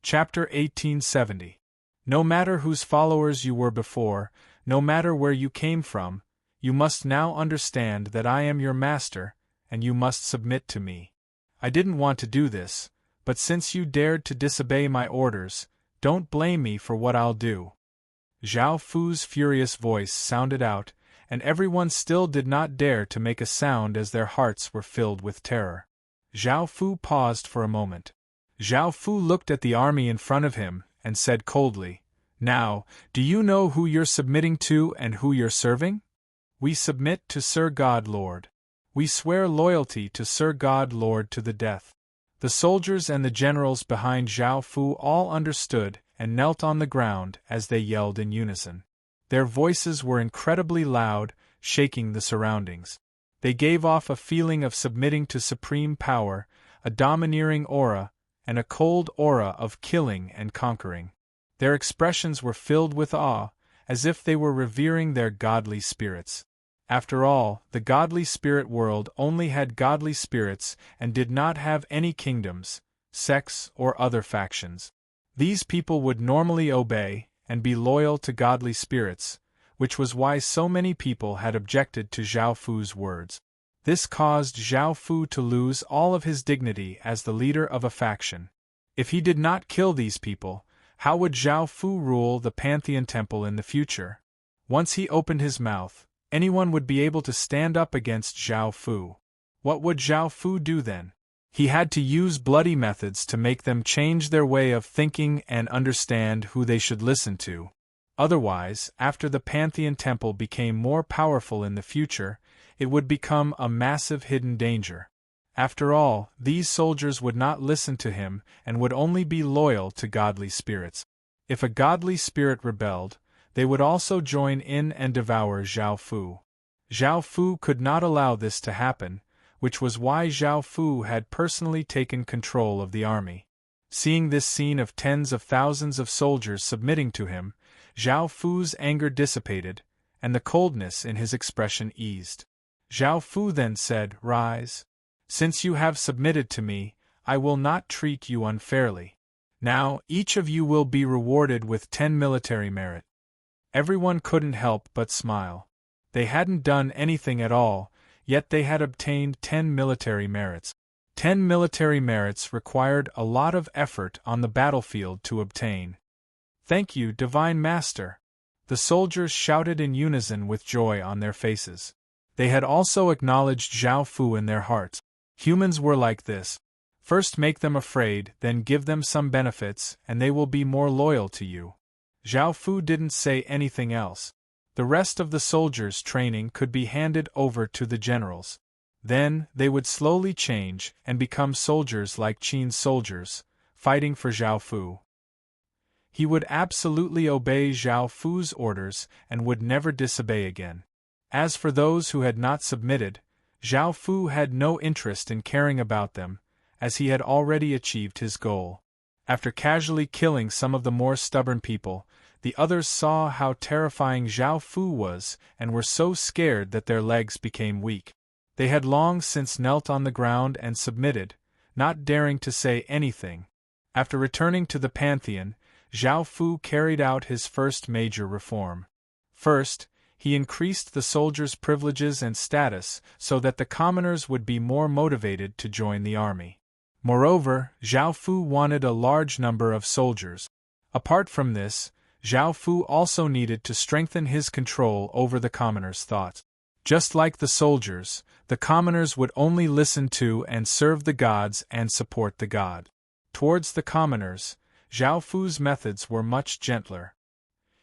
Chapter 1870. No matter whose followers you were before, no matter where you came from, you must now understand that I am your master, and you must submit to me. I didn't want to do this, but since you dared to disobey my orders, don't blame me for what I'll do. Zhao Fu's furious voice sounded out, and everyone still did not dare to make a sound as their hearts were filled with terror. Zhao Fu paused for a moment. Zhao Fu looked at the army in front of him and said coldly, "Now, do you know who you're submitting to and who you're serving? We submit to Sir God Lord. We swear loyalty to Sir God Lord to the death." The soldiers and the generals behind Zhao Fu all understood and knelt on the ground as they yelled in unison. Their voices were incredibly loud, shaking the surroundings. They gave off a feeling of submitting to supreme power, a domineering aura, and a cold aura of killing and conquering. Their expressions were filled with awe, as if they were revering their godly spirits. After all, the godly spirit world only had godly spirits and did not have any kingdoms, sects, or other factions. These people would normally obey and be loyal to godly spirits, which was why so many people had objected to Zhao Fu's words. This caused Zhao Fu to lose all of his dignity as the leader of a faction. If he did not kill these people, how would Zhao Fu rule the Pantheon Temple in the future? Once he opened his mouth, anyone would be able to stand up against Zhao Fu. What would Zhao Fu do then? He had to use bloody methods to make them change their way of thinking and understand who they should listen to. Otherwise, after the Pantheon Temple became more powerful in the future, it would become a massive hidden danger. After all, these soldiers would not listen to him and would only be loyal to godly spirits. If a godly spirit rebelled, they would also join in and devour Zhao Fu. Zhao Fu could not allow this to happen, which was why Zhao Fu had personally taken control of the army. Seeing this scene of tens of thousands of soldiers submitting to him, Zhao Fu's anger dissipated, and the coldness in his expression eased. Zhao Fu then said, "Rise. Since you have submitted to me, I will not treat you unfairly. Now, each of you will be rewarded with 10 military merit." Everyone couldn't help but smile. They hadn't done anything at all, yet they had obtained 10 military merits. 10 military merits required a lot of effort on the battlefield to obtain. "Thank you, Divine Master!" The soldiers shouted in unison with joy on their faces. They had also acknowledged Zhao Fu in their hearts. Humans were like this. First make them afraid, then give them some benefits, and they will be more loyal to you. Zhao Fu didn't say anything else. The rest of the soldiers' training could be handed over to the generals. Then, they would slowly change and become soldiers like Qin's soldiers, fighting for Zhao Fu. He would absolutely obey Zhao Fu's orders and would never disobey again. As for those who had not submitted, Zhao Fu had no interest in caring about them, as he had already achieved his goal. After casually killing some of the more stubborn people, the others saw how terrifying Zhao Fu was and were so scared that their legs became weak. They had long since knelt on the ground and submitted, not daring to say anything. After returning to the Pantheon, Zhao Fu carried out his first major reform. First, he increased the soldiers' privileges and status so that the commoners would be more motivated to join the army. Moreover, Zhao Fu wanted a large number of soldiers. Apart from this, Zhao Fu also needed to strengthen his control over the commoners' thoughts. Just like the soldiers, the commoners would only listen to and serve the gods and support the god. Towards the commoners, Zhao Fu's methods were much gentler.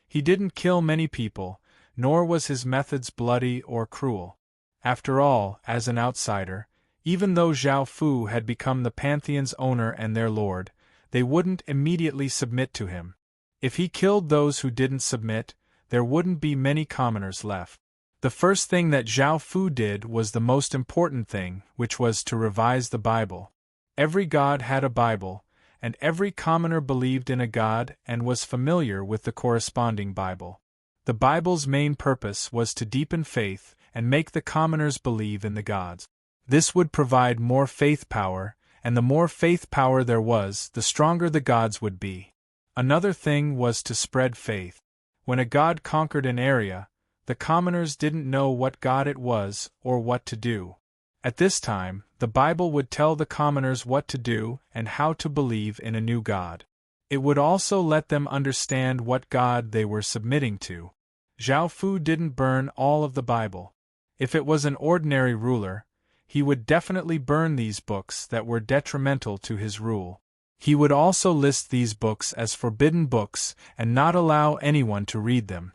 He didn't kill many people, nor was his methods bloody or cruel. After all, as an outsider, even though Zhao Fu had become the Pantheon's owner and their lord, they wouldn't immediately submit to him. If he killed those who didn't submit, there wouldn't be many commoners left. The first thing that Zhao Fu did was the most important thing, which was to revise the Bible. Every god had a Bible, and every commoner believed in a god and was familiar with the corresponding Bible. The Bible's main purpose was to deepen faith and make the commoners believe in the gods. This would provide more faith power and the more faith power there was, the stronger the gods would be. Another thing was to spread faith. When a god conquered an area, the commoners didn't know what god it was or what to do. At this time, the Bible would tell the commoners what to do and how to believe in a new god. It would also let them understand what god they were submitting to. Zhao Fu didn't burn all of the Bible. If it was an ordinary ruler, he would definitely burn these books that were detrimental to his rule. He would also list these books as forbidden books and not allow anyone to read them.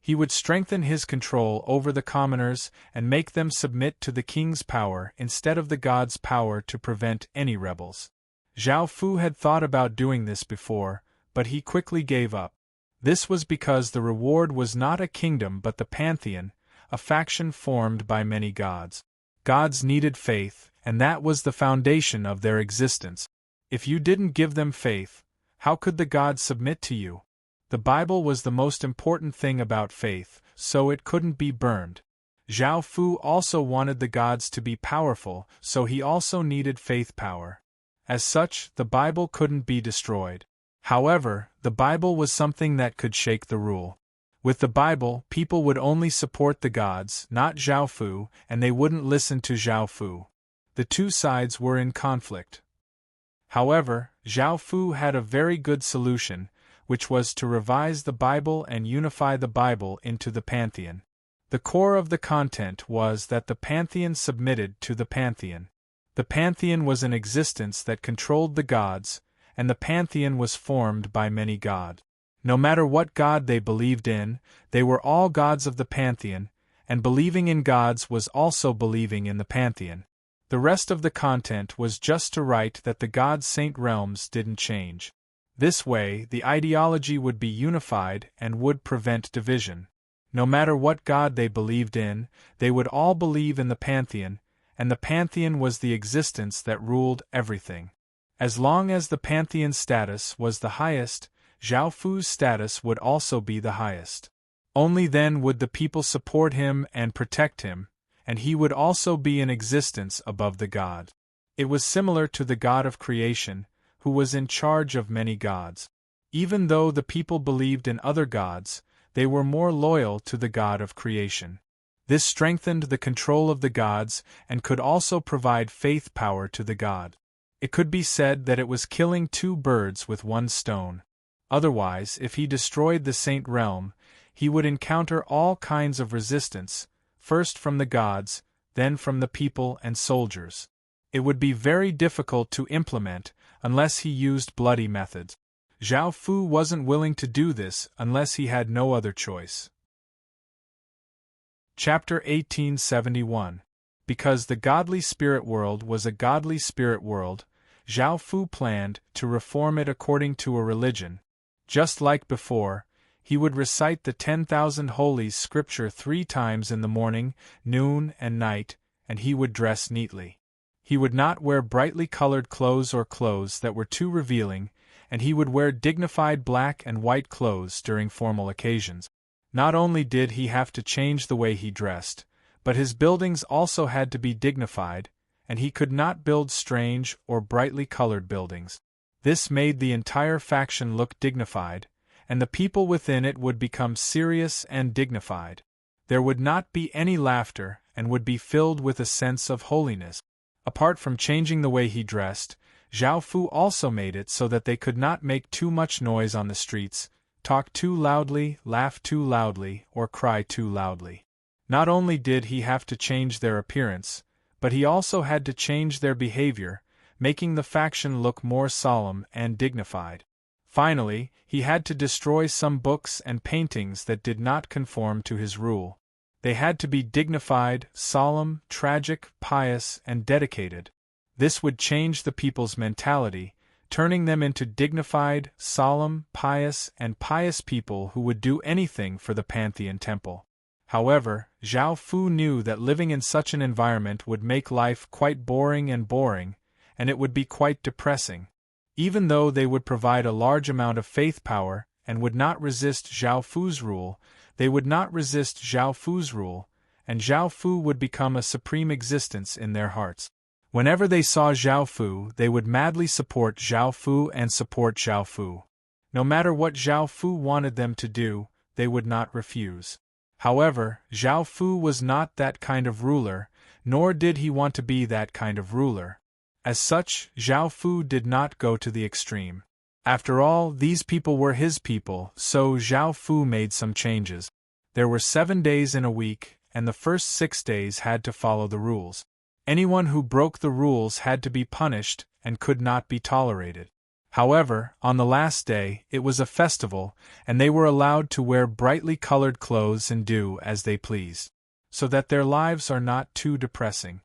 He would strengthen his control over the commoners and make them submit to the king's power instead of the god's power to prevent any rebels. Zhao Fu had thought about doing this before, but he quickly gave up. This was because the reward was not a kingdom but the pantheon, a faction formed by many gods. Gods needed faith, and that was the foundation of their existence. If you didn't give them faith, how could the gods submit to you? The Bible was the most important thing about faith, so it couldn't be burned. Zhao Fu also wanted the gods to be powerful, so he also needed faith power. As such, the Bible couldn't be destroyed. However, the Bible was something that could shake the rule. With the Bible, people would only support the gods, not Zhao Fu, and they wouldn't listen to Zhao Fu. The two sides were in conflict. However, Zhao Fu had a very good solution, which was to revise the Bible and unify the Bible into the pantheon. The core of the content was that the pantheon submitted to the pantheon. The pantheon was an existence that controlled the gods, and the pantheon was formed by many gods. No matter what god they believed in, they were all gods of the pantheon, and believing in gods was also believing in the pantheon. The rest of the content was just to write that the gods' saint realms didn't change. This way, the ideology would be unified and would prevent division. No matter what god they believed in, they would all believe in the pantheon, and the pantheon was the existence that ruled everything. As long as the pantheon's status was the highest, Zhao Fu's status would also be the highest. Only then would the people support him and protect him, and he would also be in existence above the god. It was similar to the god of creation, who was in charge of many gods. Even though the people believed in other gods, they were more loyal to the god of creation. This strengthened the control of the gods and could also provide faith power to the god. It could be said that it was killing two birds with one stone. Otherwise, if he destroyed the saint realm, he would encounter all kinds of resistance, first from the gods, then from the people and soldiers. It would be very difficult to implement unless he used bloody methods. Zhao Fu wasn't willing to do this unless he had no other choice. Chapter 1871. Because the godly spirit world was a godly spirit world, Zhao Fu planned to reform it according to a religion. Just like before, he would recite the 10,000 Holy Scripture 3 times in the morning, noon, and night, and he would dress neatly. He would not wear brightly colored clothes or clothes that were too revealing, and he would wear dignified black and white clothes during formal occasions. Not only did he have to change the way he dressed, but his buildings also had to be dignified, and he could not build strange or brightly colored buildings. This made the entire faction look dignified, and the people within it would become serious and dignified. There would not be any laughter and would be filled with a sense of holiness. Apart from changing the way he dressed, Zhao Fu also made it so that they could not make too much noise on the streets, talk too loudly, laugh too loudly, or cry too loudly. Not only did he have to change their appearance, but he also had to change their behavior, making the faction look more solemn and dignified. Finally, he had to destroy some books and paintings that did not conform to his rule. They had to be dignified, solemn, tragic, pious, and dedicated. This would change the people's mentality, turning them into dignified, solemn, pious, and pious people who would do anything for the Pantheon Temple. However, Zhao Fu knew that living in such an environment would make life quite boring, and it would be quite depressing. Even though they would provide a large amount of faith power and would not resist Zhao Fu's rule, they would not resist Zhao Fu's rule, and Zhao Fu would become a supreme existence in their hearts. Whenever they saw Zhao Fu, they would madly support Zhao Fu and support Zhao Fu. No matter what Zhao Fu wanted them to do, they would not refuse. However, Zhao Fu was not that kind of ruler, nor did he want to be that kind of ruler. As such, Zhao Fu did not go to the extreme. After all, these people were his people, so Zhao Fu made some changes. There were 7 days in a week, and the first 6 days had to follow the rules. Anyone who broke the rules had to be punished and could not be tolerated. However, on the last day, it was a festival, and they were allowed to wear brightly colored clothes and do as they pleased, so that their lives are not too depressing.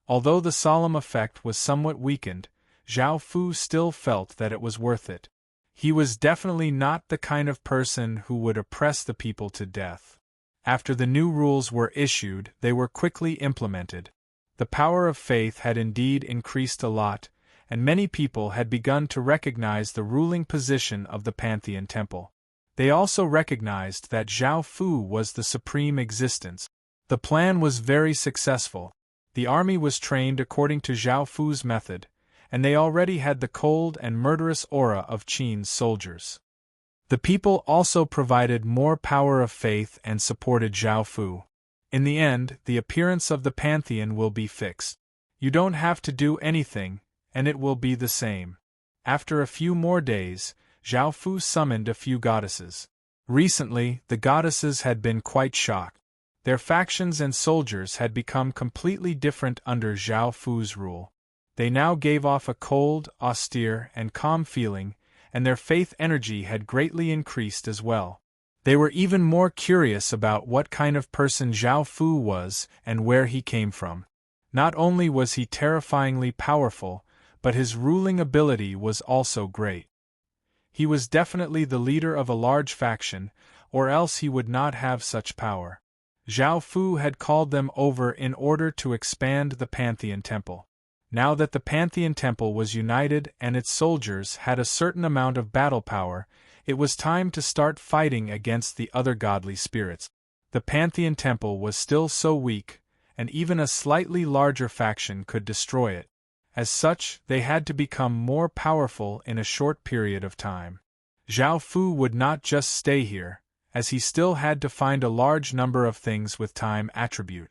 Although the solemn effect was somewhat weakened, Zhao Fu still felt that it was worth it. He was definitely not the kind of person who would oppress the people to death. After the new rules were issued, they were quickly implemented. The power of faith had indeed increased a lot, and many people had begun to recognize the ruling position of the Pantheon Temple. They also recognized that Zhao Fu was the supreme existence. The plan was very successful. The army was trained according to Zhao Fu's method, and they already had the cold and murderous aura of Qin's soldiers. The people also provided more power of faith and supported Zhao Fu. In the end, the appearance of the Pantheon will be fixed. You don't have to do anything, and it will be the same. After a few more days, Zhao Fu summoned a few goddesses. Recently, the goddesses had been quite shocked. Their factions and soldiers had become completely different under Zhao Fu's rule. They now gave off a cold, austere, and calm feeling, and their faith energy had greatly increased as well. They were even more curious about what kind of person Zhao Fu was and where he came from. Not only was he terrifyingly powerful, but his ruling ability was also great. He was definitely the leader of a large faction, or else he would not have such power. Zhao Fu had called them over in order to expand the Pantheon Temple. Now that the Pantheon Temple was united and its soldiers had a certain amount of battle power, it was time to start fighting against the other godly spirits. The Pantheon Temple was still so weak, and even a slightly larger faction could destroy it. As such, they had to become more powerful in a short period of time. Zhao Fu would not just stay here, as he still had to find a large number of things with time attribute.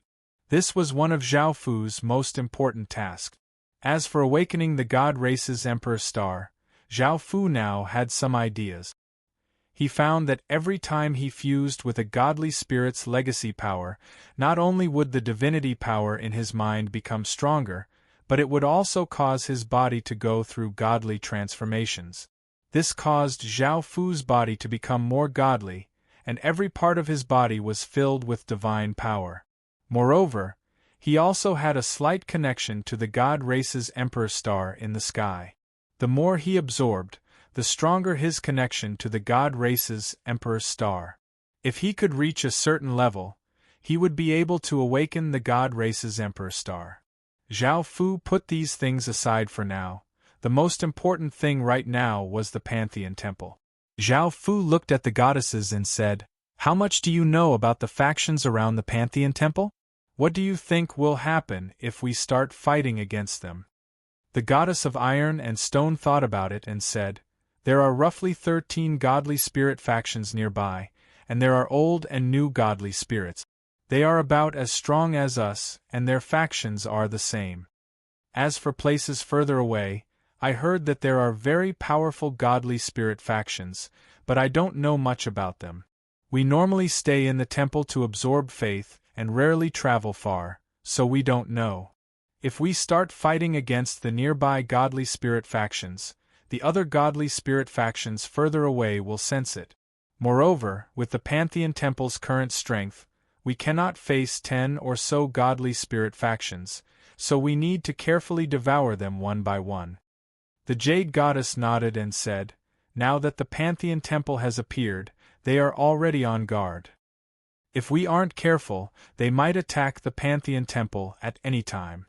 This was one of Zhao Fu's most important tasks. As for awakening the god race's Emperor Star, Zhao Fu now had some ideas. He found that every time he fused with a godly spirit's legacy power, not only would the divinity power in his mind become stronger, but it would also cause his body to go through godly transformations. This caused Zhao Fu's body to become more godly, and every part of his body was filled with divine power. Moreover, he also had a slight connection to the god race's Emperor Star in the sky. The more he absorbed, the stronger his connection to the god race's Emperor Star. If he could reach a certain level, he would be able to awaken the god race's Emperor Star. Zhao Fu put these things aside for now. The most important thing right now was the Pantheon Temple. Zhao Fu looked at the goddesses and said, "How much do you know about the factions around the Pantheon Temple? What do you think will happen if we start fighting against them?" The goddess of iron and stone thought about it and said, "There are roughly 13 godly spirit factions nearby, and there are old and new godly spirits. They are about as strong as us, and their factions are the same. As for places further away, I heard that there are very powerful godly spirit factions, but I don't know much about them. We normally stay in the temple to absorb faith, and rarely travel far, so we don't know. If we start fighting against the nearby godly spirit factions, the other godly spirit factions further away will sense it. Moreover, with the Pantheon Temple's current strength, we cannot face 10 or so godly spirit factions, so we need to carefully devour them one by one." The Jade Goddess nodded and said, "Now that the Pantheon Temple has appeared, they are already on guard. If we aren't careful, they might attack the Pantheon Temple at any time."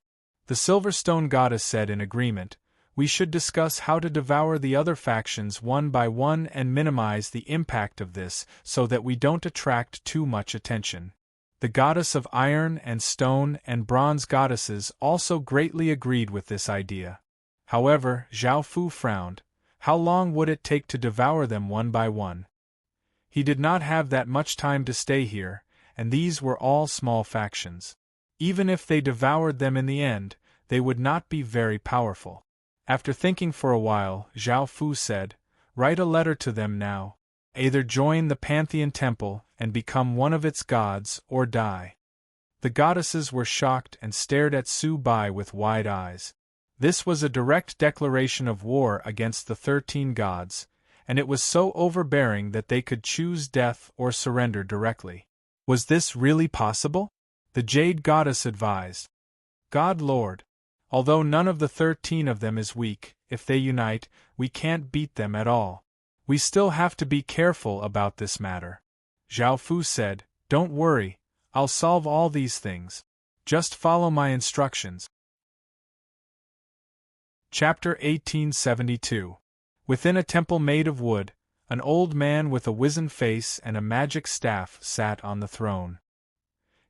The Silverstone Goddess said in agreement, "We should discuss how to devour the other factions one by one and minimize the impact of this so that we don't attract too much attention." The goddess of iron and stone and bronze goddesses also greatly agreed with this idea. However, Zhao Fu frowned. How long would it take to devour them one by one? He did not have that much time to stay here, and these were all small factions. Even if they devoured them in the end, they would not be very powerful. After thinking for a while, Zhao Fu said, "Write a letter to them now. Either join the Pantheon Temple and become one of its gods or die." The goddesses were shocked and stared at Su Bai with wide eyes. This was a direct declaration of war against the 13 gods, and it was so overbearing that they could choose death or surrender directly. Was this really possible? The Jade Goddess advised. "God Lord, although none of the 13 of them is weak, if they unite, we can't beat them at all. We still have to be careful about this matter." Zhao Fu said, "Don't worry, I'll solve all these things. Just follow my instructions." Chapter 1872. Within a temple made of wood, an old man with a wizened face and a magic staff sat on the throne.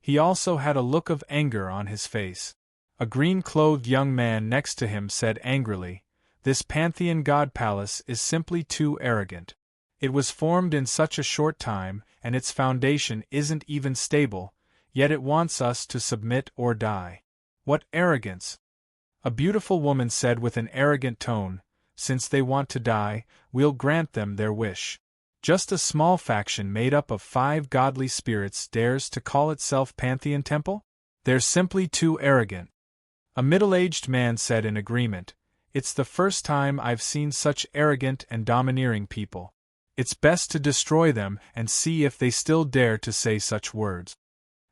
He also had a look of anger on his face. A green-clothed young man next to him said angrily, "This Pantheon God Palace is simply too arrogant. It was formed in such a short time, and its foundation isn't even stable, yet it wants us to submit or die. What arrogance!" A beautiful woman said with an arrogant tone, "Since they want to die, we'll grant them their wish. Just a small faction made up of 5 godly spirits dares to call itself Pantheon Temple? They're simply too arrogant." A middle-aged man said in agreement, "It's the first time I've seen such arrogant and domineering people. It's best to destroy them and see if they still dare to say such words."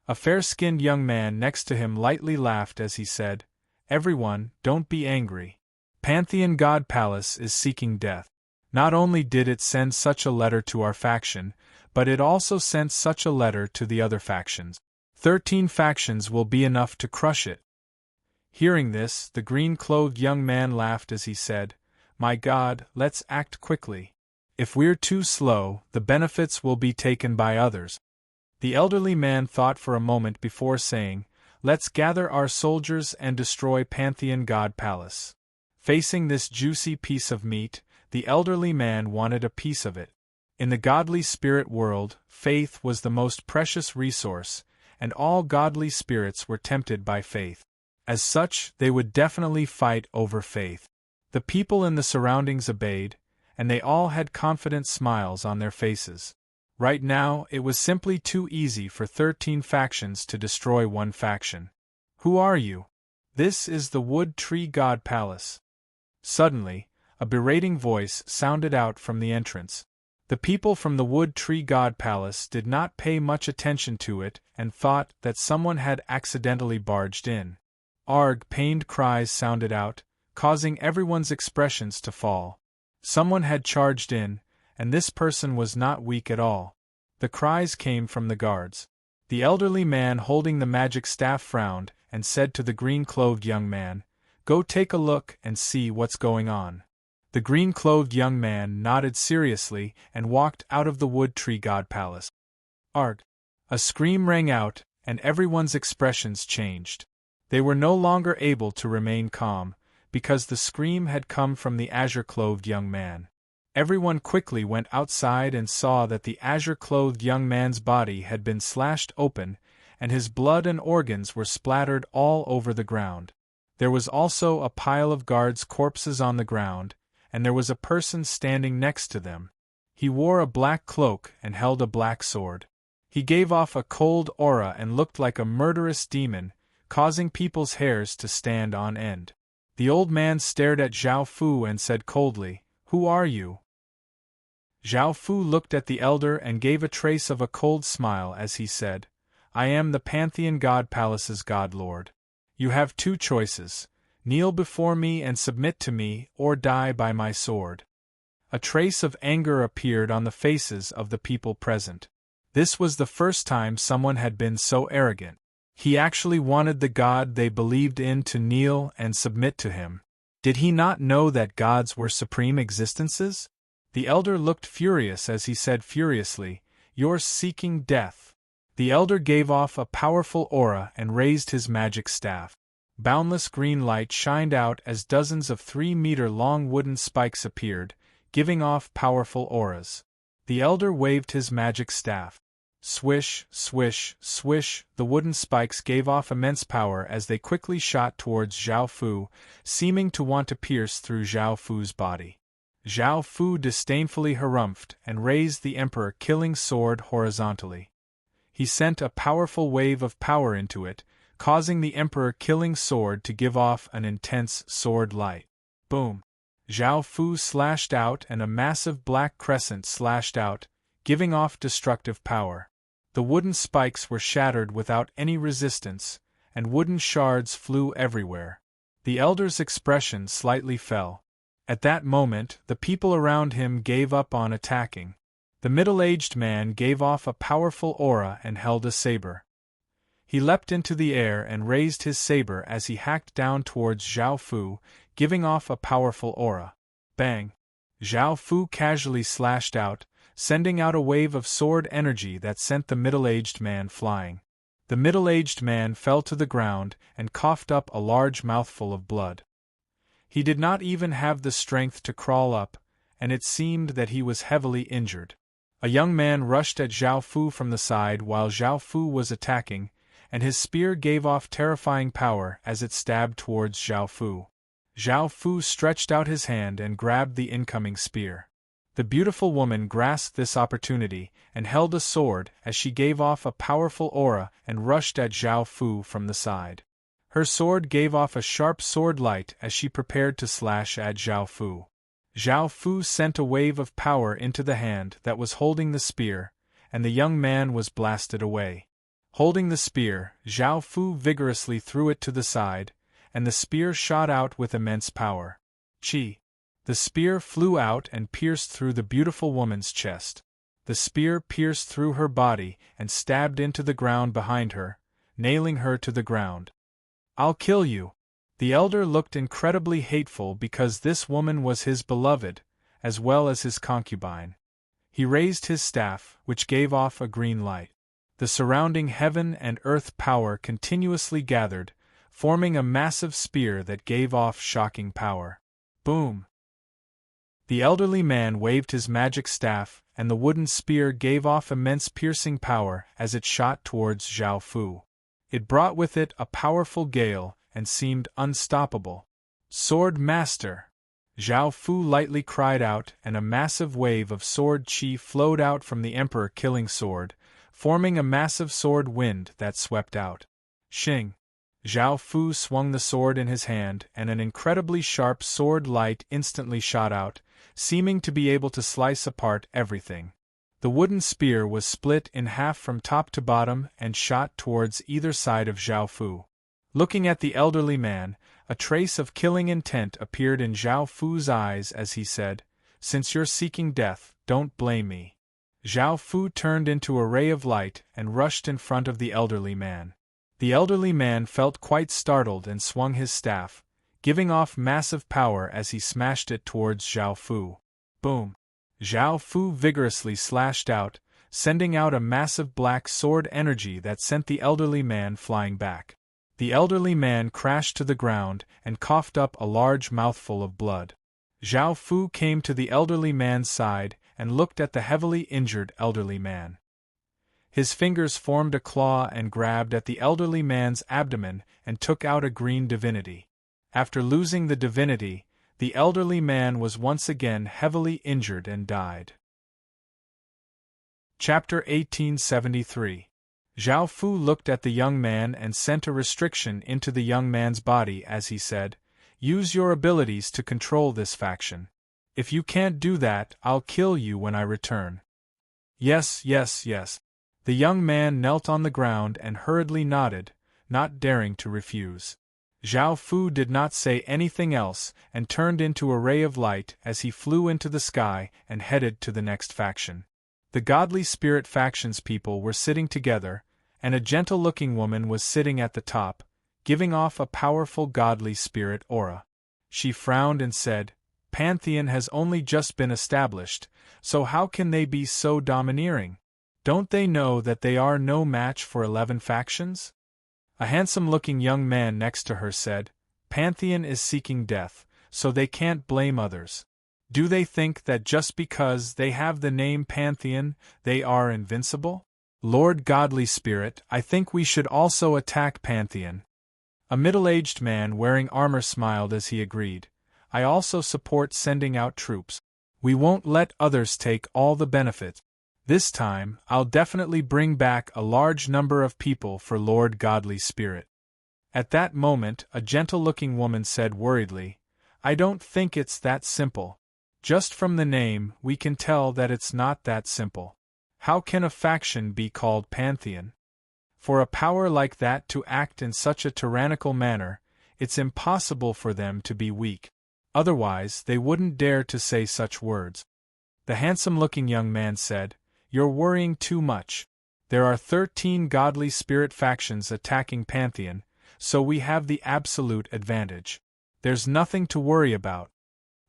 A fair-skinned young man next to him lightly laughed as he said, "Everyone, don't be angry. Pantheon God Palace is seeking death. Not only did it send such a letter to our faction, but it also sent such a letter to the other factions. 13 factions will be enough to crush it." Hearing this, the green-clothed young man laughed as he said, "My God, let's act quickly. If we're too slow, the benefits will be taken by others." The elderly man thought for a moment before saying, "Let's gather our soldiers and destroy Pantheon God Palace." Facing this juicy piece of meat, the elderly man wanted a piece of it. In the godly spirit world, faith was the most precious resource, and all godly spirits were tempted by faith. As such, they would definitely fight over faith. The people in the surroundings obeyed, and they all had confident smiles on their faces. Right now, it was simply too easy for 13 factions to destroy one faction. "Who are you?" "This is the Wood Tree God Palace." Suddenly, a berating voice sounded out from the entrance. The people from the Wood Tree God Palace did not pay much attention to it and thought that someone had accidentally barged in. Arg! Pained cries sounded out, causing everyone's expressions to fall. Someone had charged in, and this person was not weak at all. The cries came from the guards. The elderly man holding the magic staff frowned and said to the green-clothed young man, "Go take a look and see what's going on." The green-clothed young man nodded seriously and walked out of the Wood Tree God Palace. Arg! A scream rang out, and everyone's expressions changed. They were no longer able to remain calm, because the scream had come from the azure-clothed young man. Everyone quickly went outside and saw that the azure-clothed young man's body had been slashed open, and his blood and organs were splattered all over the ground. There was also a pile of guards' corpses on the ground, and there was a person standing next to them. He wore a black cloak and held a black sword. He gave off a cold aura and looked like a murderous demon, causing people's hairs to stand on end. The old man stared at Zhao Fu and said coldly, "Who are you?" Zhao Fu looked at the elder and gave a trace of a cold smile as he said, "I am the Pantheon God Palace's God Lord. You have 2 choices, kneel before me and submit to me, or die by my sword." A trace of anger appeared on the faces of the people present. This was the first time someone had been so arrogant. He actually wanted the god they believed in to kneel and submit to him. Did he not know that gods were supreme existences? The elder looked furious as he said furiously, "You're seeking death. The elder gave off a powerful aura and raised his magic staff. Boundless green light shined out as dozens of 3-meter-long wooden spikes appeared, giving off powerful auras. The elder waved his magic staff. Swish, swish, swish, the wooden spikes gave off immense power as they quickly shot towards Zhao Fu, seeming to want to pierce through Zhao Fu's body. Zhao Fu disdainfully harumphed and raised the emperor-killing sword horizontally. He sent a powerful wave of power into it, causing the emperor-killing sword to give off an intense sword light. Boom! Zhao Fu slashed out and a massive black crescent slashed out, giving off destructive power. The wooden spikes were shattered without any resistance, and wooden shards flew everywhere. The elder's expression slightly fell. At that moment, the people around him gave up on attacking. The middle-aged man gave off a powerful aura and held a saber. He leapt into the air and raised his saber as he hacked down towards Zhao Fu, giving off a powerful aura. Bang! Zhao Fu casually slashed out, sending out a wave of sword energy that sent the middle-aged man flying. The middle-aged man fell to the ground and coughed up a large mouthful of blood. He did not even have the strength to crawl up, and it seemed that he was heavily injured. A young man rushed at Zhao Fu from the side while Zhao Fu was attacking, and his spear gave off terrifying power as it stabbed towards Zhao Fu. Zhao Fu stretched out his hand and grabbed the incoming spear. The beautiful woman grasped this opportunity and held a sword as she gave off a powerful aura and rushed at Zhao Fu from the side. Her sword gave off a sharp sword light as she prepared to slash at Zhao Fu. Zhao Fu sent a wave of power into the hand that was holding the spear, and the young man was blasted away. Holding the spear, Zhao Fu vigorously threw it to the side, and the spear shot out with immense power. Chi! The spear flew out and pierced through the beautiful woman's chest. The spear pierced through her body and stabbed into the ground behind her, nailing her to the ground. "I'll kill you!" The elder looked incredibly hateful because this woman was his beloved, as well as his concubine. He raised his staff, which gave off a green light. The surrounding heaven and earth power continuously gathered, forming a massive spear that gave off shocking power. Boom! The elderly man waved his magic staff, and the wooden spear gave off immense piercing power as it shot towards Zhao Fu. It brought with it a powerful gale and seemed unstoppable. "Sword Master!" Zhao Fu lightly cried out, and a massive wave of sword chi flowed out from the emperor-killing sword, forming a massive sword wind that swept out. Shing! Zhao Fu swung the sword in his hand, and an incredibly sharp sword light instantly shot out, seeming to be able to slice apart everything. The wooden spear was split in half from top to bottom and shot towards either side of Zhao Fu. Looking at the elderly man, a trace of killing intent appeared in Zhao Fu's eyes as he said, "Since you're seeking death, don't blame me." Zhao Fu turned into a ray of light and rushed in front of the elderly man. The elderly man felt quite startled and swung his staff, giving off massive power as he smashed it towards Zhao Fu. Boom! Zhao Fu vigorously slashed out, sending out a massive black sword energy that sent the elderly man flying back. The elderly man crashed to the ground and coughed up a large mouthful of blood. Zhao Fu came to the elderly man's side and looked at the heavily injured elderly man. His fingers formed a claw and grabbed at the elderly man's abdomen and took out a green divinity. After losing the divinity, the elderly man was once again heavily injured and died. Chapter 1873. Zhao Fu looked at the young man and sent a restriction into the young man's body as he said, "Use your abilities to control this faction. If you can't do that, I'll kill you when I return." "Yes, yes, yes." The young man knelt on the ground and hurriedly nodded, not daring to refuse. Zhao Fu did not say anything else and turned into a ray of light as he flew into the sky and headed to the next faction. The godly spirit faction's people were sitting together, and a gentle-looking woman was sitting at the top, giving off a powerful godly spirit aura. She frowned and said, "Pantheon has only just been established, so how can they be so domineering?" Don't they know that they are no match for 11 factions? A handsome-looking young man next to her said, Pantheon is seeking death, so they can't blame others. Do they think that just because they have the name Pantheon, they are invincible? Lord Godly Spirit, I think we should also attack Pantheon. A middle-aged man wearing armor smiled as he agreed. I also support sending out troops. We won't let others take all the benefit. This time, I'll definitely bring back a large number of people for Lord Godly Spirit. At that moment, a gentle-looking woman said worriedly, I don't think it's that simple. Just from the name, we can tell that it's not that simple. How can a faction be called Pantheon? For a power like that to act in such a tyrannical manner, it's impossible for them to be weak. Otherwise, they wouldn't dare to say such words. The handsome-looking young man said, You're worrying too much. There are 13 godly spirit factions attacking Pantheon, so we have the absolute advantage. There's nothing to worry about.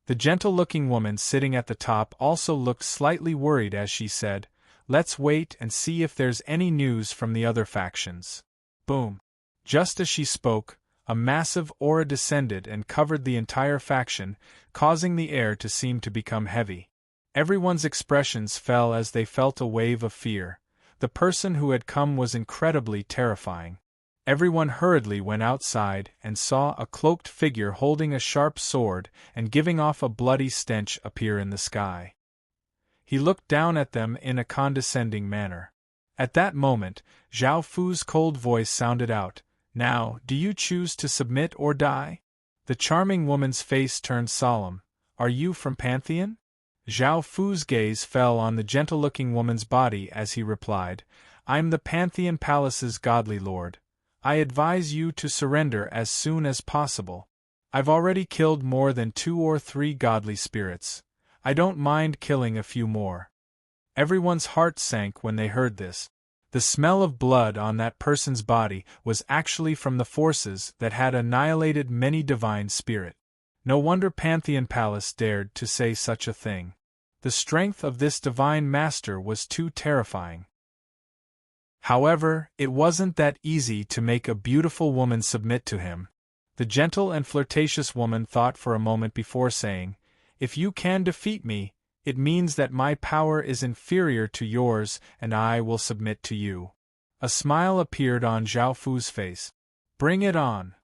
The gentle-looking woman sitting at the top also looked slightly worried as she said, Let's wait and see if there's any news from the other factions. Boom! Just as she spoke, a massive aura descended and covered the entire faction, causing the air to seem to become heavy. Everyone's expressions fell as they felt a wave of fear. The person who had come was incredibly terrifying. Everyone hurriedly went outside and saw a cloaked figure holding a sharp sword and giving off a bloody stench appear in the sky. He looked down at them in a condescending manner. At that moment, Zhao Fu's cold voice sounded out, Now, do you choose to submit or die? The charming woman's face turned solemn. Are you from Pantheon? Zhao Fu's gaze fell on the gentle-looking woman's body as he replied, I'm the Pantheon Palace's godly lord. I advise you to surrender as soon as possible. I've already killed more than 2 or 3 godly spirits. I don't mind killing a few more. Everyone's heart sank when they heard this. The smell of blood on that person's body was actually from the forces that had annihilated many divine spirit. No wonder Pantheon Palace dared to say such a thing. The strength of this divine master was too terrifying. However, it wasn't that easy to make a beautiful woman submit to him. The gentle and flirtatious woman thought for a moment before saying, If you can defeat me, it means that my power is inferior to yours and I will submit to you. A smile appeared on Zhao Fu's face. Bring it on.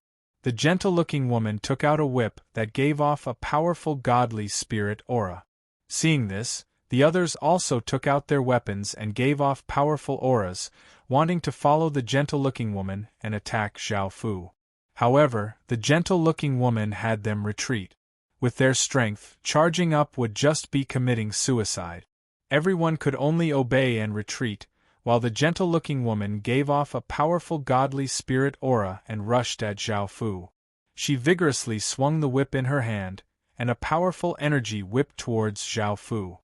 The gentle-looking woman took out a whip that gave off a powerful godly spirit aura. Seeing this, the others also took out their weapons and gave off powerful auras, wanting to follow the gentle-looking woman and attack Zhao Fu. However, the gentle-looking woman had them retreat. With their strength, charging up would just be committing suicide. Everyone could only obey and retreat, while the gentle-looking woman gave off a powerful godly spirit aura and rushed at Zhao Fu. She vigorously swung the whip in her hand, and a powerful energy whipped towards Zhao Fu.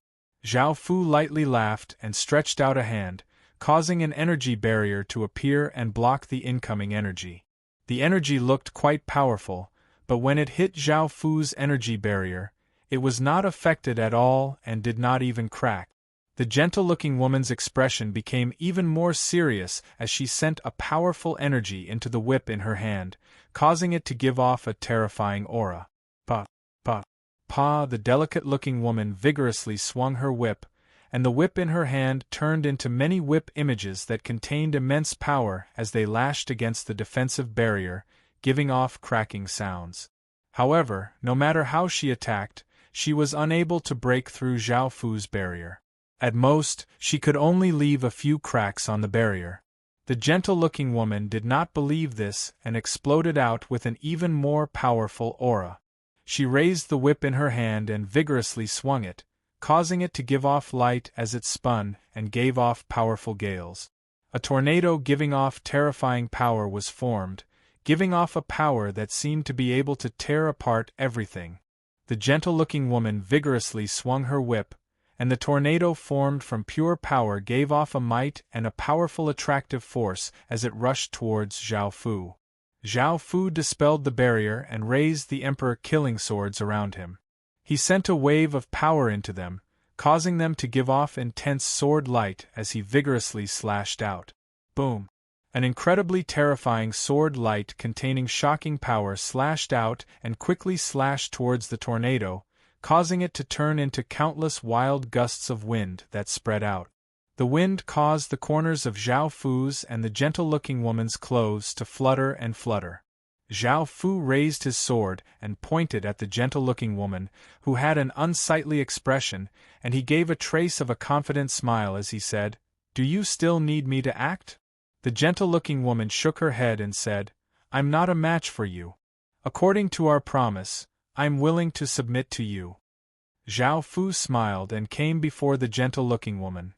Zhao Fu lightly laughed and stretched out a hand, causing an energy barrier to appear and block the incoming energy. The energy looked quite powerful, but when it hit Zhao Fu's energy barrier, it was not affected at all and did not even crack. The gentle-looking woman's expression became even more serious as she sent a powerful energy into the whip in her hand, causing it to give off a terrifying aura. Pa, pa, pa! The delicate-looking woman vigorously swung her whip, and the whip in her hand turned into many whip images that contained immense power as they lashed against the defensive barrier, giving off cracking sounds. However, no matter how she attacked, she was unable to break through Zhao Fu's barrier. At most, she could only leave a few cracks on the barrier. The gentle-looking woman did not believe this and exploded out with an even more powerful aura. She raised the whip in her hand and vigorously swung it, causing it to give off light as it spun and gave off powerful gales. A tornado giving off terrifying power was formed, giving off a power that seemed to be able to tear apart everything. The gentle-looking woman vigorously swung her whip, and the tornado formed from pure power gave off a might and a powerful attractive force as it rushed towards Zhao Fu. Zhao Fu dispelled the barrier and raised the emperor killing swords around him. He sent a wave of power into them, causing them to give off intense sword light as he vigorously slashed out. Boom! An incredibly terrifying sword light containing shocking power slashed out and quickly slashed towards the tornado, causing it to turn into countless wild gusts of wind that spread out. The wind caused the corners of Zhao Fu's and the gentle-looking woman's clothes to flutter and flutter. Zhao Fu raised his sword and pointed at the gentle-looking woman, who had an unsightly expression, and he gave a trace of a confident smile as he said, "Do you still need me to act?" The gentle-looking woman shook her head and said, "I'm not a match for you. According to our promise, I'm willing to submit to you." Zhao Fu smiled and came before the gentle-looking woman.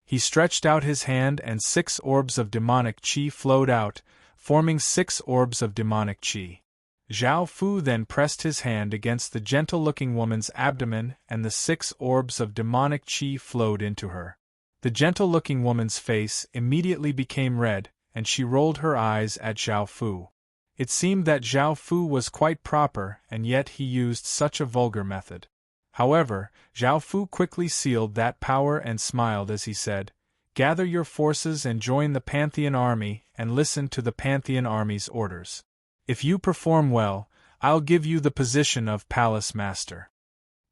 He stretched out his hand and 6 orbs of demonic qi flowed out, forming 6 orbs of demonic qi. Zhao Fu then pressed his hand against the gentle-looking woman's abdomen and the 6 orbs of demonic qi flowed into her. The gentle-looking woman's face immediately became red, and she rolled her eyes at Zhao Fu. It seemed that Zhao Fu was quite proper, and yet he used such a vulgar method. However, Zhao Fu quickly sealed that power and smiled as he said, "Gather your forces and join the Pantheon army and listen to the Pantheon army's orders. If you perform well, I'll give you the position of Palace Master."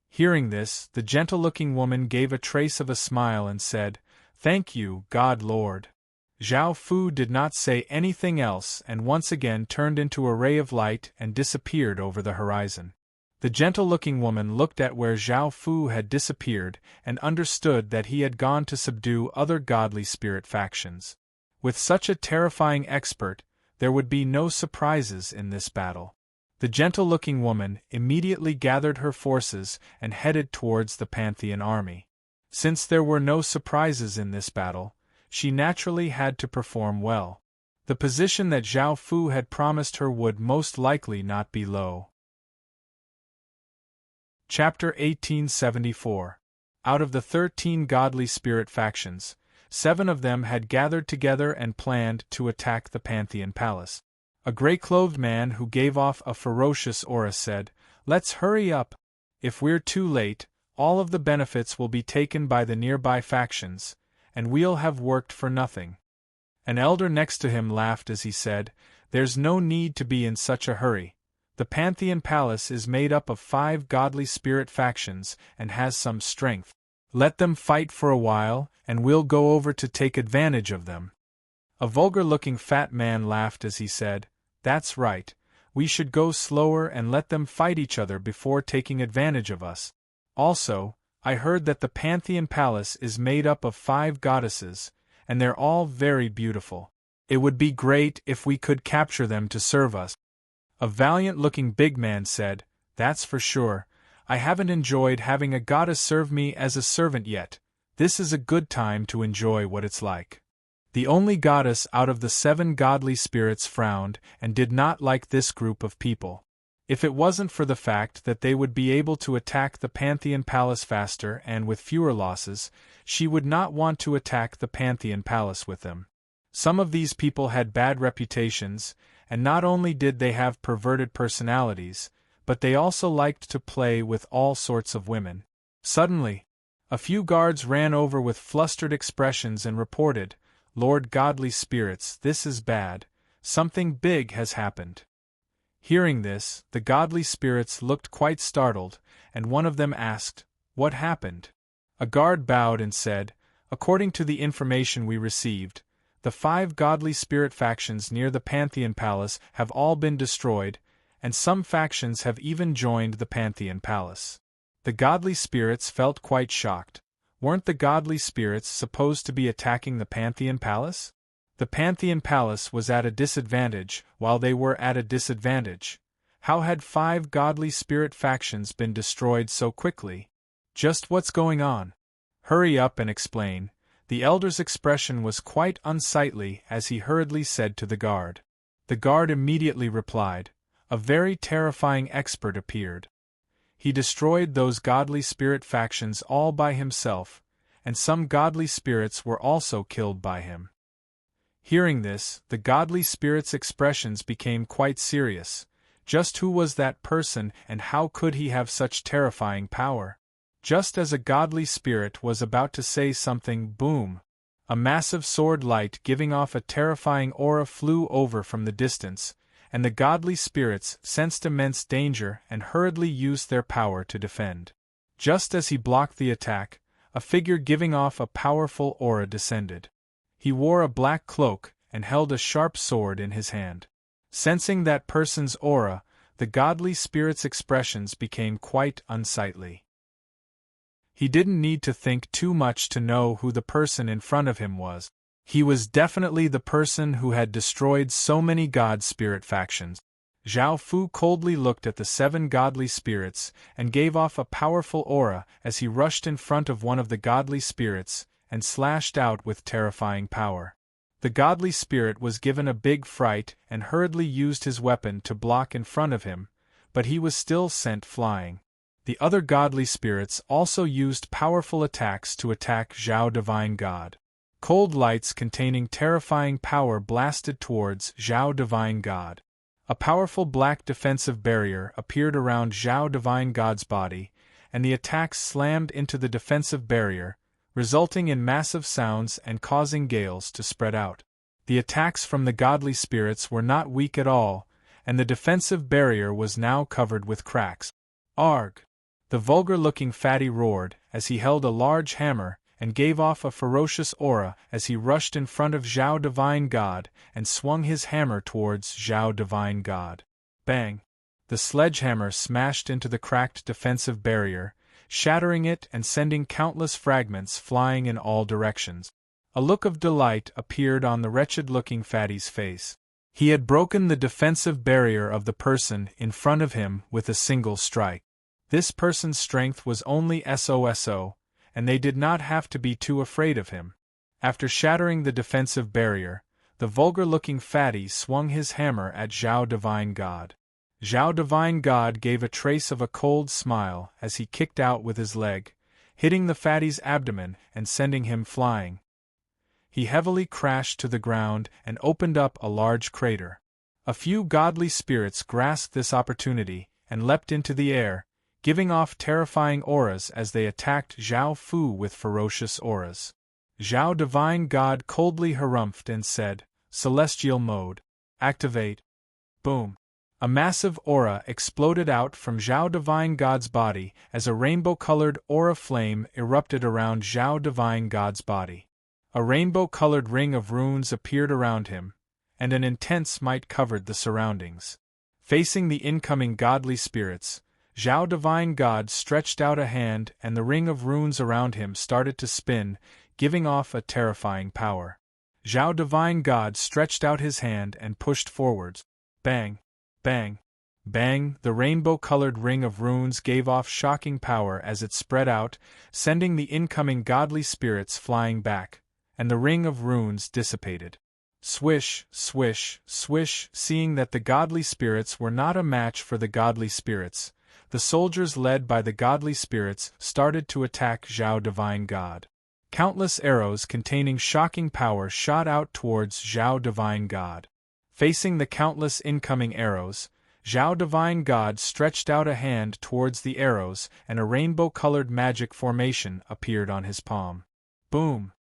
Hearing this, the gentle-looking woman gave a trace of a smile and said, "Thank you, God Lord." Zhao Fu did not say anything else and once again turned into a ray of light and disappeared over the horizon. The gentle-looking woman looked at where Zhao Fu had disappeared and understood that he had gone to subdue other godly spirit factions. With such a terrifying expert, there would be no surprises in this battle. The gentle-looking woman immediately gathered her forces and headed towards the Pantheon army. Since there were no surprises in this battle, she naturally had to perform well. The position that Zhao Fu had promised her would most likely not be low. Chapter 1874. Out of the 13 godly spirit factions, 7 of them had gathered together and planned to attack the Pantheon Palace. A gray-clothed man who gave off a ferocious aura said, "Let's hurry up. If we're too late, all of the benefits will be taken by the nearby factions, and we'll have worked for nothing." An elder next to him laughed as he said, "There's no need to be in such a hurry. The Pantheon Palace is made up of 5 godly spirit factions and has some strength. Let them fight for a while, and we'll go over to take advantage of them." A vulgar-looking fat man laughed as he said, "That's right, we should go slower and let them fight each other before taking advantage of us. Also, I heard that the Pantheon Palace is made up of 5 goddesses, and they're all very beautiful. It would be great if we could capture them to serve us." A valiant-looking big man said, "That's for sure. I haven't enjoyed having a goddess serve me as a servant yet. This is a good time to enjoy what it's like." The only goddess out of the 7 godly spirits frowned and did not like this group of people. If it wasn't for the fact that they would be able to attack the Pantheon Palace faster and with fewer losses, she would not want to attack the Pantheon Palace with them. Some of these people had bad reputations, and not only did they have perverted personalities, but they also liked to play with all sorts of women. Suddenly, a few guards ran over with flustered expressions and reported, "Lord Godly Spirits, this is bad. Something big has happened." Hearing this, the godly spirits looked quite startled, and one of them asked, "What happened?" A guard bowed and said, "According to the information we received, the 5 godly spirit factions near the Pantheon Palace have all been destroyed, and some factions have even joined the Pantheon Palace." The godly spirits felt quite shocked. Weren't the godly spirits supposed to be attacking the Pantheon Palace? The Pantheon Palace was at a disadvantage, while they were at a disadvantage. How had 5 godly spirit factions been destroyed so quickly? Just what's going on? Hurry up and explain. The elder's expression was quite unsightly as he hurriedly said to the guard. The guard immediately replied. A very terrifying expert appeared. He destroyed those godly spirit factions all by himself, and some godly spirits were also killed by him. Hearing this, the godly spirit's expressions became quite serious. Just who was that person and how could he have such terrifying power? Just as a godly spirit was about to say something, boom! A massive sword light giving off a terrifying aura flew over from the distance, and the godly spirits sensed immense danger and hurriedly used their power to defend. Just as he blocked the attack, a figure giving off a powerful aura descended. He wore a black cloak and held a sharp sword in his hand. Sensing that person's aura, the godly spirit's expressions became quite unsightly. He didn't need to think too much to know who the person in front of him was. He was definitely the person who had destroyed so many god-spirit factions. Zhao Fu coldly looked at the 7 godly spirits and gave off a powerful aura as he rushed in front of one of the godly spirits and slashed out with terrifying power. The godly spirit was given a big fright and hurriedly used his weapon to block in front of him, but he was still sent flying. The other godly spirits also used powerful attacks to attack Zhao Divine God. Cold lights containing terrifying power blasted towards Zhao Divine God. A powerful black defensive barrier appeared around Zhao Divine God's body, and the attacks slammed into the defensive barrier, resulting in massive sounds and causing gales to spread out. The attacks from the godly spirits were not weak at all, and the defensive barrier was now covered with cracks. Arg! The vulgar-looking fatty roared as he held a large hammer and gave off a ferocious aura as he rushed in front of Zhao Divine God and swung his hammer towards Zhao Divine God. Bang! The sledgehammer smashed into the cracked defensive barrier, shattering it and sending countless fragments flying in all directions. A look of delight appeared on the wretched-looking fatty's face. He had broken the defensive barrier of the person in front of him with a single strike. This person's strength was only SOSO, and they did not have to be too afraid of him. After shattering the defensive barrier, the vulgar-looking fatty swung his hammer at Zhao Divine God. Zhao Divine God gave a trace of a cold smile as he kicked out with his leg, hitting the fatty's abdomen and sending him flying. He heavily crashed to the ground and opened up a large crater. A few godly spirits grasped this opportunity and leapt into the air, giving off terrifying auras as they attacked Zhao Fu with ferocious auras. Zhao Divine God coldly harumphed and said, "Celestial mode. Activate." Boom! A massive aura exploded out from Zhao Divine God's body as a rainbow-colored aura flame erupted around Zhao Divine God's body. A rainbow-colored ring of runes appeared around him, and an intense might covered the surroundings. Facing the incoming godly spirits, Zhao Divine God stretched out a hand and the ring of runes around him started to spin, giving off a terrifying power. Zhao Divine God stretched out his hand and pushed forwards. Bang! Bang! Bang! The rainbow-colored ring of runes gave off shocking power as it spread out, sending the incoming godly spirits flying back, and the ring of runes dissipated. Swish, swish, swish! Seeing that the godly spirits were not a match for the godly spirits, the soldiers led by the godly spirits started to attack Zhao Divine God. Countless arrows containing shocking power shot out towards Zhao Divine God. Facing the countless incoming arrows, Zhao Divine God stretched out a hand towards the arrows and a rainbow-colored magic formation appeared on his palm. Boom!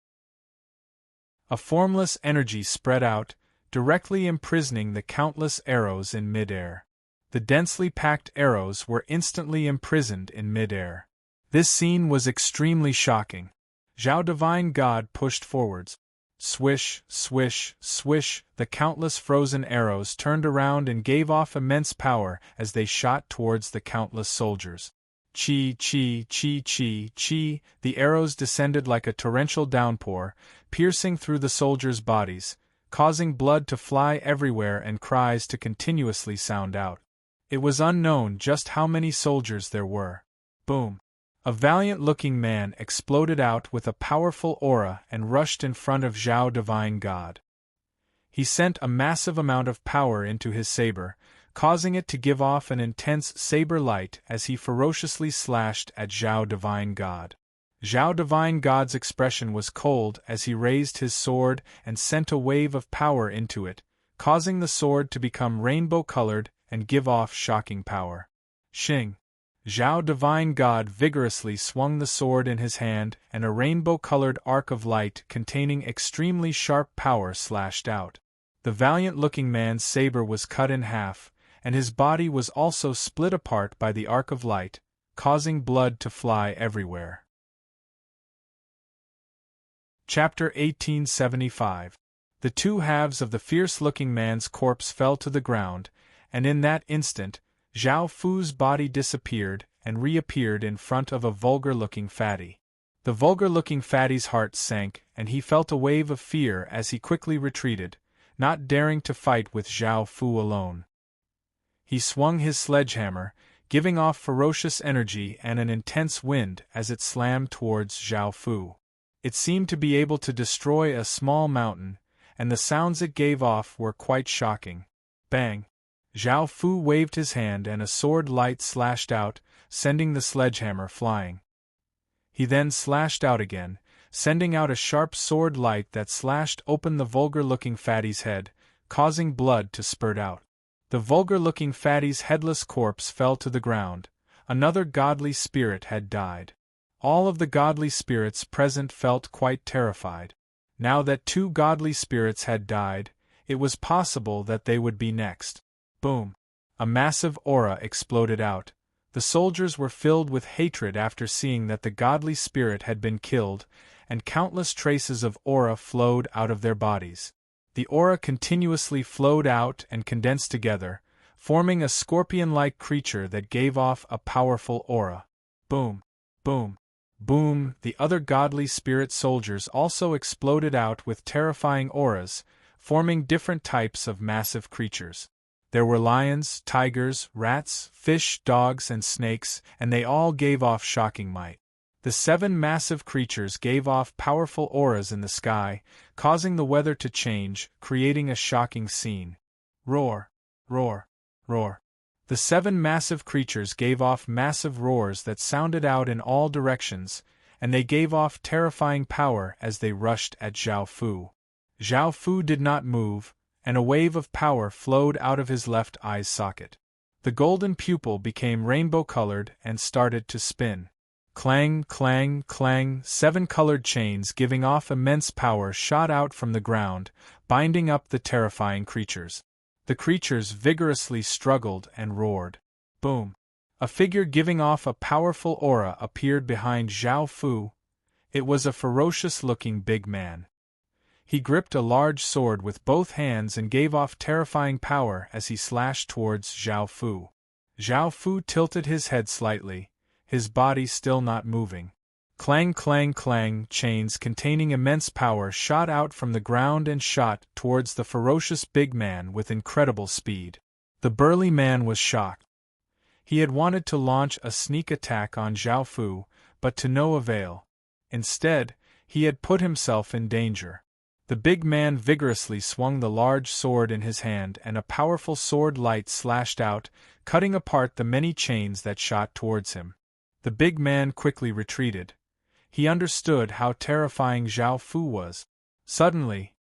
A formless energy spread out, directly imprisoning the countless arrows in mid-air. The densely packed arrows were instantly imprisoned in mid-air. This scene was extremely shocking. Zhao Divine God pushed forwards. Swish, swish, swish! The countless frozen arrows turned around and gave off immense power as they shot towards the countless soldiers. Chi, chi, chi, chi, chi! The arrows descended like a torrential downpour, piercing through the soldiers' bodies, causing blood to fly everywhere and cries to continuously sound out. It was unknown just how many soldiers there were. Boom! A valiant-looking man exploded out with a powerful aura and rushed in front of Zhao Divine God. He sent a massive amount of power into his saber, causing it to give off an intense saber light as he ferociously slashed at Zhao Divine God. Zhao Divine God's expression was cold as he raised his sword and sent a wave of power into it, causing the sword to become rainbow-colored and give off shocking power. Shing! Zhao Divine God vigorously swung the sword in his hand, and a rainbow-colored arc of light containing extremely sharp power slashed out. The valiant-looking man's saber was cut in half, and his body was also split apart by the arc of light, causing blood to fly everywhere. Chapter 1875. The two halves of the fierce-looking man's corpse fell to the ground, and in that instant, Zhao Fu's body disappeared and reappeared in front of a vulgar-looking fatty. The vulgar-looking fatty's heart sank, and he felt a wave of fear as he quickly retreated, not daring to fight with Zhao Fu alone. He swung his sledgehammer, giving off ferocious energy and an intense wind as it slammed towards Zhao Fu. It seemed to be able to destroy a small mountain, and the sounds it gave off were quite shocking. Bang! Zhao Fu waved his hand and a sword light slashed out, sending the sledgehammer flying. He then slashed out again, sending out a sharp sword light that slashed open the vulgar-looking fatty's head, causing blood to spurt out. The vulgar-looking fatty's headless corpse fell to the ground. Another godly spirit had died. All of the godly spirits present felt quite terrified. Now that two godly spirits had died, it was possible that they would be next. Boom! A massive aura exploded out. The soldiers were filled with hatred after seeing that the godly spirit had been killed, and countless traces of aura flowed out of their bodies. The aura continuously flowed out and condensed together, forming a scorpion-like creature that gave off a powerful aura. Boom! Boom! Boom! The other godly spirit soldiers also exploded out with terrifying auras, forming different types of massive creatures. There were lions, tigers, rats, fish, dogs, and snakes, and they all gave off shocking might. The 7 massive creatures gave off powerful auras in the sky, causing the weather to change, creating a shocking scene. Roar! Roar! Roar! The 7 massive creatures gave off massive roars that sounded out in all directions, and they gave off terrifying power as they rushed at Zhao Fu. Zhao Fu did not move, and a wave of power flowed out of his left eye's socket. The golden pupil became rainbow-colored and started to spin. Clang, clang, clang, 7 colored chains giving off immense power shot out from the ground, binding up the terrifying creatures. The creatures vigorously struggled and roared. Boom! A figure giving off a powerful aura appeared behind Zhao Fu. It was a ferocious-looking big man. He gripped a large sword with both hands and gave off terrifying power as he slashed towards Zhao Fu. Zhao Fu tilted his head slightly, his body still not moving. Clang, clang, clang, chains containing immense power shot out from the ground and shot towards the ferocious big man with incredible speed. The burly man was shocked. He had wanted to launch a sneak attack on Zhao Fu, but to no avail. Instead, he had put himself in danger. The big man vigorously swung the large sword in his hand and a powerful sword light slashed out, cutting apart the many chains that shot towards him. The big man quickly retreated. He understood how terrifying Zhao Fu was. Suddenly,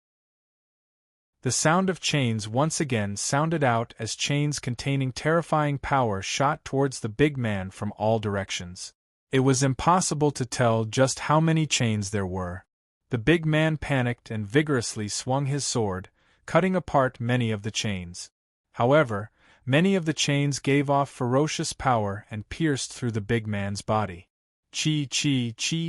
the sound of chains once again sounded out as chains containing terrifying power shot towards the big man from all directions. It was impossible to tell just how many chains there were. The big man panicked and vigorously swung his sword, cutting apart many of the chains. However, many of the chains gave off ferocious power and pierced through the big man's body. Chi.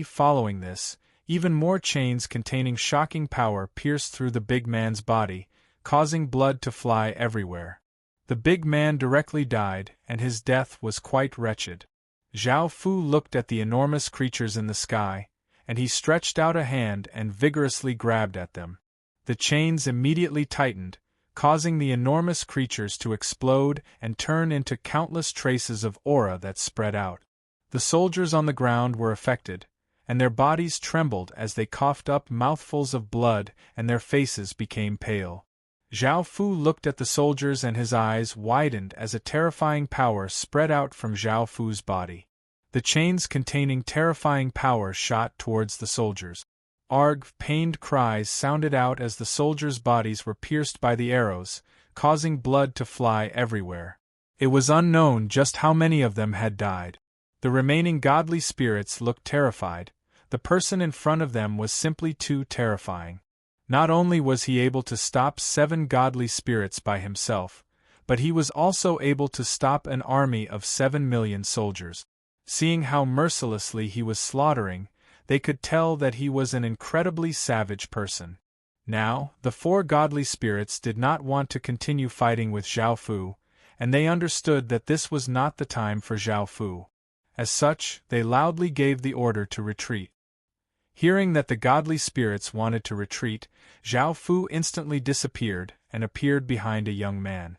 Following this, even more chains containing shocking power pierced through the big man's body, causing blood to fly everywhere. The big man directly died, and his death was quite wretched. Zhao Fu looked at the enormous creatures in the sky, and he stretched out a hand and vigorously grabbed at them. The chains immediately tightened, causing the enormous creatures to explode and turn into countless traces of aura that spread out. The soldiers on the ground were affected, and their bodies trembled as they coughed up mouthfuls of blood and their faces became pale. Zhao Fu looked at the soldiers and his eyes widened as a terrifying power spread out from Zhao Fu's body. The chains containing terrifying power shot towards the soldiers. Arg! Pained cries sounded out as the soldiers' bodies were pierced by the arrows, causing blood to fly everywhere. It was unknown just how many of them had died. The remaining godly spirits looked terrified. The person in front of them was simply too terrifying. Not only was he able to stop 7 godly spirits by himself, but he was also able to stop an army of 7 million soldiers. Seeing how mercilessly he was slaughtering, they could tell that he was an incredibly savage person. Now, the 4 godly spirits did not want to continue fighting with Zhao Fu, and they understood that this was not the time for Zhao Fu. As such, they loudly gave the order to retreat. Hearing that the godly spirits wanted to retreat, Zhao Fu instantly disappeared and appeared behind a young man.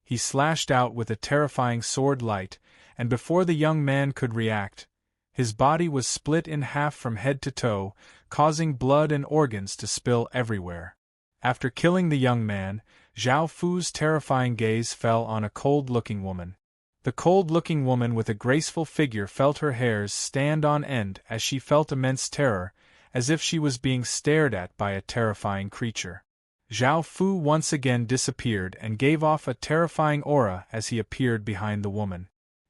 He slashed out with a terrifying sword light, and before the young man could react, his body was split in half from head to toe, causing blood and organs to spill everywhere. After killing the young man, Zhao Fu's terrifying gaze fell on a cold-looking woman. The cold-looking woman with a graceful figure felt her hairs stand on end as she felt immense terror, as if she was being stared at by a terrifying creature. Zhao Fu once again disappeared and gave off a terrifying aura as he appeared behind the woman.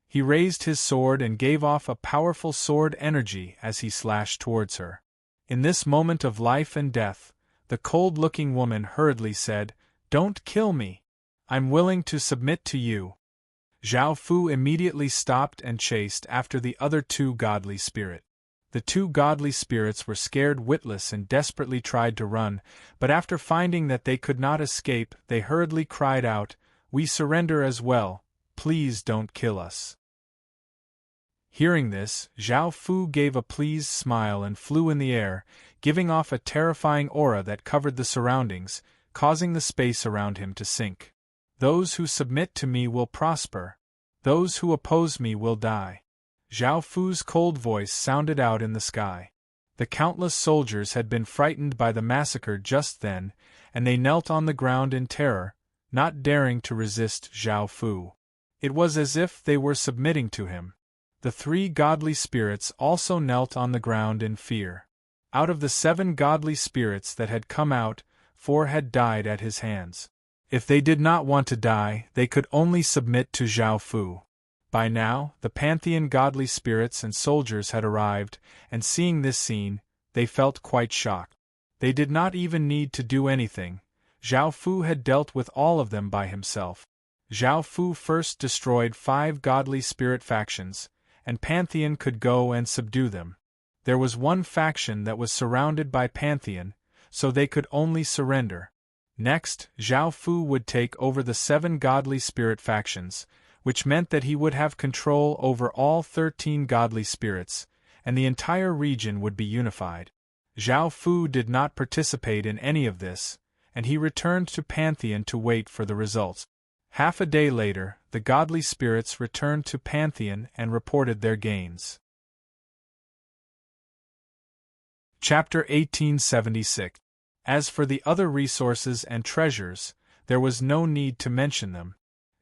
He raised his sword and gave off a powerful sword energy as he slashed towards her. In this moment of life and death, the cold-looking woman hurriedly said, "Don't kill me. I'm willing to submit to you." Zhao Fu immediately stopped and chased after the other 2 godly spirits. The 2 godly spirits were scared witless and desperately tried to run, but after finding that they could not escape, they hurriedly cried out, "We surrender as well, please don't kill us." Hearing this, Zhao Fu gave a pleased smile and flew in the air, giving off a terrifying aura that covered the surroundings, causing the space around him to sink. "Those who submit to me will prosper. Those who oppose me will die." Zhao Fu's cold voice sounded out in the sky. The countless soldiers had been frightened by the massacre just then, and they knelt on the ground in terror, not daring to resist Zhao Fu. It was as if they were submitting to him. The 3 godly spirits also knelt on the ground in fear. Out of the 7 godly spirits that had come out, 4 had died at his hands. If they did not want to die, they could only submit to Zhao Fu. By now, the pantheon godly spirits and soldiers had arrived, and seeing this scene, they felt quite shocked. They did not even need to do anything. Zhao Fu had dealt with all of them by himself. Zhao Fu first destroyed 5 godly spirit factions, and Pantheon could go and subdue them. There was one faction that was surrounded by Pantheon, so they could only surrender. Next, Zhao Fu would take over the 7 godly spirit factions, which meant that he would have control over all 13 godly spirits, and the entire region would be unified. Zhao Fu did not participate in any of this, and he returned to Pantheon to wait for the results. Half a day later, the godly spirits returned to Pantheon and reported their gains. Chapter 1876. As for the other resources and treasures, there was no need to mention them.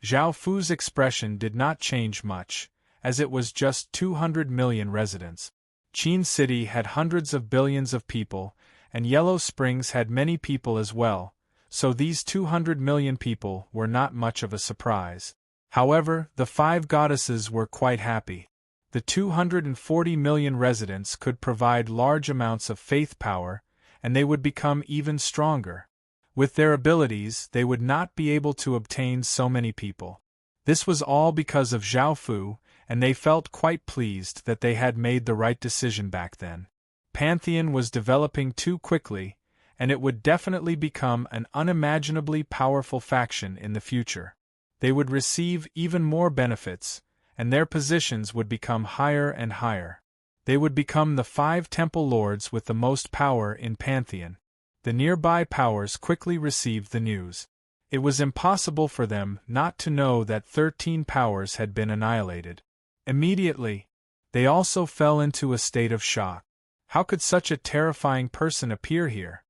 Zhao Fu's expression did not change much, as it was just 200 million residents. Qin City had hundreds of billions of people, and Yellow Springs had many people as well, so these 200 million people were not much of a surprise. However, the 5 goddesses were quite happy. The 240 million residents could provide large amounts of faith power, and they would become even stronger. With their abilities, they would not be able to obtain so many people. This was all because of Zhao Fu, and they felt quite pleased that they had made the right decision back then. Pantheon was developing too quickly, and it would definitely become an unimaginably powerful faction in the future. They would receive even more benefits, and their positions would become higher and higher. They would become the 5 temple lords with the most power in Pantheon. The nearby powers quickly received the news. It was impossible for them not to know that 13 powers had been annihilated. Immediately, they also fell into a state of shock. How could such a terrifying person appear here?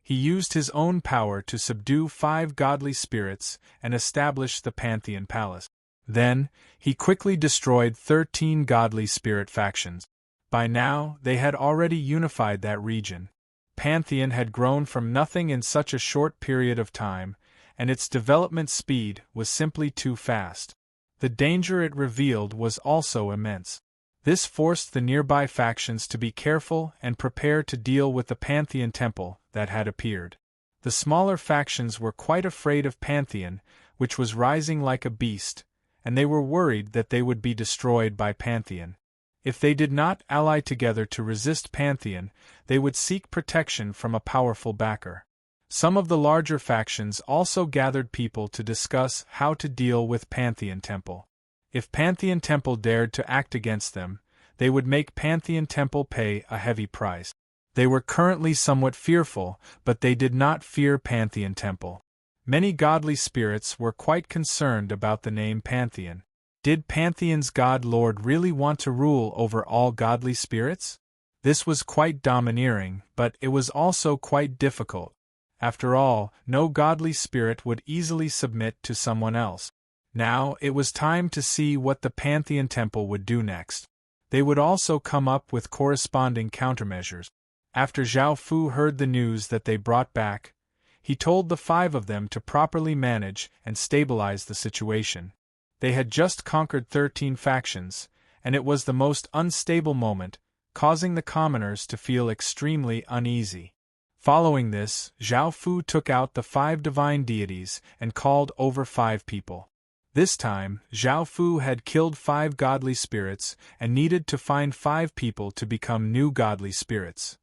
He used his own power to subdue 5 godly spirits and establish the Pantheon Palace. Then, he quickly destroyed 13 godly spirit factions. By now, they had already unified that region. Pantheon had grown from nothing in such a short period of time, and its development speed was simply too fast. The danger it revealed was also immense. This forced the nearby factions to be careful and prepare to deal with the Pantheon temple that had appeared. The smaller factions were quite afraid of Pantheon, which was rising like a beast, and they were worried that they would be destroyed by Pantheon. If they did not ally together to resist Pantheon, they would seek protection from a powerful backer. Some of the larger factions also gathered people to discuss how to deal with Pantheon Temple. If Pantheon Temple dared to act against them, they would make Pantheon Temple pay a heavy price. They were currently somewhat fearful, but they did not fear Pantheon Temple. Many godly spirits were quite concerned about the name Pantheon. Did Pantheon's God Lord really want to rule over all godly spirits? This was quite domineering, but it was also quite difficult. After all, no godly spirit would easily submit to someone else. Now it was time to see what the Pantheon Temple would do next. They would also come up with corresponding countermeasures. After Zhao Fu heard the news that they brought back, he told the 5 of them to properly manage and stabilize the situation. They had just conquered 13 factions, and it was the most unstable moment, causing the commoners to feel extremely uneasy. Following this, Zhao Fu took out the 5 divine deities and called over 5 people. This time, Zhao Fu had killed 5 godly spirits and needed to find 5 people to become new godly spirits.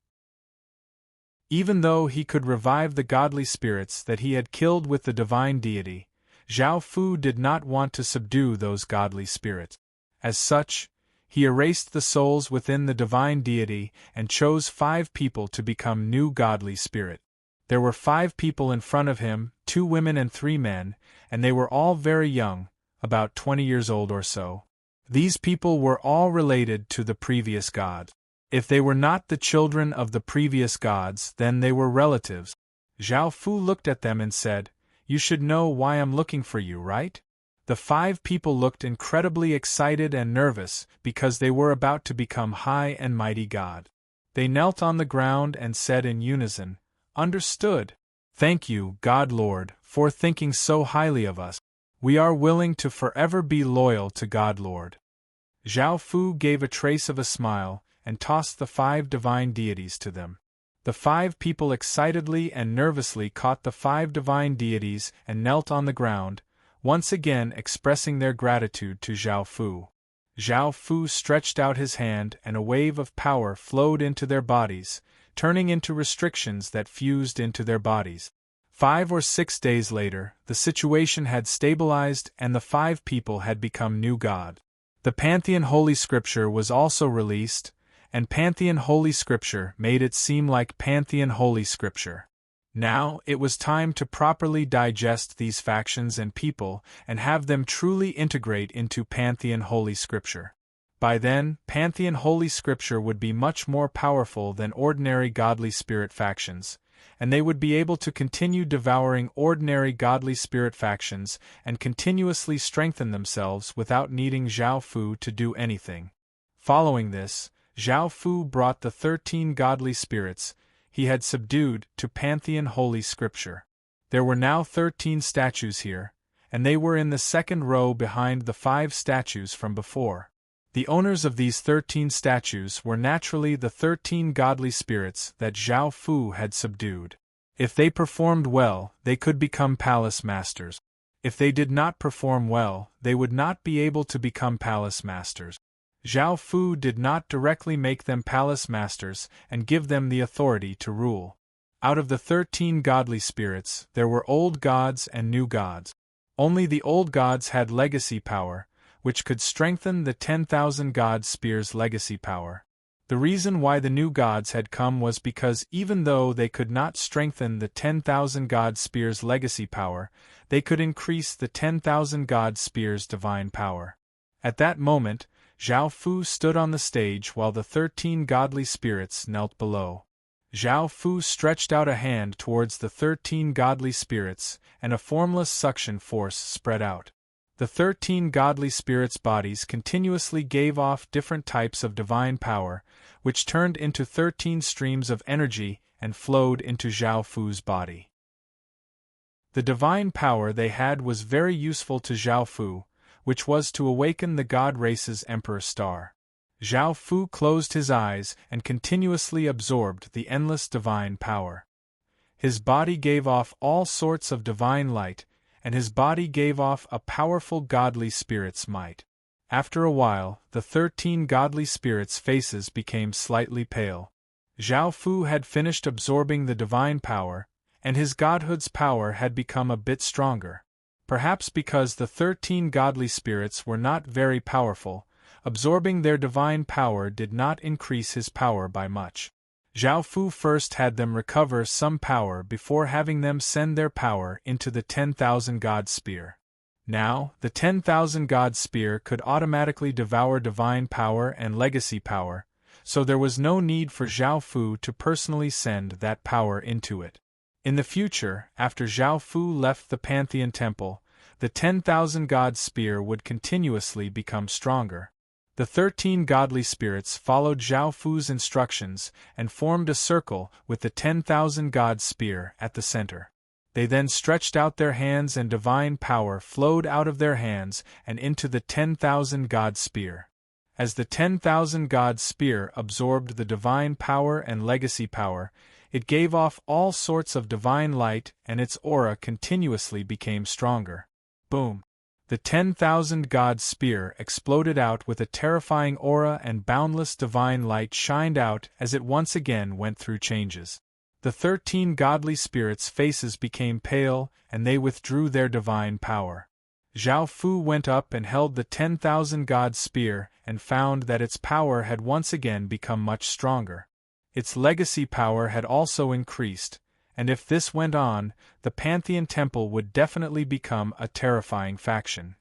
Even though he could revive the godly spirits that he had killed with the divine deity, Zhao Fu did not want to subdue those godly spirits. As such, he erased the souls within the divine deity and chose 5 people to become new godly spirit. There were 5 people in front of him, 2 women and 3 men, and they were all very young, about 20 years old or so. These people were all related to the previous god. If they were not the children of the previous gods, then they were relatives. Zhao Fu looked at them and said, "You should know why I'm looking for you, right?" The 5 people looked incredibly excited and nervous because they were about to become high and mighty god. They knelt on the ground and said in unison, "Understood. Thank you, God Lord, for thinking so highly of us. We are willing to forever be loyal to God Lord." Zhao Fu gave a trace of a smile and tossed the 5 divine deities to them. The 5 people excitedly and nervously caught the 5 divine deities and knelt on the ground, once again expressing their gratitude to Zhao Fu. Zhao Fu stretched out his hand and a wave of power flowed into their bodies, turning into restrictions that fused into their bodies. 5 or 6 days later, the situation had stabilized and the 5 people had become new god. The Pantheon Holy Scripture was also released, and Pantheon Holy Scripture made it seem like Pantheon Holy Scripture. Now it was time to properly digest these factions and people and have them truly integrate into Pantheon Holy Scripture. By then, Pantheon Holy Scripture would be much more powerful than ordinary godly spirit factions, and they would be able to continue devouring ordinary godly spirit factions and continuously strengthen themselves without needing Zhao Fu to do anything. Following this, Zhao Fu brought the 13 godly spirits he had subdued to Pantheon Holy Scripture. There were now 13 statues here, and they were in the second row behind the 5 statues from before. The owners of these 13 statues were naturally the 13 godly spirits that Zhao Fu had subdued. If they performed well, they could become palace masters. If they did not perform well, they would not be able to become palace masters. Zhao Fu did not directly make them palace masters and give them the authority to rule. Out of the 13 godly spirits, there were old gods and new gods. Only the old gods had legacy power, which could strengthen the 10,000 god spear's legacy power. The reason why the new gods had come was because even though they could not strengthen the 10,000 god spear's legacy power, they could increase the 10,000 god spear's divine power. At that moment, Zhao Fu stood on the stage while the 13 godly spirits knelt below. Zhao Fu stretched out a hand towards the 13 godly spirits, and a formless suction force spread out. The 13 godly spirits' bodies continuously gave off different types of divine power, which turned into 13 streams of energy and flowed into Zhao Fu's body. The divine power they had was very useful to Zhao Fu, which was to awaken the god race's emperor star. Zhao Fu closed his eyes and continuously absorbed the endless divine power. His body gave off all sorts of divine light, and his body gave off a powerful godly spirit's might. After a while, the 13 godly spirits' faces became slightly pale. Zhao Fu had finished absorbing the divine power, and his godhood's power had become a bit stronger. Perhaps because the 13 godly spirits were not very powerful, absorbing their divine power did not increase his power by much. Zhao Fu first had them recover some power before having them send their power into the 10,000 god spear. Now, the 10,000 god spear could automatically devour divine power and legacy power, so there was no need for Zhao Fu to personally send that power into it. In the future, after Zhao Fu left the Pantheon Temple, the 10,000 god spear would continuously become stronger. The 13 godly spirits followed Zhao Fu's instructions and formed a circle with the 10,000 god spear at the center. They then stretched out their hands and divine power flowed out of their hands and into the 10,000 god spear. As the 10,000 god spear absorbed the divine power and legacy power, it gave off all sorts of divine light and its aura continuously became stronger. Boom! The 10,000 god spear exploded out with a terrifying aura and boundless divine light shined out as it once again went through changes. The 13 godly spirits' faces became pale and they withdrew their divine power. Zhao Fu went up and held the 10,000 god spear and found that its power had once again become much stronger. Its legacy power had also increased, and if this went on, the Pantheon Temple would definitely become a terrifying faction.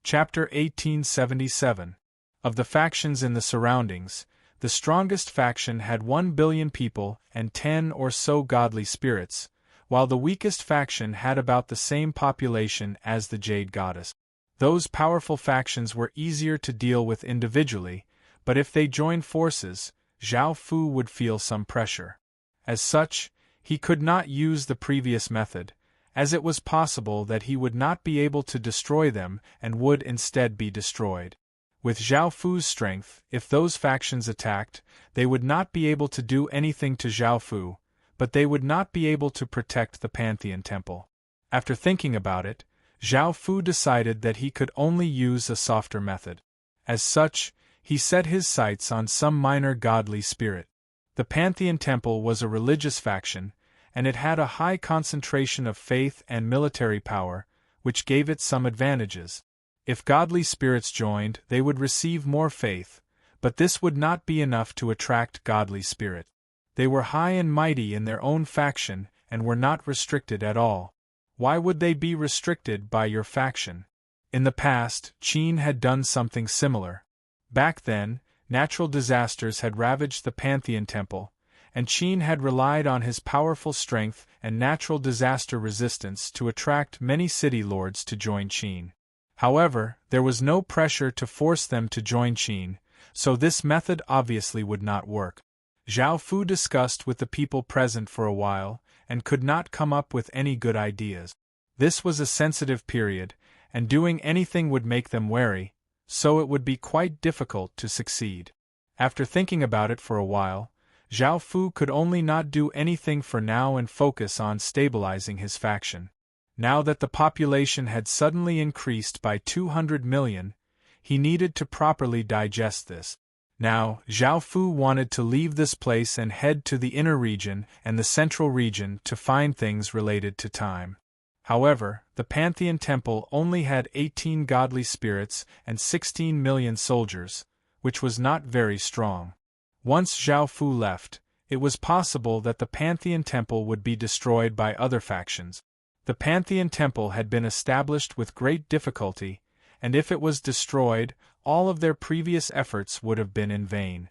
Chapter 1877. Of the factions in the surroundings, the strongest faction had 1 billion people and 10 or so godly spirits, while the weakest faction had about the same population as the Jade Goddess. Those powerful factions were easier to deal with individually, but if they joined forces, Zhao Fu would feel some pressure. As such, he could not use the previous method, as it was possible that he would not be able to destroy them and would instead be destroyed. With Zhao Fu's strength, if those factions attacked, they would not be able to do anything to Zhao Fu, but they would not be able to protect the Pantheon Temple. After thinking about it, Zhao Fu decided that he could only use a softer method. As such, he set his sights on some minor godly spirit. The Pantheon Temple was a religious faction, and it had a high concentration of faith and military power, which gave it some advantages. If godly spirits joined, they would receive more faith, but this would not be enough to attract godly spirit. They were high and mighty in their own faction and were not restricted at all. Why would they be restricted by your faction? In the past, Qin had done something similar. Back then, natural disasters had ravaged the Pantheon Temple, and Qin had relied on his powerful strength and natural disaster resistance to attract many city lords to join Qin. However, there was no pressure to force them to join Qin, so this method obviously would not work. Zhao Fu discussed with the people present for a while, and could not come up with any good ideas. This was a sensitive period, and doing anything would make them wary, so it would be quite difficult to succeed. After thinking about it for a while, Zhao Fu could only not do anything for now and focus on stabilizing his faction. Now that the population had suddenly increased by 200 million, he needed to properly digest this. Now, Zhao Fu wanted to leave this place and head to the inner region and the central region to find things related to time. However, the Pantheon Temple only had 18 godly spirits and 16 million soldiers, which was not very strong. Once Zhao Fu left, it was possible that the Pantheon Temple would be destroyed by other factions. The Pantheon Temple had been established with great difficulty, and if it was destroyed, all of their previous efforts would have been in vain.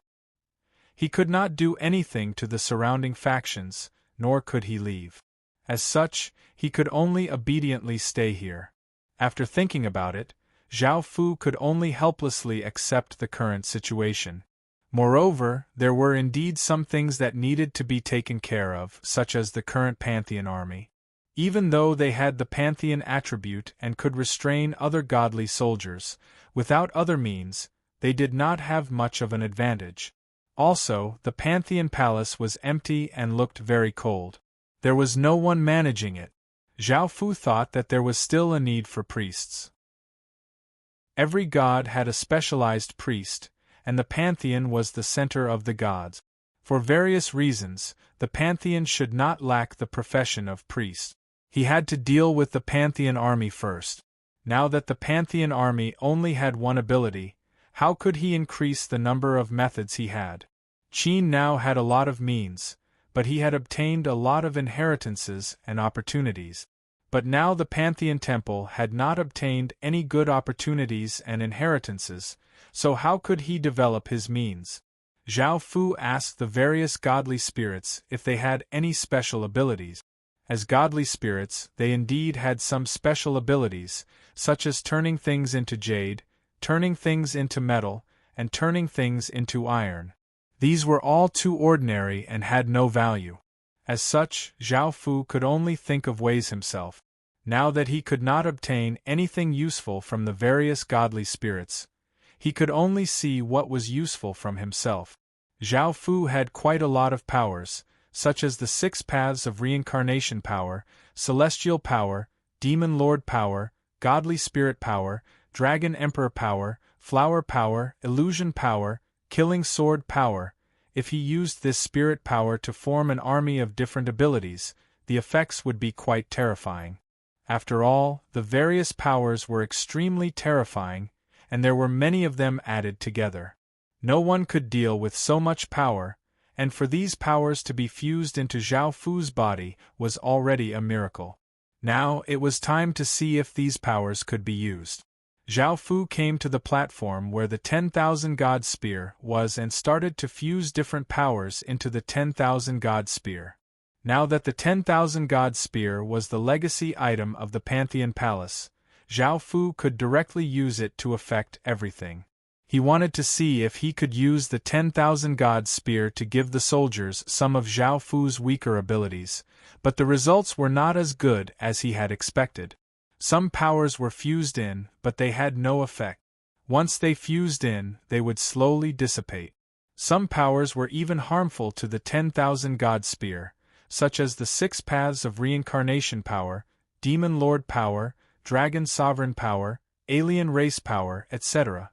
He could not do anything to the surrounding factions, nor could he leave. As such, he could only obediently stay here. After thinking about it, Zhao Fu could only helplessly accept the current situation. Moreover, there were indeed some things that needed to be taken care of, such as the current Pantheon army. Even though they had the Pantheon attribute and could restrain other godly soldiers, without other means, they did not have much of an advantage. Also, the Pantheon palace was empty and looked very cold. There was no one managing it. Zhao Fu thought that there was still a need for priests. Every god had a specialized priest, and the Pantheon was the center of the gods. For various reasons, the Pantheon should not lack the profession of priest. He had to deal with the Pantheon army first. Now that the Pantheon army only had one ability, how could he increase the number of methods he had? Qin now had a lot of means, but he had obtained a lot of inheritances and opportunities. But now the Pantheon Temple had not obtained any good opportunities and inheritances, so how could he develop his means? Zhao Fu asked the various godly spirits if they had any special abilities. As godly spirits, they indeed had some special abilities, such as turning things into jade, turning things into metal, and turning things into iron. These were all too ordinary and had no value. As such, Zhao Fu could only think of ways himself. Now that he could not obtain anything useful from the various godly spirits, he could only see what was useful from himself. Zhao Fu had quite a lot of powers, such as the 6 paths of reincarnation power, celestial power, demon lord power, godly spirit power, dragon emperor power, flower power, illusion power, killing sword power. If he used this spirit power to form an army of different abilities, the effects would be quite terrifying. After all, the various powers were extremely terrifying, and there were many of them added together. No one could deal with so much power, and for these powers to be fused into Zhao Fu's body was already a miracle. Now it was time to see if these powers could be used. Zhao Fu came to the platform where the 10,000 God Spear was and started to fuse different powers into the 10,000 God Spear. Now that the 10,000 God Spear was the legacy item of the Pantheon Palace, Zhao Fu could directly use it to affect everything. He wanted to see if he could use the 10,000 God Spear to give the soldiers some of Zhao Fu's weaker abilities, but the results were not as good as he had expected. Some powers were fused in, but they had no effect. Once they fused in, they would slowly dissipate. Some powers were even harmful to the 10,000 God Spear, such as the 6 paths of reincarnation power, demon lord power, dragon sovereign power, alien race power, etc.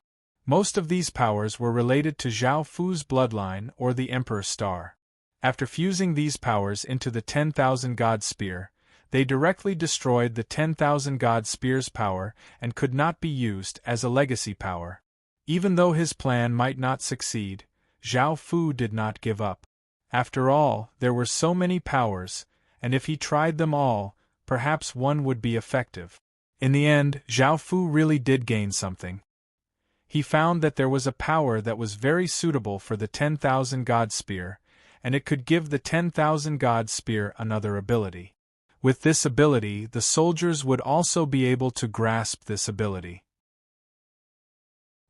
Most of these powers were related to Zhao Fu's bloodline or the Emperor Star. After fusing these powers into the 10,000 God Spear, they directly destroyed the 10,000 God Spear's power and could not be used as a legacy power. Even though his plan might not succeed, Zhao Fu did not give up. After all, there were so many powers, and if he tried them all, perhaps one would be effective. In the end, Zhao Fu really did gain something. He found that there was a power that was very suitable for the 10,000 God Spear, and it could give the 10,000 God Spear another ability. With this ability, the soldiers would also be able to grasp this ability.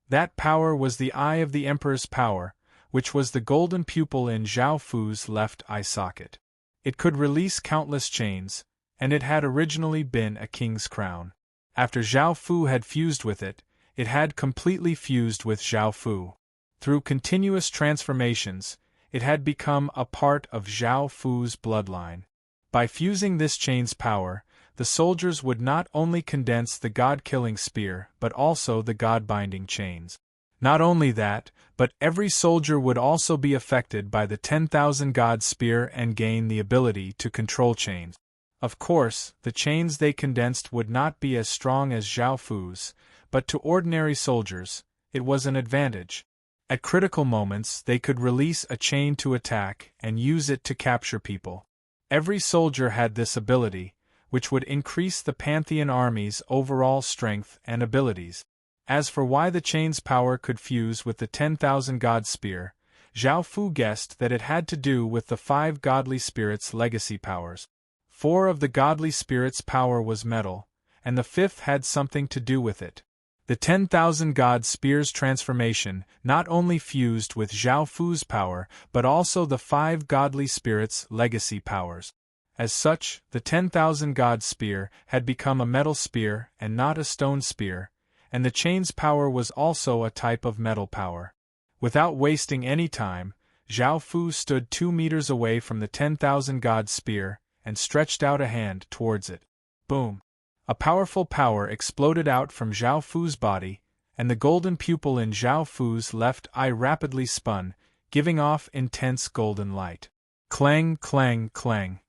That power was the Eye of the Emperor's power, which was the golden pupil in Zhao Fu's left eye socket. It could release countless chains, and it had originally been a king's crown. After Zhao Fu had fused with it, it had completely fused with Zhao Fu. Through continuous transformations, it had become a part of Zhao Fu's bloodline. By fusing this chain's power, the soldiers would not only condense the god-killing spear but also the god-binding chains. Not only that, but every soldier would also be affected by the 10,000 God Spear and gain the ability to control chains. Of course, the chains they condensed would not be as strong as Zhao Fu's, but to ordinary soldiers, it was an advantage. At critical moments they could release a chain to attack and use it to capture people. Every soldier had this ability, which would increase the Pantheon army's overall strength and abilities. As for why the chain's power could fuse with the 10,000 God Spear, Zhao Fu guessed that it had to do with the 5 godly spirits' legacy powers. 4 of the godly spirits' power was metal, and the 5th had something to do with it. The 10,000 God Spear's transformation not only fused with Zhao Fu's power but also the 5 godly spirits' legacy powers. As such, the 10,000 god spear had become a metal spear and not a stone spear, and the chain's power was also a type of metal power. Without wasting any time, Zhao Fu stood 2 meters away from the 10,000 god spear and stretched out a hand towards it. Boom! A powerful power exploded out from Zhao Fu's body, and the golden pupil in Zhao Fu's left eye rapidly spun, giving off intense golden light. Clang, clang, clang.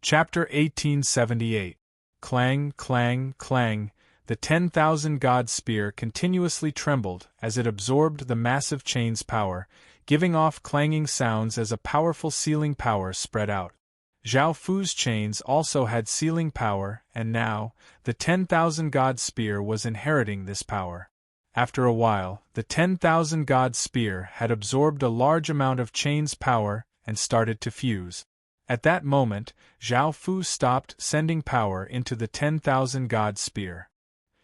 Chapter 1878. Clang, clang, clang. The 10,000 god spear continuously trembled as it absorbed the massive chain's power, giving off clanging sounds as a powerful sealing power spread out. Zhao Fu's chains also had sealing power, and now, the 10,000 god spear was inheriting this power. After a while, the 10,000 god spear had absorbed a large amount of chain's power and started to fuse. At that moment, Zhao Fu stopped sending power into the 10,000 god spear.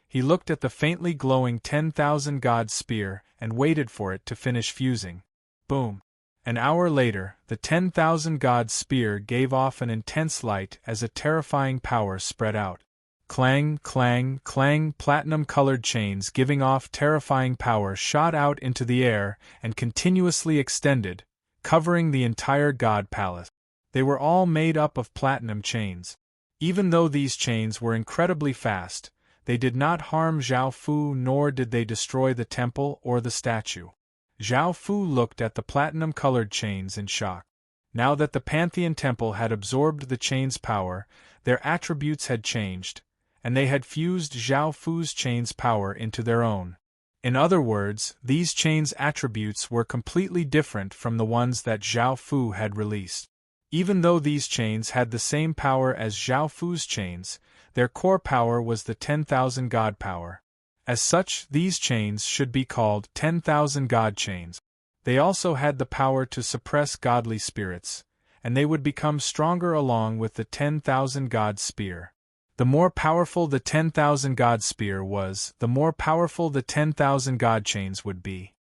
He looked at the faintly glowing 10,000 god spear and waited for it to finish fusing. Boom! An hour later, the 10,000 god spear gave off an intense light as a terrifying power spread out. Clang, clang, clang. Platinum-colored chains giving off terrifying power shot out into the air and continuously extended, covering the entire god palace. They were all made up of platinum chains. Even though these chains were incredibly fast, they did not harm Zhao Fu, nor did they destroy the temple or the statue. Zhao Fu looked at the platinum-colored chains in shock. Now that the Pantheon Temple had absorbed the chain's power, their attributes had changed, and they had fused Zhao Fu's chain's power into their own. In other words, these chains' attributes were completely different from the ones that Zhao Fu had released. Even though these chains had the same power as Zhao Fu's chains, their core power was the 10,000 god power. As such, these chains should be called 10,000 god chains. They also had the power to suppress godly spirits, and they would become stronger along with the 10,000 god spear. The more powerful the 10,000 god spear was, the more powerful the 10,000 god chains would be.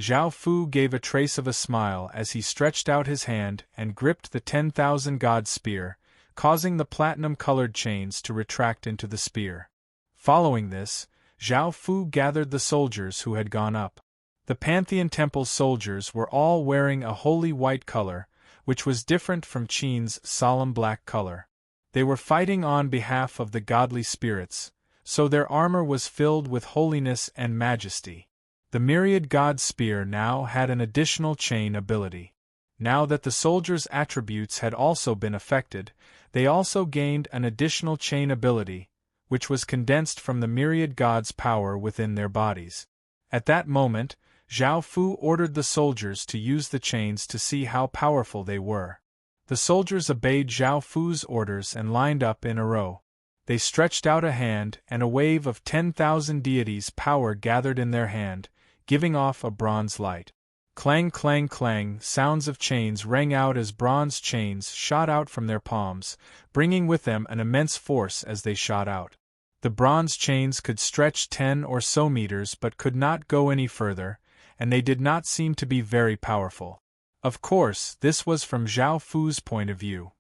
Zhao Fu gave a trace of a smile as he stretched out his hand and gripped the 10,000 god spear, causing the platinum-colored chains to retract into the spear. Following this, Zhao Fu gathered the soldiers who had gone up. The Pantheon Temple's soldiers were all wearing a holy white color, which was different from Qin's solemn black color. They were fighting on behalf of the godly spirits, so their armor was filled with holiness and majesty. The myriad god spear now had an additional chain ability. Now that the soldiers' attributes had also been affected, they also gained an additional chain ability, which was condensed from the myriad gods' power within their bodies. At that moment, Zhao Fu ordered the soldiers to use the chains to see how powerful they were. The soldiers obeyed Zhao Fu's orders and lined up in a row. They stretched out a hand, and a wave of 10,000 deities' power gathered in their hand, giving off a bronze light. Clang, clang, clang. Sounds of chains rang out as bronze chains shot out from their palms, bringing with them an immense force as they shot out. The bronze chains could stretch 10 or so meters but could not go any further, and they did not seem to be very powerful. Of course, this was from Zhao Fu's point of view.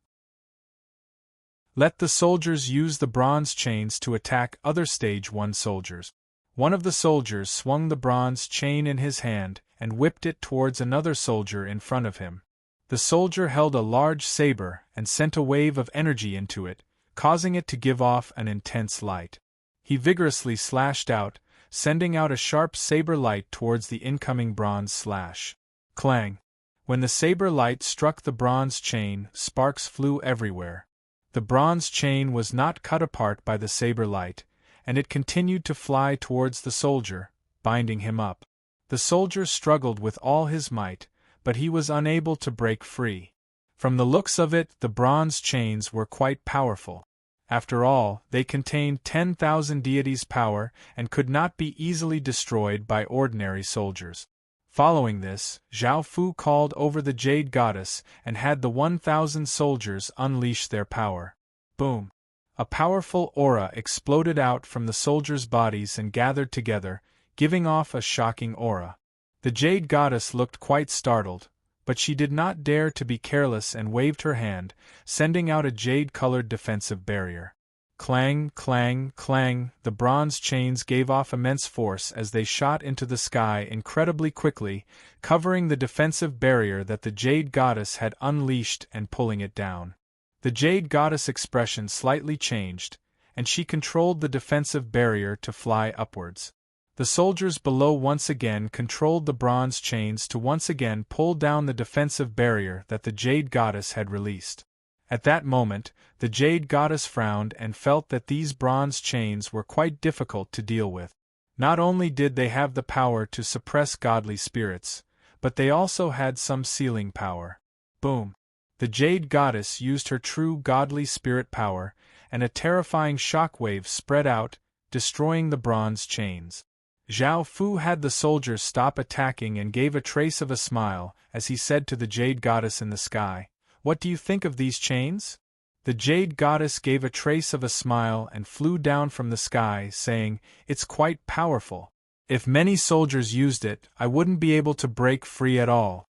Let the soldiers use the bronze chains to attack other Stage 1 soldiers. One of the soldiers swung the bronze chain in his hand and whipped it towards another soldier in front of him. The soldier held a large saber and sent a wave of energy into it, causing it to give off an intense light. He vigorously slashed out, sending out a sharp saber light towards the incoming bronze slash. Clang! When the saber light struck the bronze chain, sparks flew everywhere. The bronze chain was not cut apart by the saber light, and it continued to fly towards the soldier, binding him up. The soldier struggled with all his might, but he was unable to break free. From the looks of it, the bronze chains were quite powerful. After all, they contained 10,000 deities' power and could not be easily destroyed by ordinary soldiers. Following this, Zhao Fu called over the Jade Goddess and had the 1,000 soldiers unleash their power. Boom! A powerful aura exploded out from the soldiers' bodies and gathered together, giving off a shocking aura. The Jade Goddess looked quite startled, but she did not dare to be careless and waved her hand, sending out a jade-colored defensive barrier. Clang, clang, clang, the bronze chains gave off immense force as they shot into the sky incredibly quickly, covering the defensive barrier that the Jade Goddess had unleashed and pulling it down. The Jade Goddess' expression slightly changed, and she controlled the defensive barrier to fly upwards. The soldiers below once again controlled the bronze chains to once again pull down the defensive barrier that the Jade Goddess had released. At that moment, the Jade Goddess frowned and felt that these bronze chains were quite difficult to deal with. Not only did they have the power to suppress godly spirits, but they also had some sealing power. Boom! The Jade Goddess used her true godly spirit power, and a terrifying shockwave spread out, destroying the bronze chains. Zhao Fu had the soldiers stop attacking and gave a trace of a smile as he said to the Jade Goddess in the sky, "What do you think of these chains?" The Jade Goddess gave a trace of a smile and flew down from the sky, saying, "It's quite powerful. If many soldiers used it, I wouldn't be able to break free at all."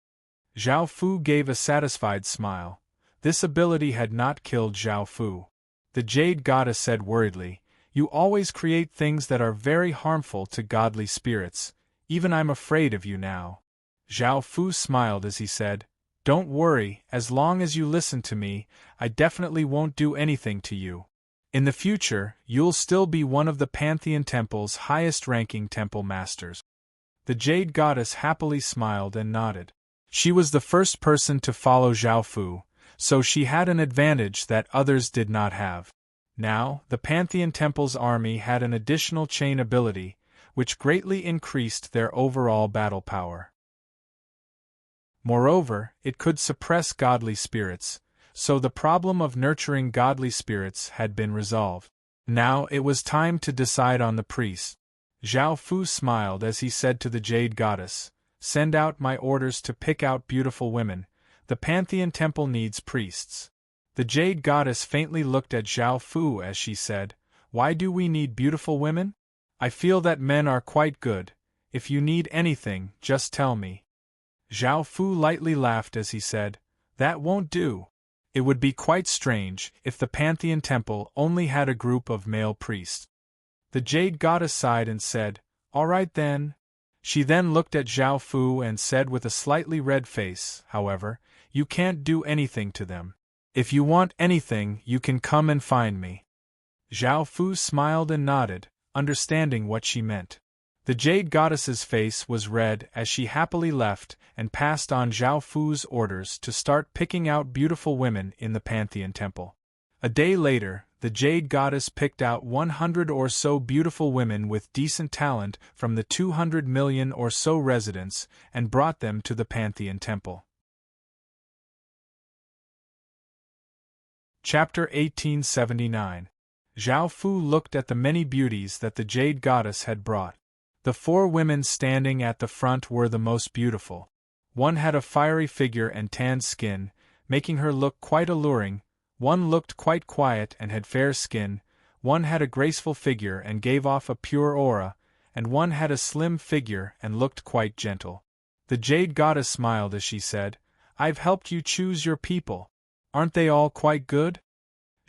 Zhao Fu gave a satisfied smile. This ability had not killed Zhao Fu. The Jade Goddess said worriedly, "You always create things that are very harmful to godly spirits. Even I'm afraid of you now." Zhao Fu smiled as he said, "Don't worry, as long as you listen to me, I definitely won't do anything to you. In the future, you'll still be one of the Pantheon Temple's highest-ranking temple masters." The Jade Goddess happily smiled and nodded. She was the first person to follow Zhao Fu, so she had an advantage that others did not have. Now, the Pantheon Temple's army had an additional chain ability, which greatly increased their overall battle power. Moreover, it could suppress godly spirits, so the problem of nurturing godly spirits had been resolved. Now it was time to decide on the priest. Zhao Fu smiled as he said to the Jade Goddess, "Send out my orders to pick out beautiful women. The Pantheon Temple needs priests." The Jade Goddess faintly looked at Zhao Fu as she said, "Why do we need beautiful women? I feel that men are quite good. If you need anything, just tell me." Zhao Fu lightly laughed as he said, "That won't do. It would be quite strange if the Pantheon Temple only had a group of male priests." The Jade Goddess sighed and said, "All right then." She then looked at Zhao Fu and said with a slightly red face, "However, you can't do anything to them. If you want anything, you can come and find me." Zhao Fu smiled and nodded, understanding what she meant. The Jade Goddess's face was red as she happily left and passed on Zhao Fu's orders to start picking out beautiful women in the Pantheon Temple. A day later, the Jade Goddess picked out 100 or so beautiful women with decent talent from the 200 million or so residents and brought them to the Pantheon Temple. Chapter 1879. Zhao Fu looked at the many beauties that the Jade Goddess had brought. The 4 women standing at the front were the most beautiful. One had a fiery figure and tanned skin, making her look quite alluring. One looked quite quiet and had fair skin. One had a graceful figure and gave off a pure aura, and one had a slim figure and looked quite gentle. The Jade Goddess smiled as she said, "I've helped you choose your people. Aren't they all quite good?"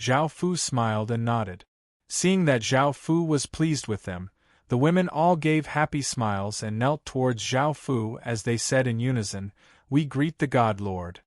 Zhao Fu smiled and nodded. Seeing that Zhao Fu was pleased with them, the women all gave happy smiles and knelt towards Zhao Fu as they said in unison, "We greet the God Lord."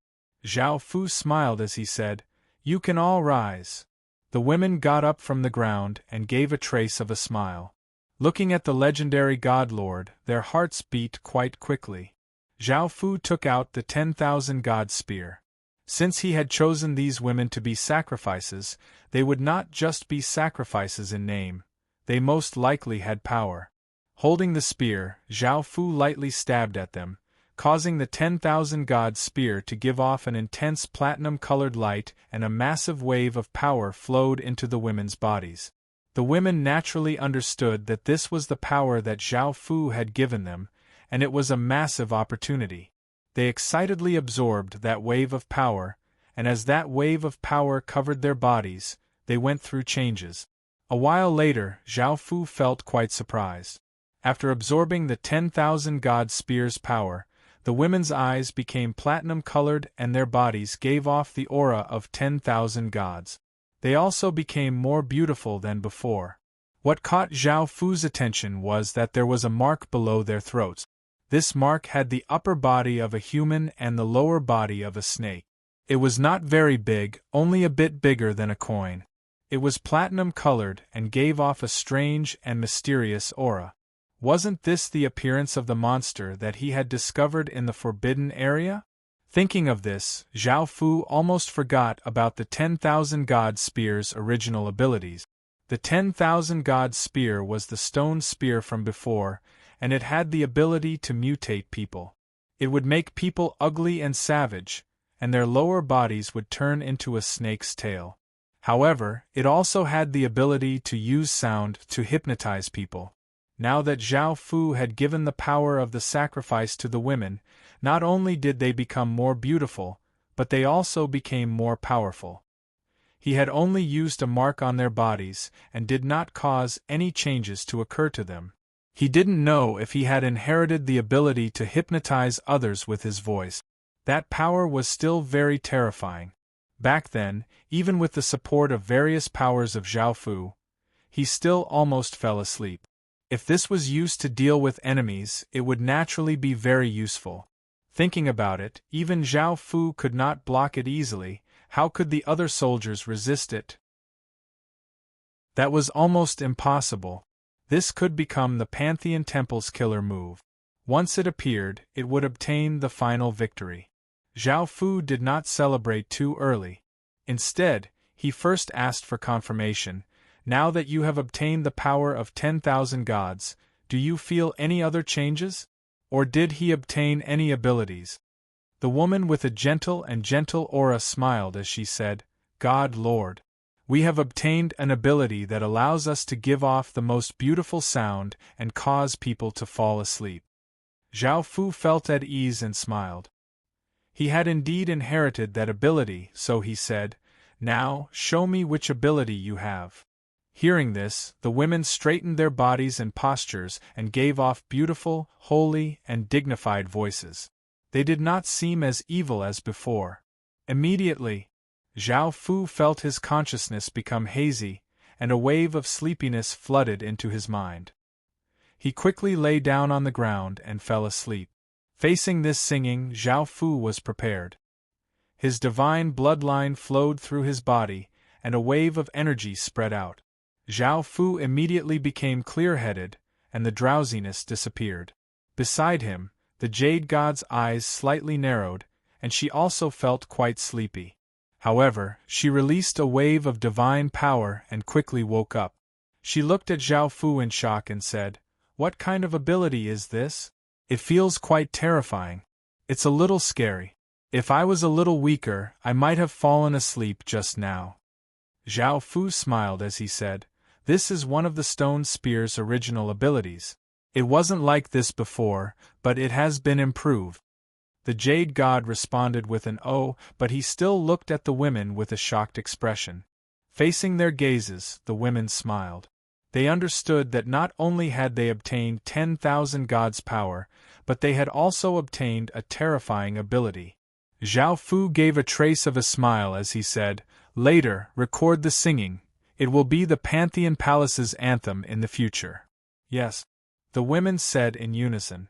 Zhao Fu smiled as he said, "You can all rise." The women got up from the ground and gave a trace of a smile. Looking at the legendary God Lord, their hearts beat quite quickly. Zhao Fu took out the 10,000 God spear. Since he had chosen these women to be sacrifices, they would not just be sacrifices in name. They most likely had power. Holding the spear, Zhao Fu lightly stabbed at them, causing the 10,000 God spear to give off an intense platinum-colored light, and a massive wave of power flowed into the women's bodies. The women naturally understood that this was the power that Zhao Fu had given them, and it was a massive opportunity. They excitedly absorbed that wave of power, and as that wave of power covered their bodies, they went through changes. A while later, Zhao Fu felt quite surprised. After absorbing the 10,000 God spear's power, The women's eyes became platinum-colored and their bodies gave off the aura of 10,000 gods. They also became more beautiful than before. What caught Zhao Fu's attention was that there was a mark below their throats. This mark had the upper body of a human and the lower body of a snake. It was not very big, only a bit bigger than a coin. It was platinum-colored and gave off a strange and mysterious aura. Wasn't this the appearance of the monster that he had discovered in the forbidden area? Thinking of this, Zhao Fu almost forgot about the 10,000 God Spear's original abilities. The 10,000 God Spear was the stone spear from before, and it had the ability to mutate people. It would make people ugly and savage, and their lower bodies would turn into a snake's tail. However, it also had the ability to use sound to hypnotize people. Now that Zhao Fu had given the power of the sacrifice to the women, not only did they become more beautiful, but they also became more powerful. He had only used a mark on their bodies and did not cause any changes to occur to them. He didn't know if he had inherited the ability to hypnotize others with his voice. That power was still very terrifying. Back then, even with the support of various powers of Zhao Fu, he still almost fell asleep. If this was used to deal with enemies, it would naturally be very useful. Thinking about it, even Zhao Fu could not block it easily. How could the other soldiers resist it? That was almost impossible. This could become the Pantheon Temple's killer move. Once it appeared, it would obtain the final victory. Zhao Fu did not celebrate too early. Instead, he first asked for confirmation. Now that you have obtained the power of 10,000 gods, do you feel any other changes? Or did he obtain any abilities? The woman with a gentle aura smiled as she said, God Lord, we have obtained an ability that allows us to give off the most beautiful sound and cause people to fall asleep. Zhao Fu felt at ease and smiled. He had indeed inherited that ability, so he said, Now, show me which ability you have. Hearing this, the women straightened their bodies and postures and gave off beautiful, holy, and dignified voices. They did not seem as evil as before. Immediately, Zhao Fu felt his consciousness become hazy, and a wave of sleepiness flooded into his mind. He quickly lay down on the ground and fell asleep. Facing this singing, Zhao Fu was prepared. His divine bloodline flowed through his body, and a wave of energy spread out. Zhao Fu immediately became clear-headed, and the drowsiness disappeared. Beside him, the Jade God's eyes slightly narrowed, and she also felt quite sleepy. However, she released a wave of divine power and quickly woke up. She looked at Zhao Fu in shock and said, What kind of ability is this? It feels quite terrifying. It's a little scary. If I was a little weaker, I might have fallen asleep just now. Zhao Fu smiled as he said, This is one of the stone spear's original abilities. It wasn't like this before, but it has been improved. The Jade God responded with an "oh," but he still looked at the women with a shocked expression. Facing their gazes, the women smiled. They understood that not only had they obtained 10,000 gods' power, but they had also obtained a terrifying ability. Zhao Fu gave a trace of a smile as he said, Later, record the singing. It will be the Pantheon Palace's anthem in the future. Yes, the women said in unison.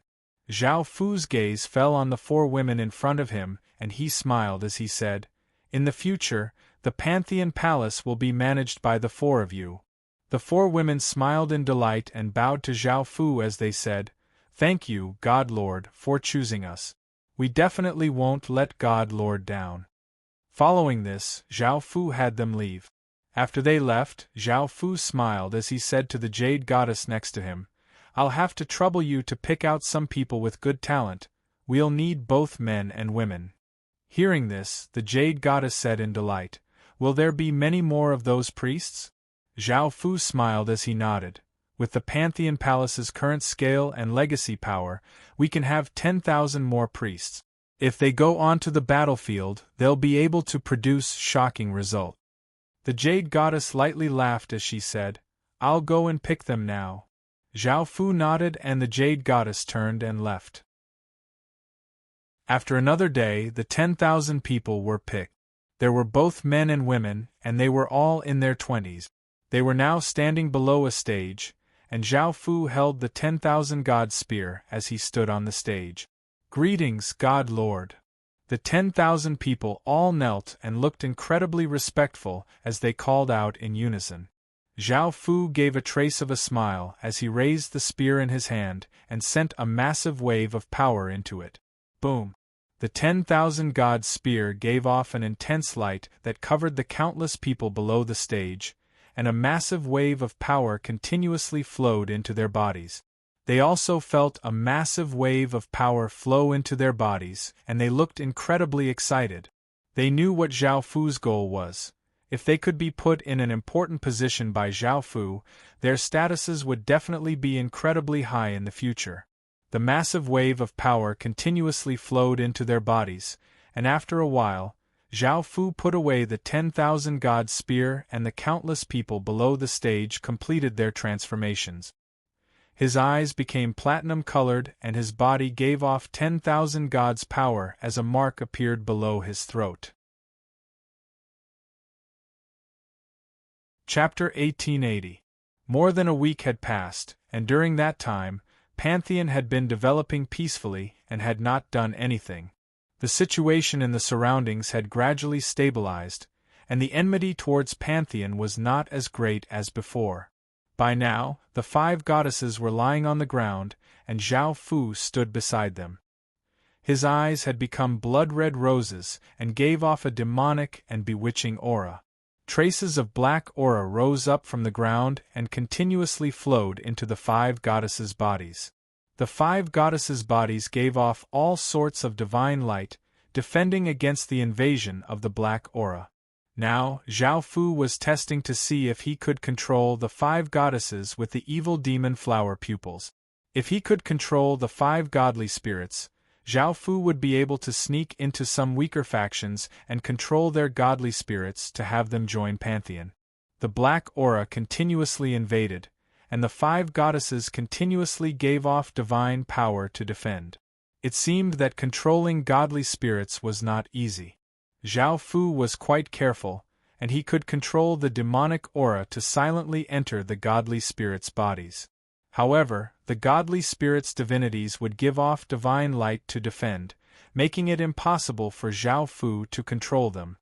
Zhao Fu's gaze fell on the 4 women in front of him, and he smiled as he said, In the future, the Pantheon Palace will be managed by the 4 of you. The 4 women smiled in delight and bowed to Zhao Fu as they said, Thank you, God Lord, for choosing us. We definitely won't let God Lord down. Following this, Zhao Fu had them leave. After they left, Zhao Fu smiled as he said to the Jade Goddess next to him, I'll have to trouble you to pick out some people with good talent. We'll need both men and women. Hearing this, the Jade Goddess said in delight, Will there be many more of those priests? Zhao Fu smiled as he nodded. With the Pantheon Palace's current scale and legacy power, we can have 10,000 more priests. If they go onto the battlefield, they'll be able to produce shocking results. The Jade Goddess lightly laughed as she said, I'll go and pick them now. Zhao Fu nodded and the Jade Goddess turned and left. After another day, the 10,000 people were picked. There were both men and women, and they were all in their 20s. They were now standing below a stage, and Zhao Fu held the 10,000 God spear as he stood on the stage. "Greetings, God Lord." The 10,000 people all knelt and looked incredibly respectful as they called out in unison. Zhao Fu gave a trace of a smile as he raised the spear in his hand and sent a massive wave of power into it. Boom! The 10,000 God spear gave off an intense light that covered the countless people below the stage, and a massive wave of power continuously flowed into their bodies. They also felt a massive wave of power flow into their bodies, and they looked incredibly excited. They knew what Zhao Fu's goal was. If they could be put in an important position by Zhao Fu, their statuses would definitely be incredibly high in the future. The massive wave of power continuously flowed into their bodies, and after a while, Zhao Fu put away the 10,000 God spear and the countless people below the stage completed their transformations. His eyes became platinum-colored and his body gave off 10,000 God's power as a mark appeared below his throat. Chapter 1880. More than a week had passed, and during that time, Pantheon had been developing peacefully and had not done anything. The situation in the surroundings had gradually stabilized, and the enmity towards Pantheon was not as great as before. By now, the 5 goddesses were lying on the ground, and Zhao Fu stood beside them. His eyes had become blood-red roses and gave off a demonic and bewitching aura. Traces of black aura rose up from the ground and continuously flowed into the 5 goddesses' bodies. The 5 goddesses' bodies gave off all sorts of divine light, defending against the invasion of the black aura. Now, Zhao Fu was testing to see if he could control the 5 goddesses with the evil demon flower pupils. If he could control the 5 godly spirits, Zhao Fu would be able to sneak into some weaker factions and control their godly spirits to have them join Pantheon. The black aura continuously invaded, and the 5 goddesses continuously gave off divine power to defend. It seemed that controlling godly spirits was not easy. Zhao Fu was quite careful, and he could control the demonic aura to silently enter the godly spirits' bodies. However, the godly spirits' divinities would give off divine light to defend, making it impossible for Zhao Fu to control them.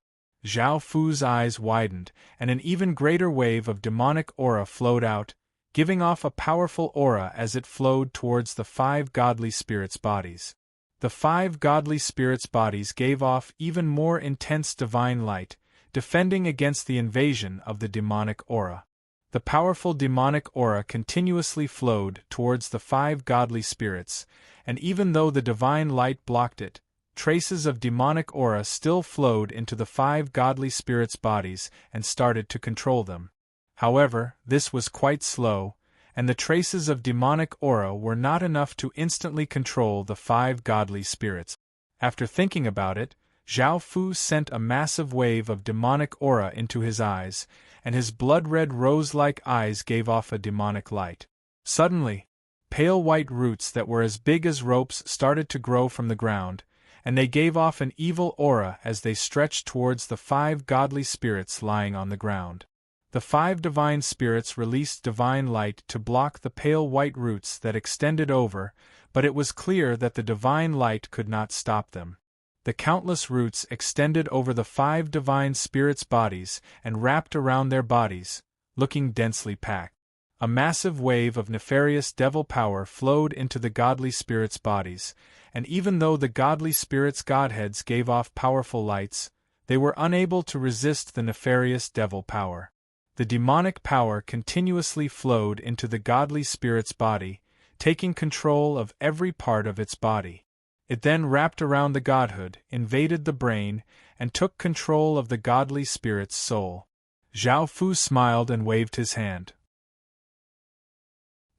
Zhao Fu's eyes widened, and an even greater wave of demonic aura flowed out, giving off a powerful aura as it flowed towards the 5 godly spirits' bodies. The 5 godly spirits' bodies gave off even more intense divine light, defending against the invasion of the demonic aura. The powerful demonic aura continuously flowed towards the 5 godly spirits, and even though the divine light blocked it, traces of demonic aura still flowed into the 5 godly spirits' bodies and started to control them. However, this was quite slow, and the traces of demonic aura were not enough to instantly control the 5 godly spirits. After thinking about it, Zhao Fu sent a massive wave of demonic aura into his eyes, and his blood-red rose-like eyes gave off a demonic light. Suddenly, pale white roots that were as big as ropes started to grow from the ground, and they gave off an evil aura as they stretched towards the 5 godly spirits lying on the ground. The 5 divine spirits released divine light to block the pale white roots that extended over, but it was clear that the divine light could not stop them. The countless roots extended over the 5 divine spirits' bodies and wrapped around their bodies, looking densely packed. A massive wave of nefarious devil power flowed into the godly spirits' bodies, and even though the godly spirits' godheads gave off powerful lights, they were unable to resist the nefarious devil power. The demonic power continuously flowed into the godly spirit's body, taking control of every part of its body. It then wrapped around the godhood, invaded the brain, and took control of the godly spirit's soul. Zhao Fu smiled and waved his hand.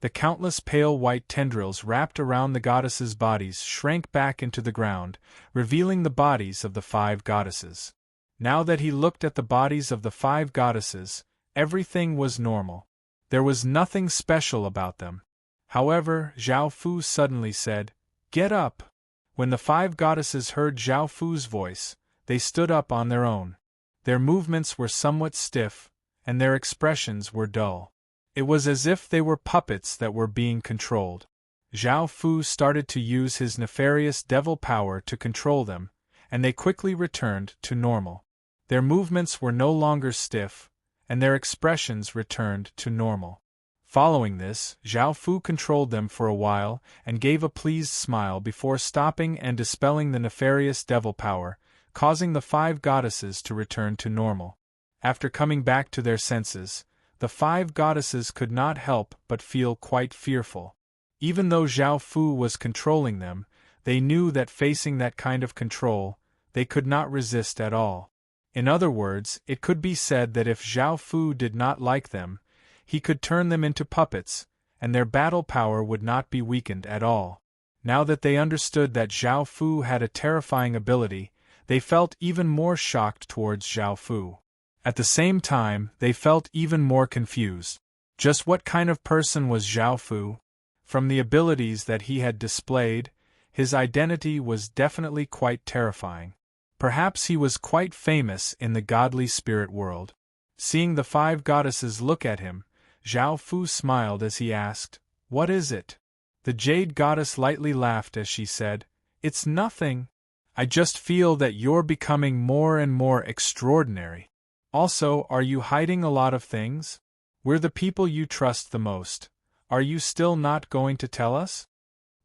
The countless pale white tendrils wrapped around the goddesses' bodies shrank back into the ground, revealing the bodies of the 5 goddesses. Now that he looked at the bodies of the 5 goddesses, everything was normal. There was nothing special about them. However, Zhao Fu suddenly said, "Get up!" When the 5 goddesses heard Zhao Fu's voice, they stood up on their own. Their movements were somewhat stiff, and their expressions were dull. It was as if they were puppets that were being controlled. Zhao Fu started to use his nefarious devil power to control them, and they quickly returned to normal. Their movements were no longer stiff, and their expressions returned to normal. Following this, Zhao Fu controlled them for a while and gave a pleased smile before stopping and dispelling the nefarious devil power, causing the 5 goddesses to return to normal. After coming back to their senses, the 5 goddesses could not help but feel quite fearful. Even though Zhao Fu was controlling them, they knew that facing that kind of control, they could not resist at all. In other words, it could be said that if Zhao Fu did not like them, he could turn them into puppets, and their battle power would not be weakened at all. Now that they understood that Zhao Fu had a terrifying ability, they felt even more shocked towards Zhao Fu. At the same time, they felt even more confused. Just what kind of person was Zhao Fu? From the abilities that he had displayed, his identity was definitely quite terrifying. Perhaps he was quite famous in the godly spirit world. Seeing the 5 goddesses look at him, Zhao Fu smiled as he asked, "What is it?" The jade goddess lightly laughed as she said, "It's nothing. I just feel that you're becoming more and more extraordinary. Also, are you hiding a lot of things? We're the people you trust the most. Are you still not going to tell us?"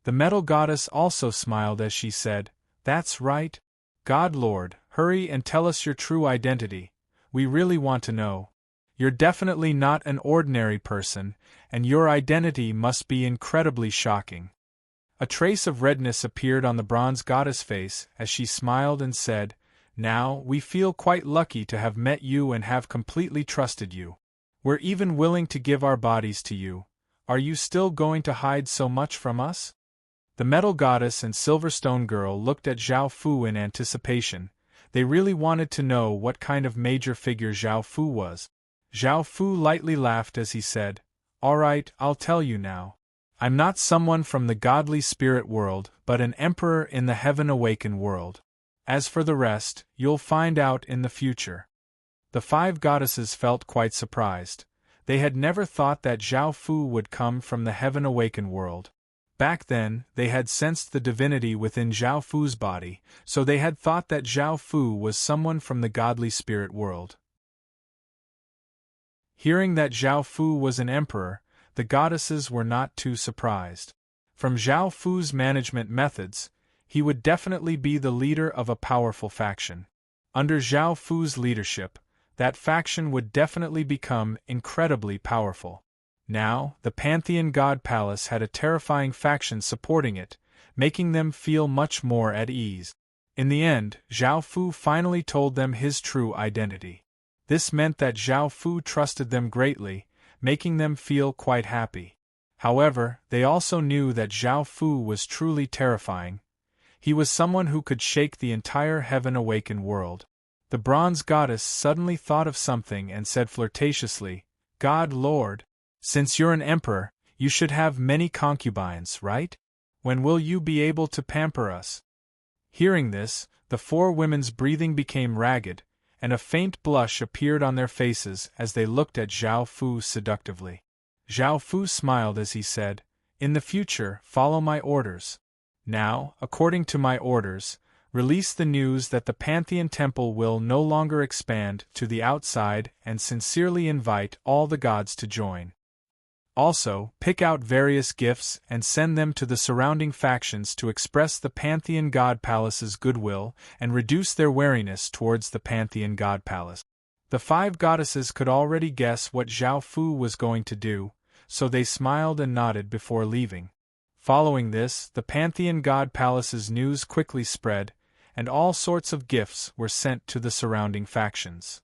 The metal goddess also smiled as she said, "That's right. God Lord, hurry and tell us your true identity. We really want to know. You're definitely not an ordinary person, and your identity must be incredibly shocking." A trace of redness appeared on the bronze goddess' face as she smiled and said, "Now, we feel quite lucky to have met you and have completely trusted you. We're even willing to give our bodies to you. Are you still going to hide so much from us?" The metal goddess and silverstone girl looked at Zhao Fu in anticipation. They really wanted to know what kind of major figure Zhao Fu was. Zhao Fu lightly laughed as he said, "All right, I'll tell you now. I'm not someone from the godly spirit world, but an emperor in the heaven awakened world. As for the rest, you'll find out in the future." The 5 goddesses felt quite surprised. They had never thought that Zhao Fu would come from the heaven awakened world. Back then, they had sensed the divinity within Zhao Fu's body, so they had thought that Zhao Fu was someone from the godly spirit world. Hearing that Zhao Fu was an emperor, the goddesses were not too surprised. From Zhao Fu's management methods, he would definitely be the leader of a powerful faction. Under Zhao Fu's leadership, that faction would definitely become incredibly powerful. Now, the Pantheon God Palace had a terrifying faction supporting it, making them feel much more at ease. In the end, Zhao Fu finally told them his true identity. This meant that Zhao Fu trusted them greatly, making them feel quite happy. However, they also knew that Zhao Fu was truly terrifying. He was someone who could shake the entire heaven-awakened world. The bronze goddess suddenly thought of something and said flirtatiously, "God Lord, since you're an emperor, you should have many concubines, right? When will you be able to pamper us?" Hearing this, the 4 women's breathing became ragged, and a faint blush appeared on their faces as they looked at Zhao Fu seductively. Zhao Fu smiled as he said, "In the future, follow my orders. Now, according to my orders, release the news that the Pantheon Temple will no longer expand to the outside and sincerely invite all the gods to join. Also, pick out various gifts and send them to the surrounding factions to express the Pantheon God Palace's goodwill and reduce their wariness towards the Pantheon God Palace." The 5 goddesses could already guess what Zhao Fu was going to do, so they smiled and nodded before leaving. Following this, the Pantheon God Palace's news quickly spread, and all sorts of gifts were sent to the surrounding factions.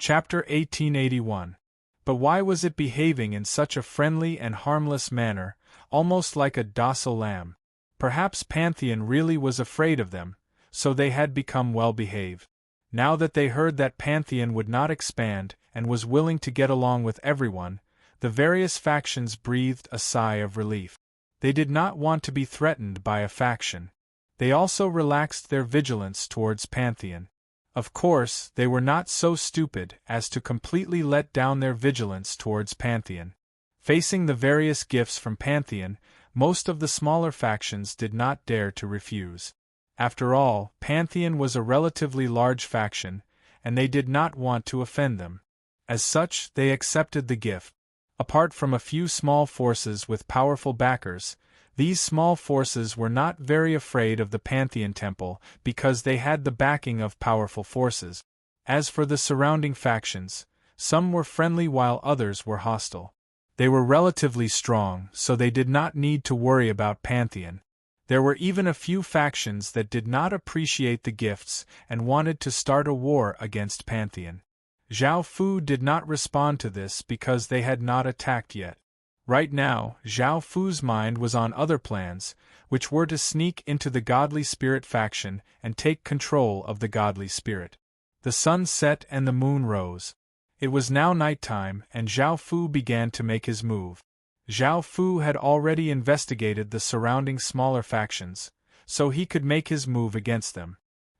Chapter 1881. But why was it behaving in such a friendly and harmless manner, almost like a docile lamb? Perhaps Pantheon really was afraid of them, so they had become well-behaved. Now that they heard that Pantheon would not expand and was willing to get along with everyone, the various factions breathed a sigh of relief. They did not want to be threatened by a faction. They also relaxed their vigilance towards Pantheon. Of course, they were not so stupid as to completely let down their vigilance towards Pantheon. Facing the various gifts from Pantheon, most of the smaller factions did not dare to refuse. After all, Pantheon was a relatively large faction, and they did not want to offend them. As such, they accepted the gift. Apart from a few small forces with powerful backers, these small forces were not very afraid of the Pantheon Temple because they had the backing of powerful forces. As for the surrounding factions, some were friendly while others were hostile. They were relatively strong, so they did not need to worry about Pantheon. There were even a few factions that did not appreciate the gifts and wanted to start a war against Pantheon. Zhao Fu did not respond to this because they had not attacked yet. Right now, Zhao Fu's mind was on other plans, which were to sneak into the Godly Spirit faction and take control of the Godly Spirit. The sun set and the moon rose. It was now nighttime, and Zhao Fu began to make his move. Zhao Fu had already investigated the surrounding smaller factions, so he could make his move against them.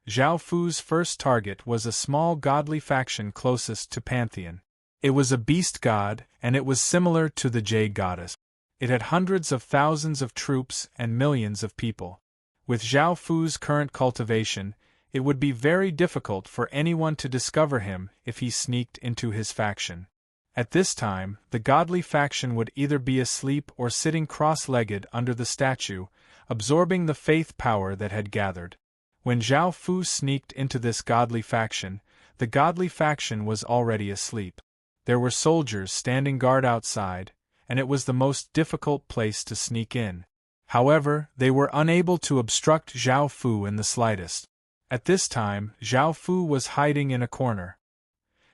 Zhao Fu's first target was a small godly faction closest to Pantheon. It was a beast god, and it was similar to the Jade Goddess. It had hundreds of thousands of troops and millions of people. With Zhao Fu's current cultivation, it would be very difficult for anyone to discover him if he sneaked into his faction. At this time, the godly faction would either be asleep or sitting cross-legged under the statue, absorbing the faith power that had gathered. When Zhao Fu sneaked into this godly faction, the godly faction was already asleep. There were soldiers standing guard outside, and it was the most difficult place to sneak in. However, they were unable to obstruct Zhao Fu in the slightest. At this time, Zhao Fu was hiding in a corner.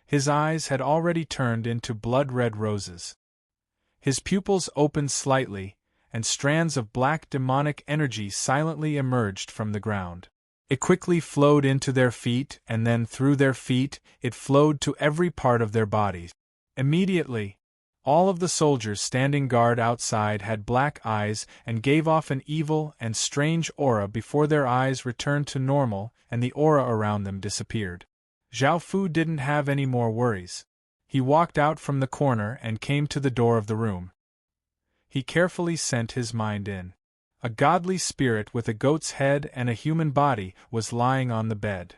His eyes had already turned into blood-red roses. His pupils opened slightly, and strands of black demonic energy silently emerged from the ground. It quickly flowed into their feet, and then through their feet, it flowed to every part of their bodies. Immediately, all of the soldiers standing guard outside had black eyes and gave off an evil and strange aura before their eyes returned to normal and the aura around them disappeared. Zhao Fu didn't have any more worries. He walked out from the corner and came to the door of the room. He carefully sent his mind in. A godly spirit with a goat's head and a human body was lying on the bed.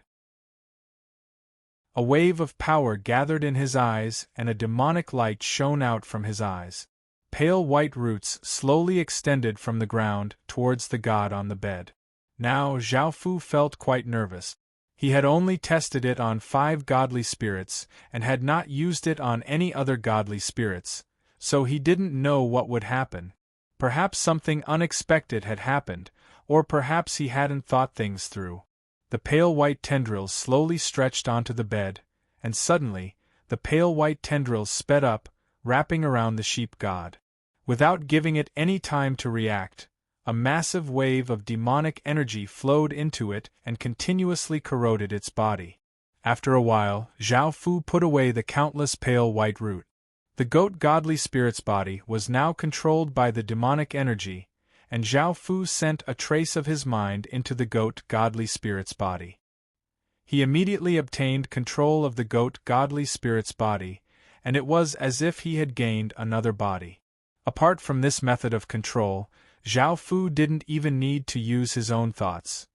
A wave of power gathered in his eyes and a demonic light shone out from his eyes. Pale white roots slowly extended from the ground towards the god on the bed. Now Zhao Fu felt quite nervous. He had only tested it on 5 godly spirits and had not used it on any other godly spirits, so he didn't know what would happen. Perhaps something unexpected had happened, or perhaps he hadn't thought things through. The pale white tendrils slowly stretched onto the bed, and suddenly, the pale white tendrils sped up, wrapping around the sheep god. Without giving it any time to react, a massive wave of demonic energy flowed into it and continuously corroded its body. After a while, Zhao Fu put away the countless pale white root. The goat godly spirit's body was now controlled by the demonic energy, and Zhao Fu sent a trace of his mind into the goat godly spirit's body. He immediately obtained control of the goat godly spirit's body, and it was as if he had gained another body. Apart from this method of control, Zhao Fu didn't even need to use his own thoughts.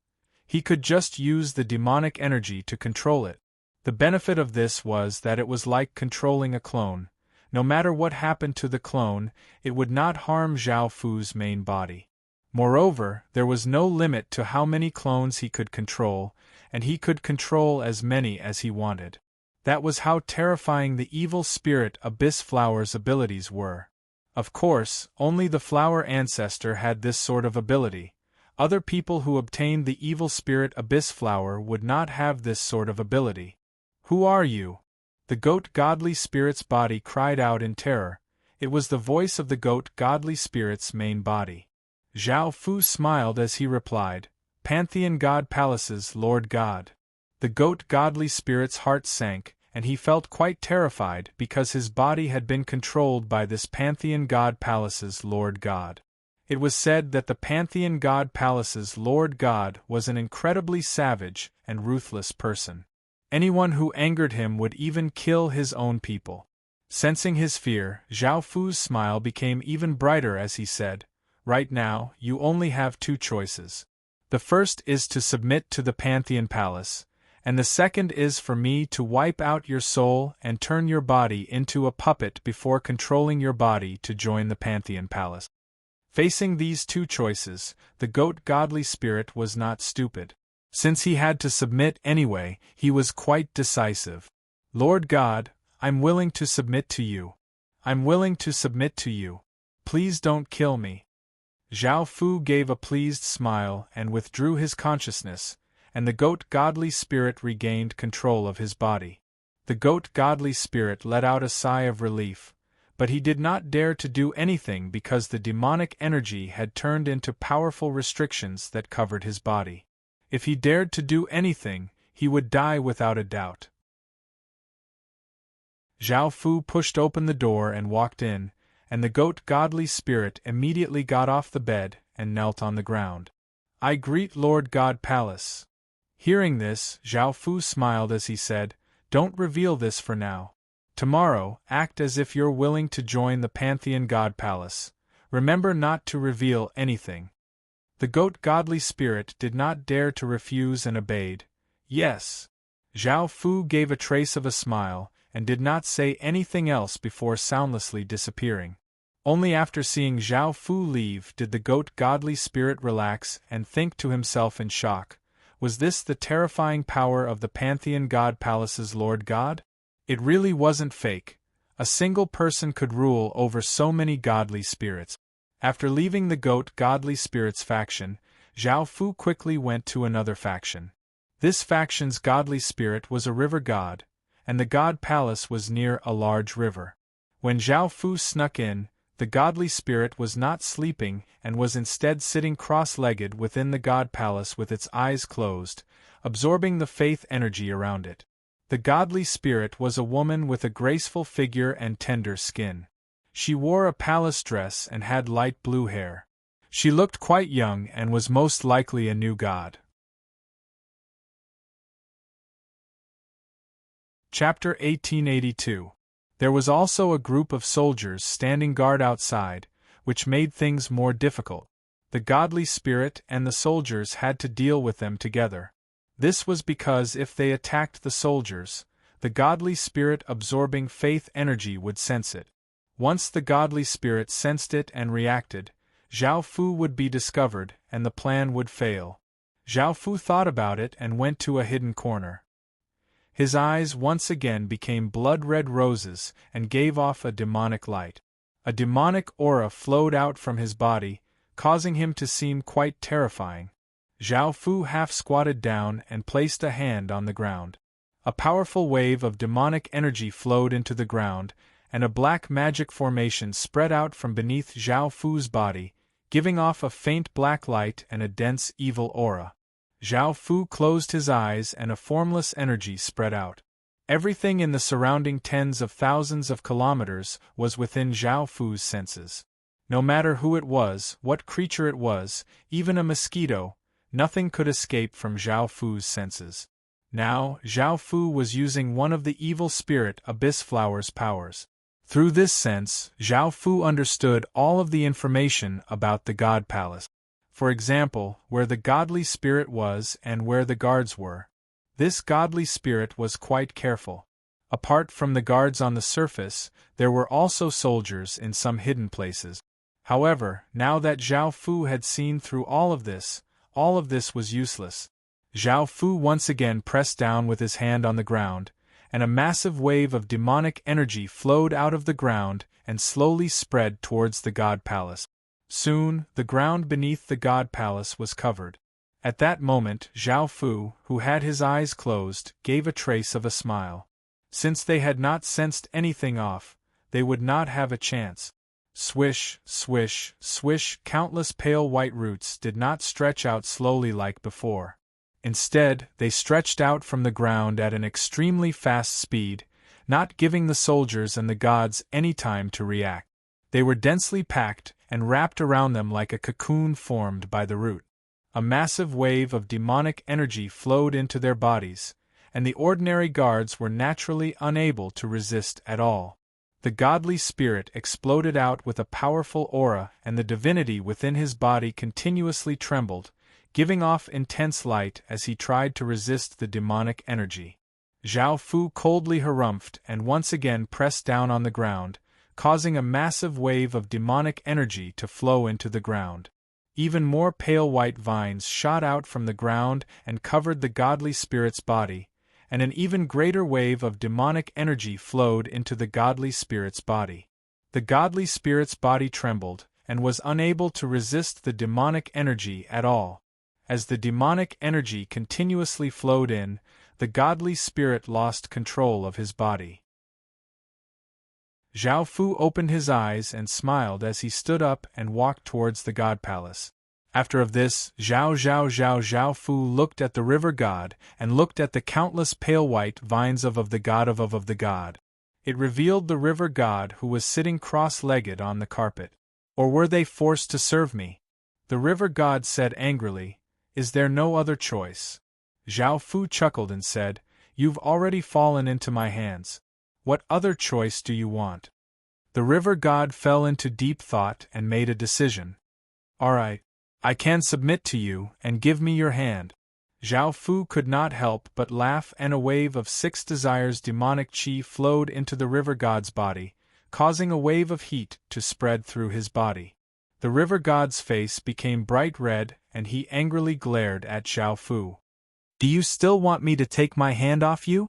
He could just use the demonic energy to control it. The benefit of this was that it was like controlling a clone. No matter what happened to the clone, it would not harm Zhao Fu's main body. Moreover, there was no limit to how many clones he could control, and he could control as many as he wanted. That was how terrifying the evil spirit Abyss Flower's abilities were. Of course, only the flower ancestor had this sort of ability. Other people who obtained the evil spirit Abyss Flower would not have this sort of ability. "Who are you?" The goat godly spirit's body cried out in terror. It was the voice of the goat godly spirit's main body. Zhao Fu smiled as he replied, "Pantheon God Palace's Lord God." The goat godly spirit's heart sank, and he felt quite terrified because his body had been controlled by this Pantheon God Palace's Lord God. It was said that the Pantheon God Palace's Lord God was an incredibly savage and ruthless person. Anyone who angered him would even kill his own people. Sensing his fear, Zhao Fu's smile became even brighter as he said, "Right now, you only have two choices. The first is to submit to the Pantheon Palace, and the second is for me to wipe out your soul and turn your body into a puppet before controlling your body to join the Pantheon Palace." Facing these two choices, the goat godly spirit was not stupid. Since he had to submit anyway, he was quite decisive. "Lord God, I'm willing to submit to you. I'm willing to submit to you. Please don't kill me." Zhao Fu gave a pleased smile and withdrew his consciousness, and the goat godly spirit regained control of his body. The goat godly spirit let out a sigh of relief, but he did not dare to do anything because the demonic energy had turned into powerful restrictions that covered his body. If he dared to do anything, he would die without a doubt. Zhao Fu pushed open the door and walked in, and the goat godly spirit immediately got off the bed and knelt on the ground. "I greet Lord God Palace." Hearing this, Zhao Fu smiled as he said, "Don't reveal this for now. Tomorrow, act as if you're willing to join the Pantheon God Palace. Remember not to reveal anything." The goat godly spirit did not dare to refuse and obeyed. "Yes." Zhao Fu gave a trace of a smile, and did not say anything else before soundlessly disappearing. Only after seeing Zhao Fu leave did the goat godly spirit relax and think to himself in shock, was this the terrifying power of the Pantheon God Palace's Lord God? It really wasn't fake. A single person could rule over so many godly spirits. After leaving the goat godly spirits faction, Zhao Fu quickly went to another faction. This faction's godly spirit was a river god, and the god palace was near a large river. When Zhao Fu snuck in, the godly spirit was not sleeping and was instead sitting cross-legged within the god palace with its eyes closed, absorbing the faith energy around it. The godly spirit was a woman with a graceful figure and tender skin. She wore a palace dress and had light blue hair. She looked quite young and was most likely a new god. Chapter 1882. There was also a group of soldiers standing guard outside, which made things more difficult. The godly spirit and the soldiers had to deal with them together. This was because if they attacked the soldiers, the godly spirit absorbing faith energy would sense it. Once the godly spirit sensed it and reacted, Zhao Fu would be discovered and the plan would fail. Zhao Fu thought about it and went to a hidden corner. His eyes once again became blood-red roses and gave off a demonic light. A demonic aura flowed out from his body, causing him to seem quite terrifying. Zhao Fu half-squatted down and placed a hand on the ground. A powerful wave of demonic energy flowed into the ground, and a black magic formation spread out from beneath Zhao Fu's body, giving off a faint black light and a dense evil aura. Zhao Fu closed his eyes and a formless energy spread out. Everything in the surrounding tens of thousands of kilometers was within Zhao Fu's senses. No matter who it was, what creature it was, even a mosquito, nothing could escape from Zhao Fu's senses. Now, Zhao Fu was using one of the evil spirit Abyss Flower's powers. Through this sense, Zhao Fu understood all of the information about the God Palace. For example, where the godly spirit was and where the guards were. This godly spirit was quite careful. Apart from the guards on the surface, there were also soldiers in some hidden places. However, now that Zhao Fu had seen through all of this was useless. Zhao Fu once again pressed down with his hand on the ground, and a massive wave of demonic energy flowed out of the ground and slowly spread towards the God Palace. Soon, the ground beneath the God Palace was covered. At that moment, Zhao Fu, who had his eyes closed, gave a trace of a smile. Since they had not sensed anything off, they would not have a chance. Swish, swish, swish, countless pale white roots did not stretch out slowly like before. Instead, they stretched out from the ground at an extremely fast speed, not giving the soldiers and the gods any time to react. They were densely packed and wrapped around them like a cocoon formed by the root. A massive wave of demonic energy flowed into their bodies, and the ordinary guards were naturally unable to resist at all. The godly spirit exploded out with a powerful aura, and the divinity within his body continuously trembled, giving off intense light as he tried to resist the demonic energy. Zhao Fu coldly harumphed and once again pressed down on the ground, causing a massive wave of demonic energy to flow into the ground. Even more pale white vines shot out from the ground and covered the godly spirit's body, and an even greater wave of demonic energy flowed into the godly spirit's body. The godly spirit's body trembled, and was unable to resist the demonic energy at all. As the demonic energy continuously flowed in, the godly spirit lost control of his body. Zhao Fu opened his eyes and smiled as he stood up and walked towards the god palace. After this, Zhao Fu looked at the river god and looked at the countless pale white vines of the god of the god. It revealed the river god who was sitting cross-legged on the carpet. Or were they forced to serve me? The river god said angrily, "Is there no other choice?" Zhao Fu chuckled and said, "You've already fallen into my hands. What other choice do you want?" The river god fell into deep thought and made a decision. "All right. I can submit to you, and give me your hand." Zhao Fu could not help but laugh, and a wave of 6 desires demonic qi flowed into the river god's body, causing a wave of heat to spread through his body. The river god's face became bright red, and he angrily glared at Zhao Fu. "Do you still want me to take my hand off you?"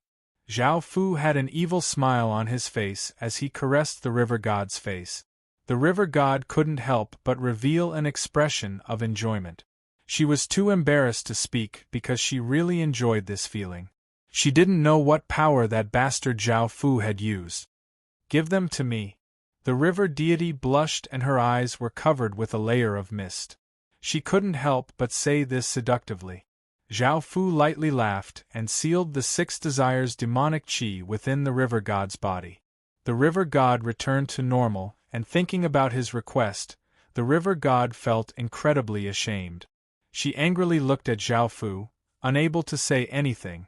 Zhao Fu had an evil smile on his face as he caressed the river god's face. The river god couldn't help but reveal an expression of enjoyment. She was too embarrassed to speak because she really enjoyed this feeling. She didn't know what power that bastard Zhao Fu had used. "Give them to me." The river deity blushed and her eyes were covered with a layer of mist. She couldn't help but say this seductively. Zhao Fu lightly laughed and sealed the 6 desires demonic qi within the river god's body. The river god returned to normal, and thinking about his request, the river god felt incredibly ashamed. She angrily looked at Zhao Fu, unable to say anything.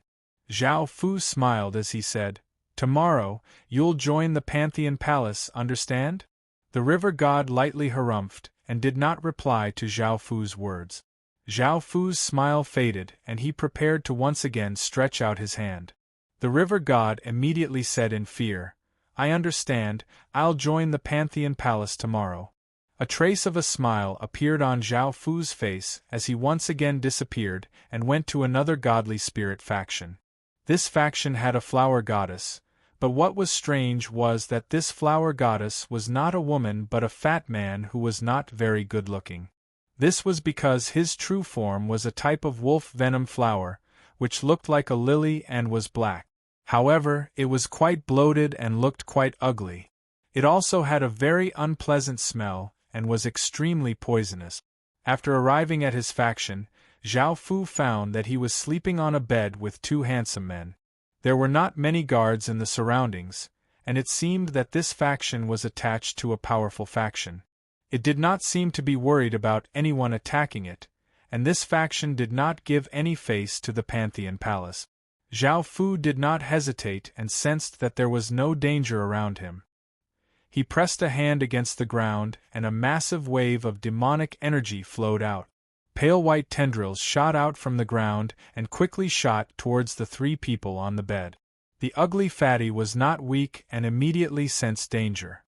Zhao Fu smiled as he said, "Tomorrow, you'll join the Pantheon Palace, understand?" The river god lightly harumphed, and did not reply to Zhao Fu's words. Zhao Fu's smile faded, and he prepared to once again stretch out his hand. The river god immediately said in fear, "I understand, I'll join the Pantheon Palace tomorrow." A trace of a smile appeared on Zhao Fu's face as he once again disappeared and went to another godly spirit faction. This faction had a flower goddess, but what was strange was that this flower goddess was not a woman but a fat man who was not very good-looking. This was because his true form was a type of wolf venom flower, which looked like a lily and was black. However, it was quite bloated and looked quite ugly. It also had a very unpleasant smell, and was extremely poisonous. After arriving at his faction, Zhao Fu found that he was sleeping on a bed with 2 handsome men. There were not many guards in the surroundings, and it seemed that this faction was attached to a powerful faction. It did not seem to be worried about anyone attacking it, and this faction did not give any face to the Pantheon Palace. Zhao Fu did not hesitate and sensed that there was no danger around him. He pressed a hand against the ground, and a massive wave of demonic energy flowed out. Pale white tendrils shot out from the ground and quickly shot towards the 3 people on the bed. The ugly fatty was not weak and immediately sensed danger.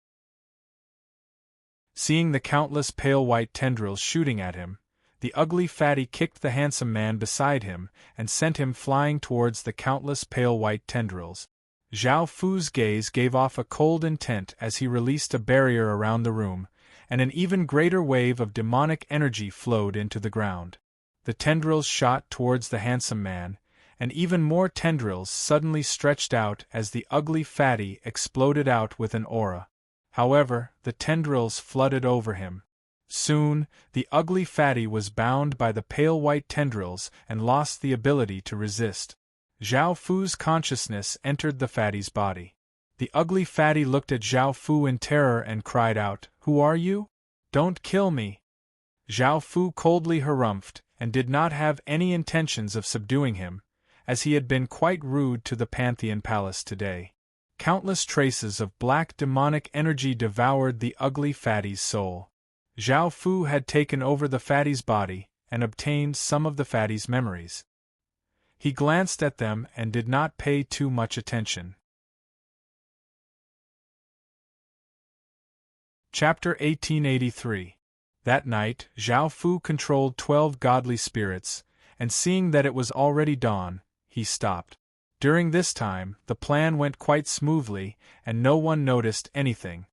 Seeing the countless pale white tendrils shooting at him, the ugly fatty kicked the handsome man beside him and sent him flying towards the countless pale white tendrils. Zhao Fu's gaze gave off a cold intent as he released a barrier around the room, and an even greater wave of demonic energy flowed into the ground. The tendrils shot towards the handsome man, and even more tendrils suddenly stretched out as the ugly fatty exploded out with an aura. However, the tendrils flooded over him. Soon, the ugly fatty was bound by the pale white tendrils and lost the ability to resist. Zhao Fu's consciousness entered the fatty's body. The ugly fatty looked at Zhao Fu in terror and cried out, "Who are you? Don't kill me!" Zhao Fu coldly harumphed, and did not have any intentions of subduing him, as he had been quite rude to the Pantheon Palace today. Countless traces of black demonic energy devoured the ugly fatty's soul. Zhao Fu had taken over the fatty's body and obtained some of the fatty's memories. He glanced at them and did not pay too much attention. Chapter 1883. That night, Zhao Fu controlled 12 godly spirits, and seeing that it was already dawn, he stopped. During this time, the plan went quite smoothly, and no one noticed anything.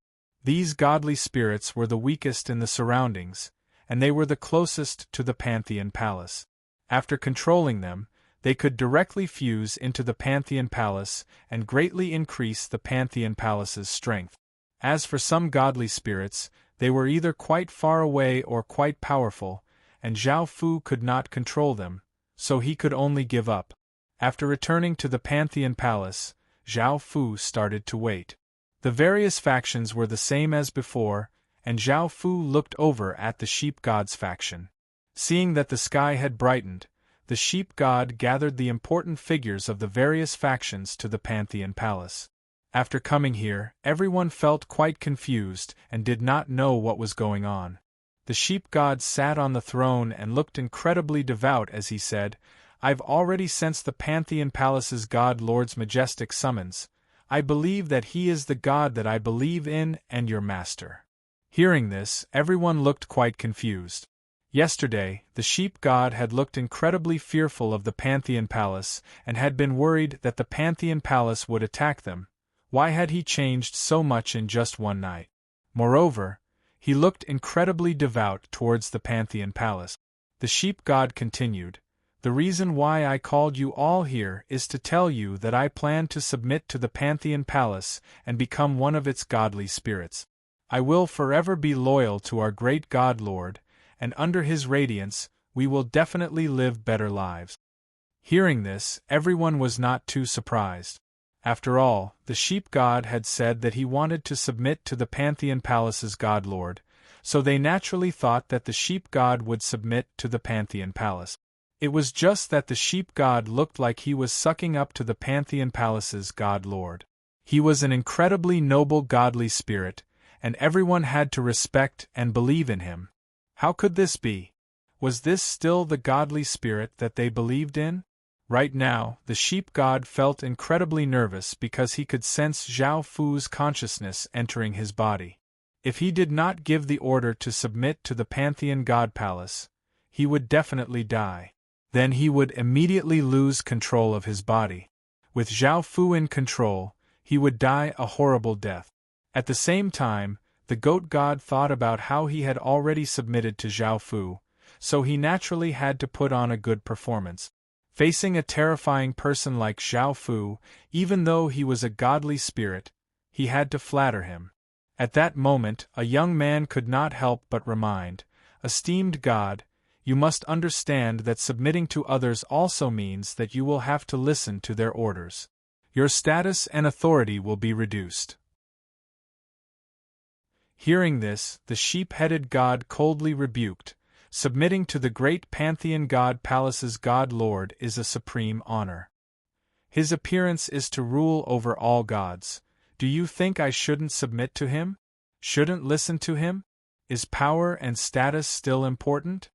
These godly spirits were the weakest in the surroundings, and they were the closest to the Pantheon Palace. After controlling them, they could directly fuse into the Pantheon Palace and greatly increase the Pantheon Palace's strength. As for some godly spirits, they were either quite far away or quite powerful, and Zhao Fu could not control them, so he could only give up. After returning to the Pantheon Palace, Zhao Fu started to wait. The various factions were the same as before, and Zhao Fu looked over at the sheep god's faction. Seeing that the sky had brightened, the sheep god gathered the important figures of the various factions to the Pantheon Palace. After coming here, everyone felt quite confused and did not know what was going on. The sheep god sat on the throne and looked incredibly devout as he said, "I've already sensed the Pantheon Palace's god lord's majestic summons. I believe that he is the god that I believe in and your master." Hearing this, everyone looked quite confused. Yesterday, the sheep god had looked incredibly fearful of the Pantheon Palace and had been worried that the Pantheon Palace would attack them. Why had he changed so much in just one night? Moreover, he looked incredibly devout towards the Pantheon Palace. The sheep god continued, "The reason why I called you all here is to tell you that I plan to submit to the Pantheon Palace and become one of its godly spirits. I will forever be loyal to our great God Lord, and under his radiance, we will definitely live better lives." Hearing this, everyone was not too surprised. After all, the sheep god had said that he wanted to submit to the Pantheon Palace's god lord, so they naturally thought that the sheep god would submit to the Pantheon Palace. It was just that the sheep god looked like he was sucking up to the Pantheon Palace's god lord. He was an incredibly noble godly spirit, and everyone had to respect and believe in him. How could this be? Was this still the godly spirit that they believed in? Right now, the sheep god felt incredibly nervous because he could sense Zhao Fu's consciousness entering his body. If he did not give the order to submit to the Pantheon God Palace, he would definitely die. Then he would immediately lose control of his body. With Zhao Fu in control, he would die a horrible death. At the same time, the goat god thought about how he had already submitted to Zhao Fu, so he naturally had to put on a good performance. Facing a terrifying person like Zhao Fu, even though he was a godly spirit, he had to flatter him. At that moment, a young man could not help but remind, "Esteemed God, you must understand that submitting to others also means that you will have to listen to their orders. Your status and authority will be reduced." Hearing this, the sheep-headed god coldly rebuked, "Submitting to the great Pantheon God Palace's God Lord is a supreme honor. His appearance is to rule over all gods. Do you think I shouldn't submit to him? Shouldn't listen to him? Is power and status still important?"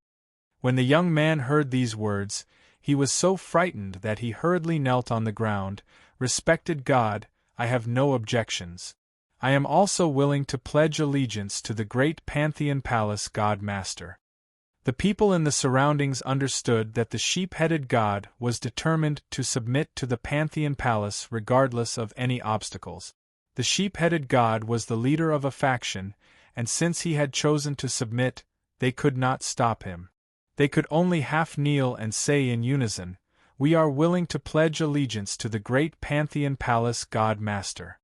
When the young man heard these words, he was so frightened that he hurriedly knelt on the ground. "Respected God, I have no objections. I am also willing to pledge allegiance to the great Pantheon Palace God Master." The people in the surroundings understood that the sheep-headed god was determined to submit to the Pantheon Palace regardless of any obstacles. The sheep-headed god was the leader of a faction, and since he had chosen to submit, they could not stop him. They could only half kneel and say in unison, "We are willing to pledge allegiance to the great Pantheon Palace God Master."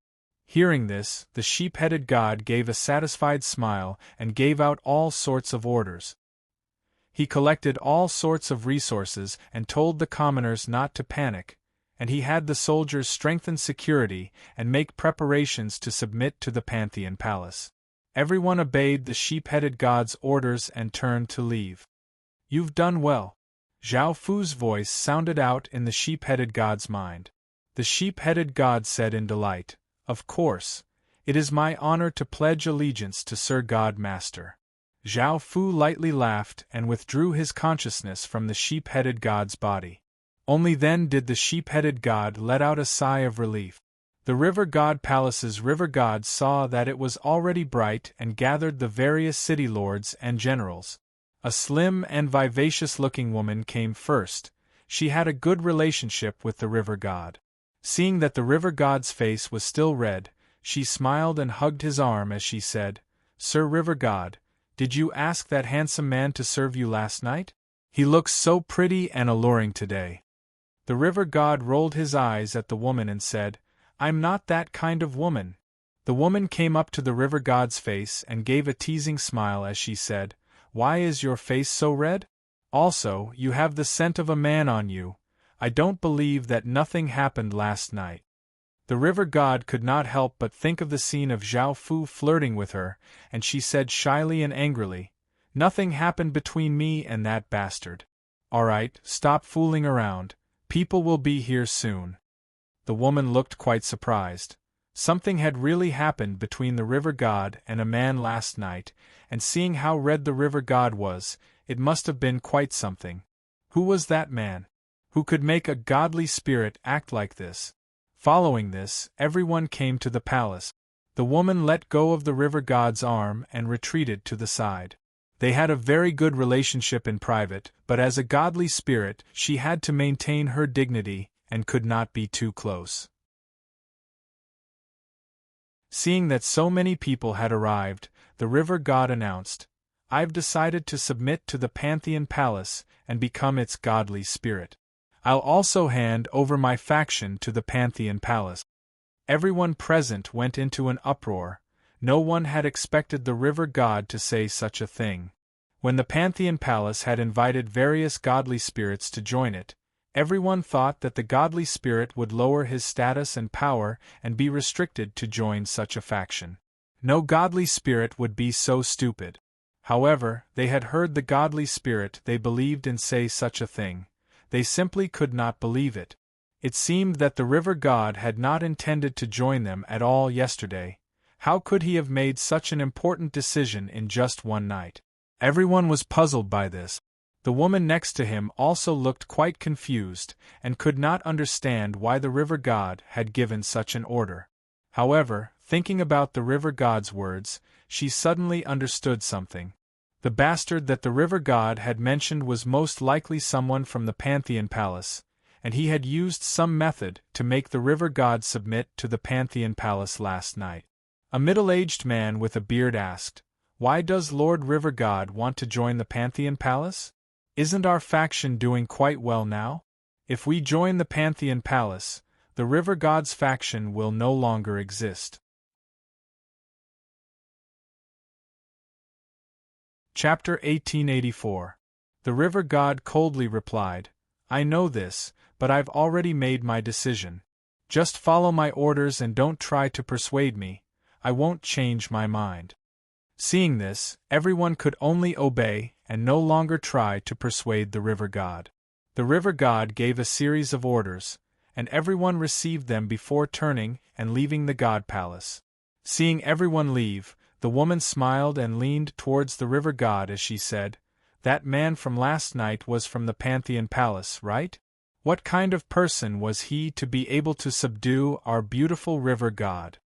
Hearing this, the sheep-headed god gave a satisfied smile and gave out all sorts of orders. He collected all sorts of resources and told the commoners not to panic, and he had the soldiers strengthen security and make preparations to submit to the Pantheon Palace. Everyone obeyed the sheep-headed god's orders and turned to leave. "You've done well." Zhao Fu's voice sounded out in the sheep-headed god's mind. The sheep-headed god said in delight, "Of course, it is my honor to pledge allegiance to Sir God Master." Zhao Fu lightly laughed and withdrew his consciousness from the sheep-headed god's body. Only then did the sheep-headed god let out a sigh of relief. The river god palace's river god saw that it was already bright and gathered the various city lords and generals. A slim and vivacious-looking woman came first. She had a good relationship with the river god. Seeing that the river god's face was still red, she smiled and hugged his arm as she said, "Sir River God, did you ask that handsome man to serve you last night? He looks so pretty and alluring today." The river god rolled his eyes at the woman and said, "I'm not that kind of woman." The woman came up to the river god's face and gave a teasing smile as she said, "Why is your face so red? Also, you have the scent of a man on you. I don't believe that nothing happened last night." The river god could not help but think of the scene of Zhao Fu flirting with her, and she said shyly and angrily, "Nothing happened between me and that bastard. All right, stop fooling around. People will be here soon." The woman looked quite surprised. Something had really happened between the river god and a man last night, and seeing how red the river god was, it must have been quite something. Who was that man? Who could make a godly spirit act like this? Following this, everyone came to the palace. The woman let go of the river god's arm and retreated to the side. They had a very good relationship in private, but as a godly spirit, she had to maintain her dignity and could not be too close. Seeing that so many people had arrived, the river god announced, "I've decided to submit to the Pantheon Palace and become its godly spirit. I'll also hand over my faction to the Pantheon Palace." Everyone present went into an uproar. No one had expected the river god to say such a thing. When the Pantheon Palace had invited various godly spirits to join it, everyone thought that the godly spirit would lower his status and power and be restricted to join such a faction. No godly spirit would be so stupid. However, they had heard the godly spirit they believed in say such a thing. They simply could not believe it. It seemed that the river god had not intended to join them at all yesterday. How could he have made such an important decision in just one night? Everyone was puzzled by this. The woman next to him also looked quite confused, and could not understand why the river god had given such an order. However, thinking about the river god's words, she suddenly understood something. The bastard that the river god had mentioned was most likely someone from the Pantheon Palace, and he had used some method to make the river god submit to the Pantheon Palace last night. A middle-aged man with a beard asked, "Why does Lord River God want to join the Pantheon Palace? Isn't our faction doing quite well now? If we join the Pantheon Palace, the river god's faction will no longer exist." Chapter 1884. The river god coldly replied, "I know this, but I've already made my decision. Just follow my orders and don't try to persuade me. I won't change my mind." Seeing this, everyone could only obey and no longer try to persuade the river god. The river god gave a series of orders, and everyone received them before turning and leaving the god palace. Seeing everyone leave, the woman smiled and leaned towards the river god as she said, "That man from last night was from the Pantheon Palace, right? What kind of person was he to be able to subdue our beautiful river god?"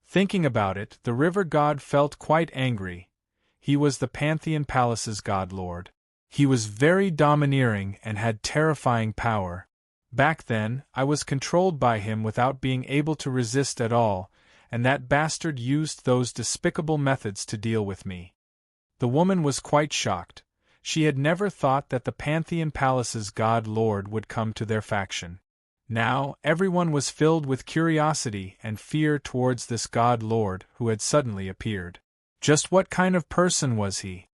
Thinking about it, the river god felt quite angry. He was the Pantheon Palace's god lord. He was very domineering and had terrifying power. Back then, I was controlled by him without being able to resist at all, and that bastard used those despicable methods to deal with me. The woman was quite shocked. She had never thought that the Pantheon Palace's god lord would come to their faction. Now, everyone was filled with curiosity and fear towards this god lord who had suddenly appeared. Just what kind of person was he?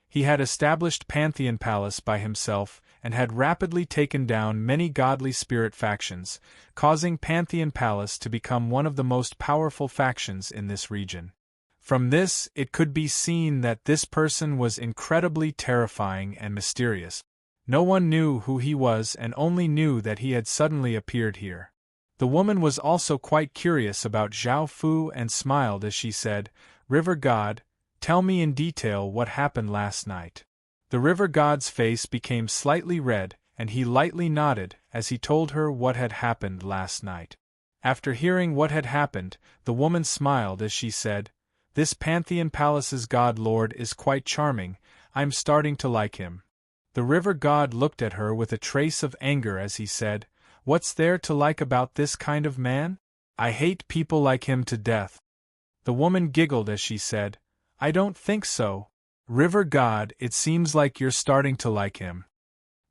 He had established Pantheon Palace by himself and had rapidly taken down many godly spirit factions, causing Pantheon Palace to become one of the most powerful factions in this region. From this, it could be seen that this person was incredibly terrifying and mysterious. No one knew who he was and only knew that he had suddenly appeared here. The woman was also quite curious about Zhao Fu and smiled as she said, "River God, tell me in detail what happened last night." The river god's face became slightly red, and he lightly nodded as he told her what had happened last night. After hearing what had happened, the woman smiled as she said, "This Pantheon Palace's god lord is quite charming, I'm starting to like him." The river god looked at her with a trace of anger as he said, "What's there to like about this kind of man? I hate people like him to death." The woman giggled as she said, "I don't think so. River god, it seems like you're starting to like him."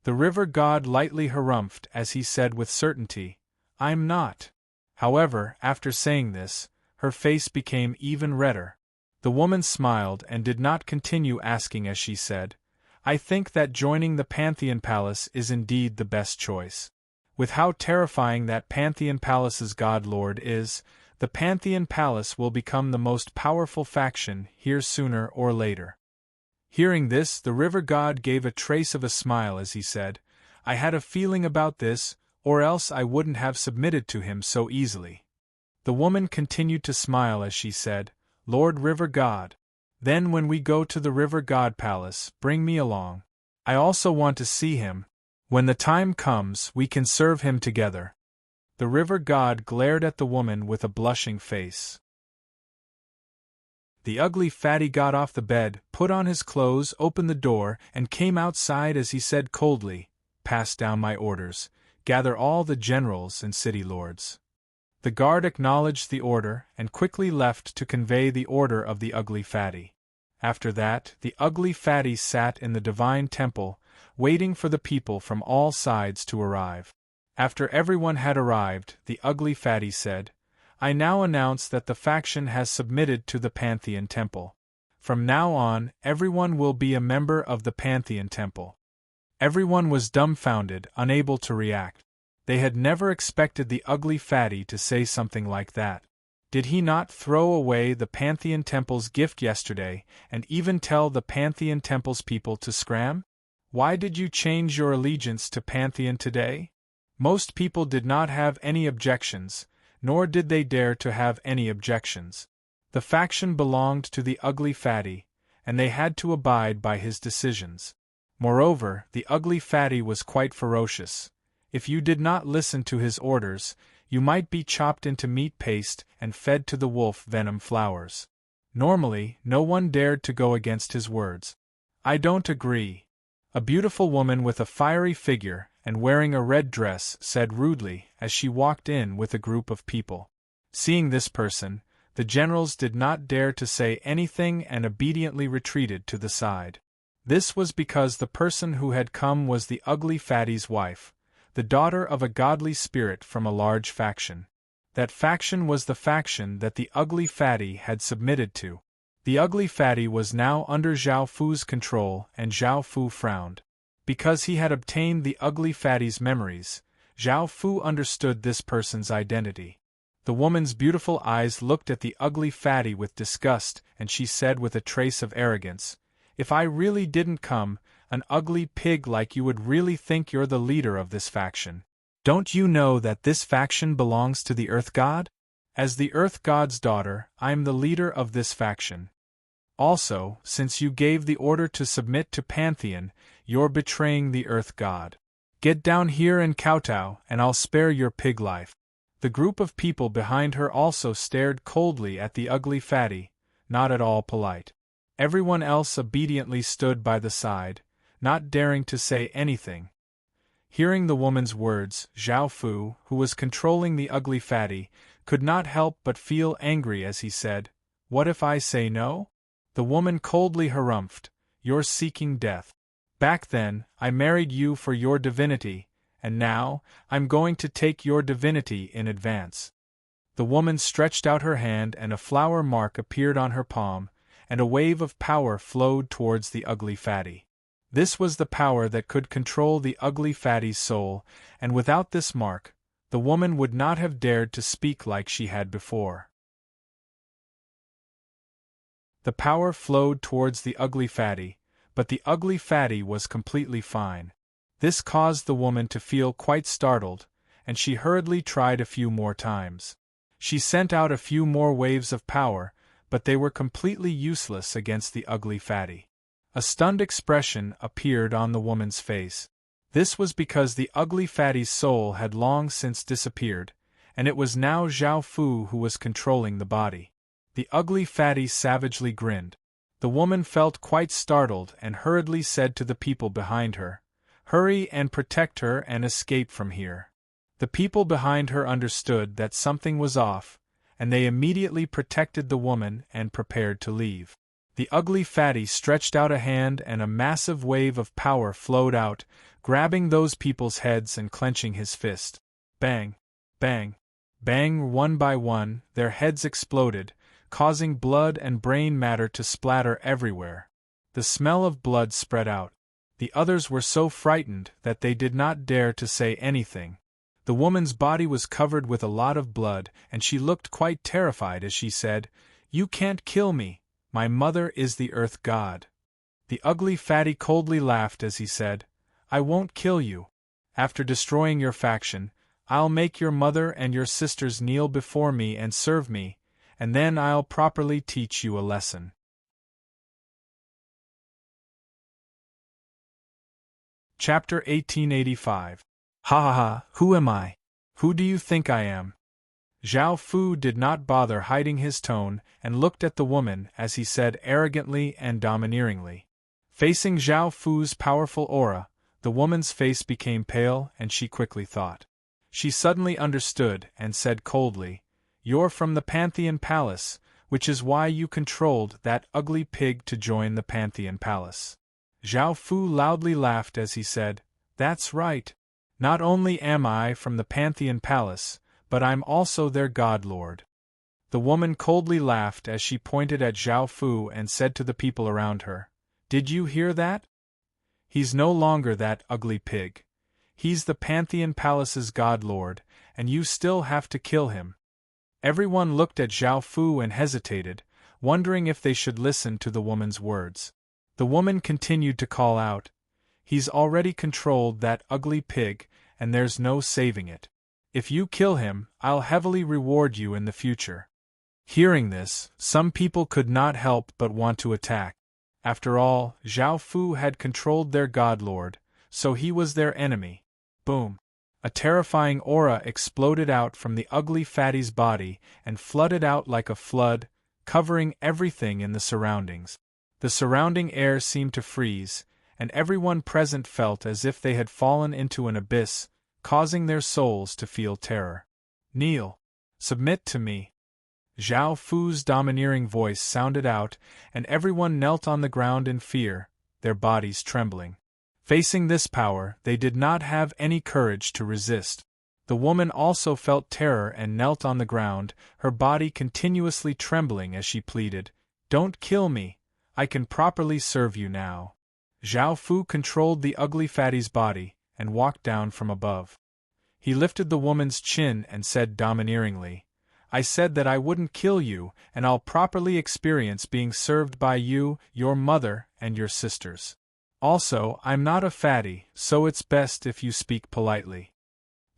The river god lightly harumphed as he said with certainty, "I'm not." However, after saying this, her face became even redder. The woman smiled and did not continue asking as she said, "I think that joining the Pantheon Palace is indeed the best choice. With how terrifying that Pantheon Palace's god lord is, the Pantheon Palace will become the most powerful faction here sooner or later." Hearing this, the river god gave a trace of a smile as he said, "I had a feeling about this, or else I wouldn't have submitted to him so easily." The woman continued to smile as she said, "Lord River God, then when we go to the River God Palace, bring me along. I also want to see him. When the time comes, we can serve him together." The river god glared at the woman with a blushing face. The ugly fatty got off the bed, put on his clothes, opened the door, and came outside as he said coldly, "Pass down my orders, gather all the generals and city lords." The guard acknowledged the order and quickly left to convey the order of the ugly fatty. After that, the ugly fatty sat in the divine temple, waiting for the people from all sides to arrive. After everyone had arrived, the ugly fatty said, "I now announce that the faction has submitted to the Pantheon Temple. From now on, everyone will be a member of the Pantheon Temple." Everyone was dumbfounded, unable to react. They had never expected the ugly fatty to say something like that. Did he not throw away the Pantheon Temple's gift yesterday, and even tell the Pantheon Temple's people to scram? Why did you change your allegiance to Pantheon today? Most people did not have any objections, nor did they dare to have any objections. The faction belonged to the ugly fatty, and they had to abide by his decisions. Moreover, the ugly fatty was quite ferocious. If you did not listen to his orders, you might be chopped into meat paste and fed to the wolf venom flowers. Normally, no one dared to go against his words. "I don't agree." A beautiful woman with a fiery figure and wearing a red dress said rudely as she walked in with a group of people. Seeing this person, the generals did not dare to say anything and obediently retreated to the side. This was because the person who had come was the ugly fatty's wife, the daughter of a godly spirit from a large faction. That faction was the faction that the ugly fatty had submitted to. The ugly fatty was now under Zhao Fu's control, and Zhao Fu frowned. Because he had obtained the ugly fatty's memories, Zhao Fu understood this person's identity. The woman's beautiful eyes looked at the ugly fatty with disgust, and she said with a trace of arrogance, "If I really didn't come, an ugly pig like you would really think you're the leader of this faction. Don't you know that this faction belongs to the Earth God? As the Earth God's daughter, I'm the leader of this faction. Also, since you gave the order to submit to Pantheon, you're betraying the Earth God. Get down here and kowtow, and I'll spare your pig life." The group of people behind her also stared coldly at the ugly fatty, not at all polite. Everyone else obediently stood by the side, not daring to say anything. Hearing the woman's words, Zhao Fu, who was controlling the ugly fatty, could not help but feel angry as he said, "What if I say no?" The woman coldly harumphed, "You're seeking death. Back then, I married you for your divinity, and now, I'm going to take your divinity in advance." The woman stretched out her hand and a flower mark appeared on her palm, and a wave of power flowed towards the ugly fatty. This was the power that could control the ugly fatty's soul, and without this mark, the woman would not have dared to speak like she had before. The power flowed towards the ugly fatty, but the ugly fatty was completely fine. This caused the woman to feel quite startled, and she hurriedly tried a few more times. She sent out a few more waves of power, but they were completely useless against the ugly fatty. A stunned expression appeared on the woman's face. This was because the ugly fatty's soul had long since disappeared, and it was now Zhao Fu who was controlling the body. The ugly fatty savagely grinned. The woman felt quite startled and hurriedly said to the people behind her, "Hurry and protect her and escape from here." The people behind her understood that something was off, and they immediately protected the woman and prepared to leave. The ugly fatty stretched out a hand and a massive wave of power flowed out, grabbing those people's heads and clenching his fist. Bang! Bang! Bang! One by one, their heads exploded, causing blood and brain matter to splatter everywhere. The smell of blood spread out. The others were so frightened that they did not dare to say anything. The woman's body was covered with a lot of blood, and she looked quite terrified as she said, "You can't kill me. My mother is the Earth God." The ugly fatty coldly laughed as he said, "I won't kill you. After destroying your faction, I'll make your mother and your sisters kneel before me and serve me, and then I'll properly teach you a lesson." Chapter 1885. Ha ha ha, who am I? Who do you think I am? Zhao Fu did not bother hiding his tone and looked at the woman as he said arrogantly and domineeringly. Facing Zhao Fu's powerful aura, the woman's face became pale and she quickly thought. She suddenly understood and said coldly, "You're from the Pantheon Palace, which is why you controlled that ugly pig to join the Pantheon Palace." Zhao Fu loudly laughed as he said, "That's right. Not only am I from the Pantheon Palace, but I'm also their God Lord." The woman coldly laughed as she pointed at Zhao Fu and said to the people around her, "Did you hear that? He's no longer that ugly pig. He's the Pantheon Palace's God Lord, and you still have to kill him." Everyone looked at Zhao Fu and hesitated, wondering if they should listen to the woman's words. The woman continued to call out, "He's already controlled that ugly pig, and there's no saving it. If you kill him, I'll heavily reward you in the future." Hearing this, some people could not help but want to attack. After all, Zhao Fu had controlled their God Lord, so he was their enemy. Boom! A terrifying aura exploded out from the ugly fatty's body and flooded out like a flood, covering everything in the surroundings. The surrounding air seemed to freeze, and everyone present felt as if they had fallen into an abyss, causing their souls to feel terror. "Kneel. Submit to me." Zhao Fu's domineering voice sounded out, and everyone knelt on the ground in fear, their bodies trembling. Facing this power, they did not have any courage to resist. The woman also felt terror and knelt on the ground, her body continuously trembling as she pleaded, "Don't kill me. I can properly serve you now." Zhao Fu controlled the ugly fatty's body and walked down from above. He lifted the woman's chin and said domineeringly, "I said that I wouldn't kill you, and I'll properly experience being served by you, your mother, and your sisters. Also, I'm not a fatty, so it's best if you speak politely."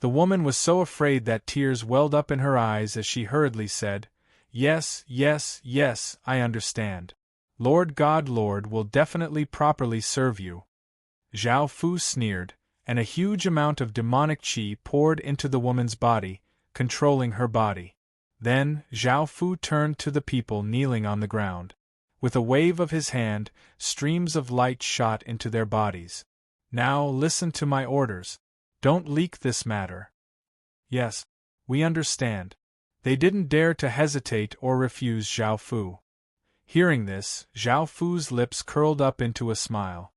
The woman was so afraid that tears welled up in her eyes as she hurriedly said, "Yes, yes, yes, I understand. Lord God Lord will definitely properly serve you." Zhao Fu sneered, and a huge amount of demonic qi poured into the woman's body, controlling her body. Then, Zhao Fu turned to the people kneeling on the ground. With a wave of his hand, streams of light shot into their bodies. "Now listen to my orders. Don't leak this matter." "Yes, we understand." They didn't dare to hesitate or refuse Zhao Fu. Hearing this, Zhao Fu's lips curled up into a smile.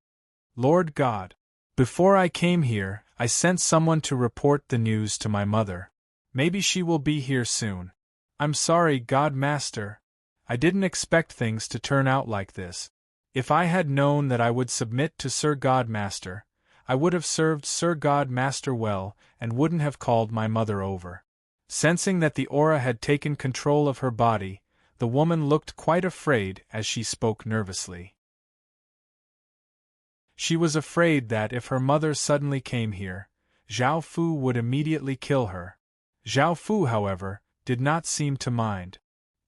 "Lord God, before I came here, I sent someone to report the news to my mother. Maybe she will be here soon. I'm sorry, God Master. I didn't expect things to turn out like this. If I had known that I would submit to Sir God Master, I would have served Sir God Master well and wouldn't have called my mother over. Sensing that the aura had taken control of her body, the woman looked quite afraid as she spoke nervously. She was afraid that if her mother suddenly came here, Zhao Fu would immediately kill her. Zhao Fu, however, did not seem to mind.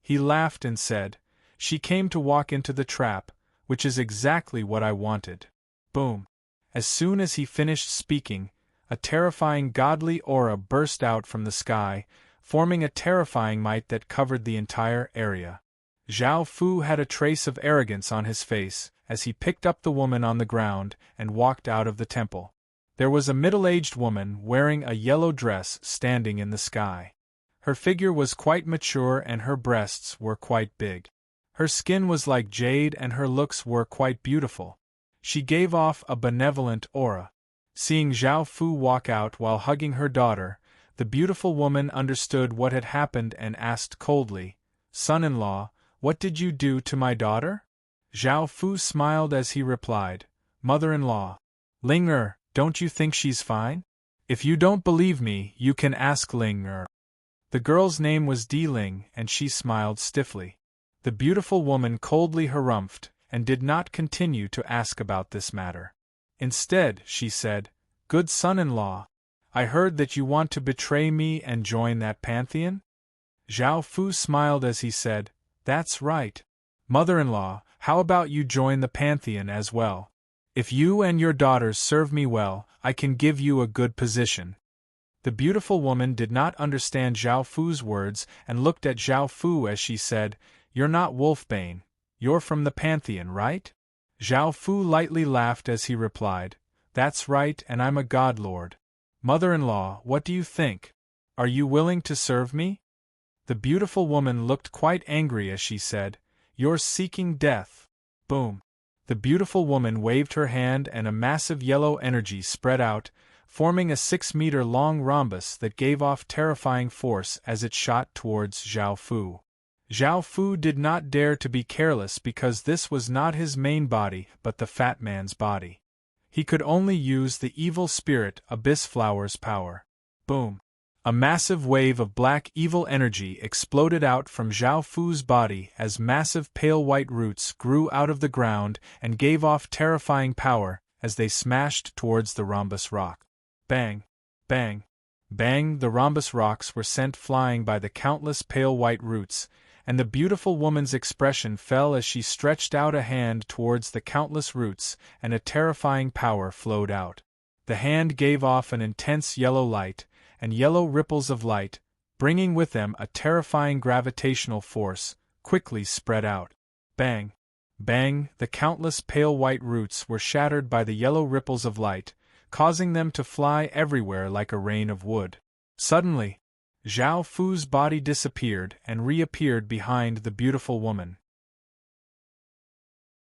He laughed and said, "She came to walk into the trap, which is exactly what I wanted." Boom! As soon as he finished speaking, a terrifying godly aura burst out from the sky, forming a terrifying might that covered the entire area. Zhao Fu had a trace of arrogance on his face as he picked up the woman on the ground and walked out of the temple. There was a middle-aged woman wearing a yellow dress standing in the sky. Her figure was quite mature and her breasts were quite big. Her skin was like jade and her looks were quite beautiful. She gave off a benevolent aura. Seeing Zhao Fu walk out while hugging her daughter, the beautiful woman understood what had happened and asked coldly, "Son-in-law, what did you do to my daughter?" Zhao Fu smiled as he replied, "Mother-in-law. Ling Er, don't you think she's fine? If you don't believe me, you can ask Ling Er." The girl's name was Di Ling and she smiled stiffly. The beautiful woman coldly harumphed and did not continue to ask about this matter. Instead, she said, "Good son-in-law, I heard that you want to betray me and join that pantheon?" Zhao Fu smiled as he said, "That's right. Mother-in-law, how about you join the pantheon as well? If you and your daughters serve me well, I can give you a good position." The beautiful woman did not understand Zhao Fu's words and looked at Zhao Fu as she said, "You're not Wolfbane. You're from the pantheon, right?" Zhao Fu lightly laughed as he replied, "That's right, and I'm a god lord. Mother-in-law, what do you think? Are you willing to serve me?" The beautiful woman looked quite angry as she said, "You're seeking death." Boom! The beautiful woman waved her hand and a massive yellow energy spread out, forming a 6-meter-long rhombus that gave off terrifying force as it shot towards Zhao Fu. Zhao Fu did not dare to be careless because this was not his main body but the fat man's body. He could only use the evil spirit Abyss Flower's power. Boom! A massive wave of black evil energy exploded out from Zhao Fu's body as massive pale white roots grew out of the ground and gave off terrifying power as they smashed towards the rhombus rock. Bang! Bang! Bang! The rhombus rocks were sent flying by the countless pale white roots, and the beautiful woman's expression fell as she stretched out a hand towards the countless roots, and a terrifying power flowed out. The hand gave off an intense yellow light, and yellow ripples of light, bringing with them a terrifying gravitational force, quickly spread out. Bang! Bang! The countless pale white roots were shattered by the yellow ripples of light, causing them to fly everywhere like a rain of wood. Suddenly, Zhao Fu's body disappeared and reappeared behind the beautiful woman.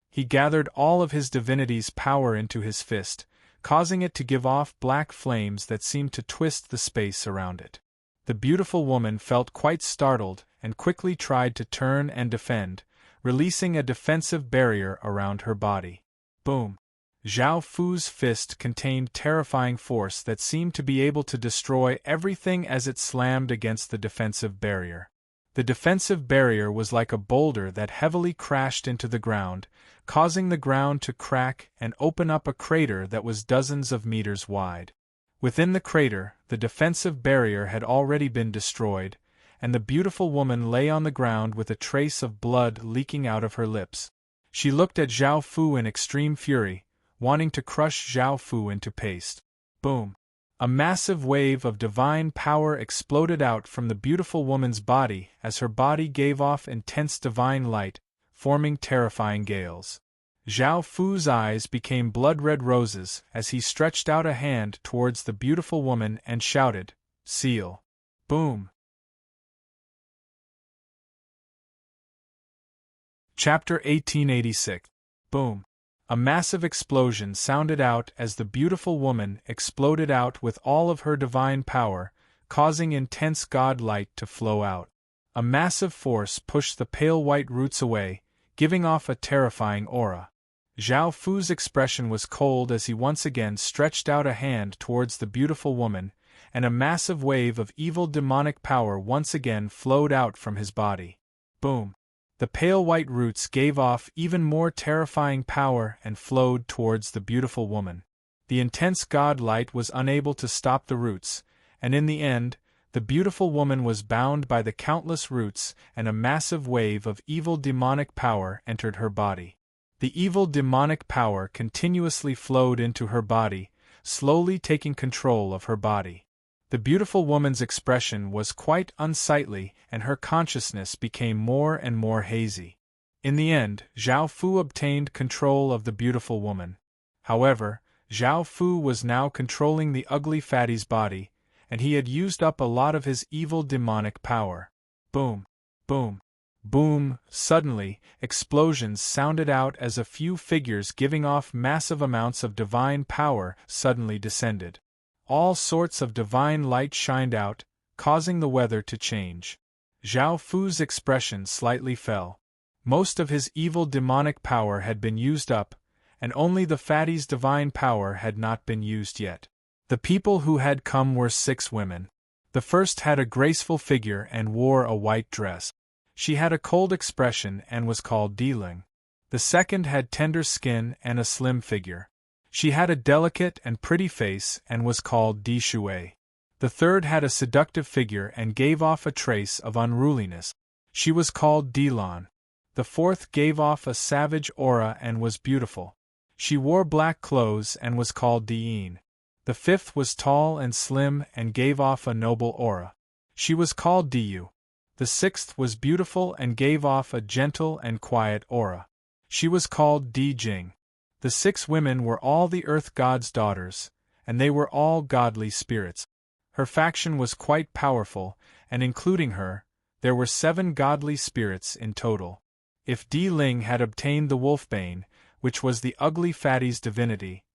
He gathered all of his divinity's power into his fist, causing it to give off black flames that seemed to twist the space around it. The beautiful woman felt quite startled and quickly tried to turn and defend, releasing a defensive barrier around her body. Boom! Zhao Fu's fist contained terrifying force that seemed to be able to destroy everything as it slammed against the defensive barrier. The defensive barrier was like a boulder that heavily crashed into the ground, causing the ground to crack and open up a crater that was dozens of meters wide. Within the crater, the defensive barrier had already been destroyed, and the beautiful woman lay on the ground with a trace of blood leaking out of her lips. She looked at Zhao Fu in extreme fury, wanting to crush Zhao Fu into paste. Boom! A massive wave of divine power exploded out from the beautiful woman's body as her body gave off intense divine light, forming terrifying gales. Zhao Fu's eyes became blood-red roses as he stretched out a hand towards the beautiful woman and shouted, "Seal!" Boom! Chapter 1886. Boom! A massive explosion sounded out as the beautiful woman exploded out with all of her divine power, causing intense god light to flow out. A massive force pushed the pale white roots away, giving off a terrifying aura. Zhao Fu's expression was cold as he once again stretched out a hand towards the beautiful woman, and a massive wave of evil demonic power once again flowed out from his body. Boom! The pale white roots gave off even more terrifying power and flowed towards the beautiful woman. The intense god light was unable to stop the roots, and in the end, the beautiful woman was bound by the countless roots, and a massive wave of evil demonic power entered her body. The evil demonic power continuously flowed into her body, slowly taking control of her body. The beautiful woman's expression was quite unsightly, and her consciousness became more and more hazy. In the end, Zhao Fu obtained control of the beautiful woman. However, Zhao Fu was now controlling the ugly fatty's body, and he had used up a lot of his evil demonic power. Boom! Boom! Boom! Suddenly, explosions sounded out as a few figures giving off massive amounts of divine power suddenly descended. All sorts of divine light shined out, causing the weather to change. Zhao Fu's expression slightly fell. Most of his evil demonic power had been used up, and only the fatty's divine power had not been used yet. The people who had come were 6 women. The first had a graceful figure and wore a white dress. She had a cold expression and was called Diling. The second had tender skin and a slim figure. She had a delicate and pretty face and was called Di Shui. The third had a seductive figure and gave off a trace of unruliness. She was called Dilan. The fourth gave off a savage aura and was beautiful. She wore black clothes and was called Diyin. The fifth was tall and slim and gave off a noble aura. She was called Diyu. The sixth was beautiful and gave off a gentle and quiet aura. She was called Di Jing. The 6 women were all the earth god's daughters, and they were all godly spirits. Her faction was quite powerful, and including her, there were 7 godly spirits in total. If Di Ling had obtained the Wolfbane, which was the ugly fatty's divinity,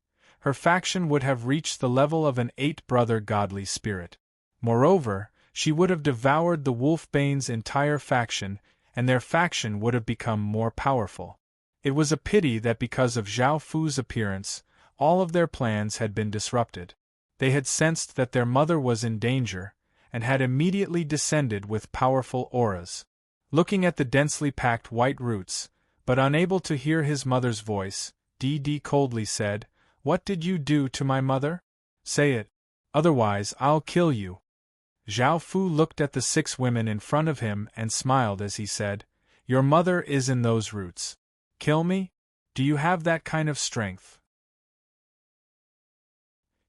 her faction would have reached the level of an 8-brother godly spirit. Moreover, she would have devoured the Wolfbane's entire faction, and their faction would have become more powerful. It was a pity that because of Zhao Fu's appearance, all of their plans had been disrupted. They had sensed that their mother was in danger, and had immediately descended with powerful auras. Looking at the densely packed white roots, but unable to hear his mother's voice, Di coldly said, "What did you do to my mother? Say it. Otherwise I'll kill you." Zhao Fu looked at the 6 women in front of him and smiled as he said, "Your mother is in those roots. Kill me? Do you have that kind of strength?"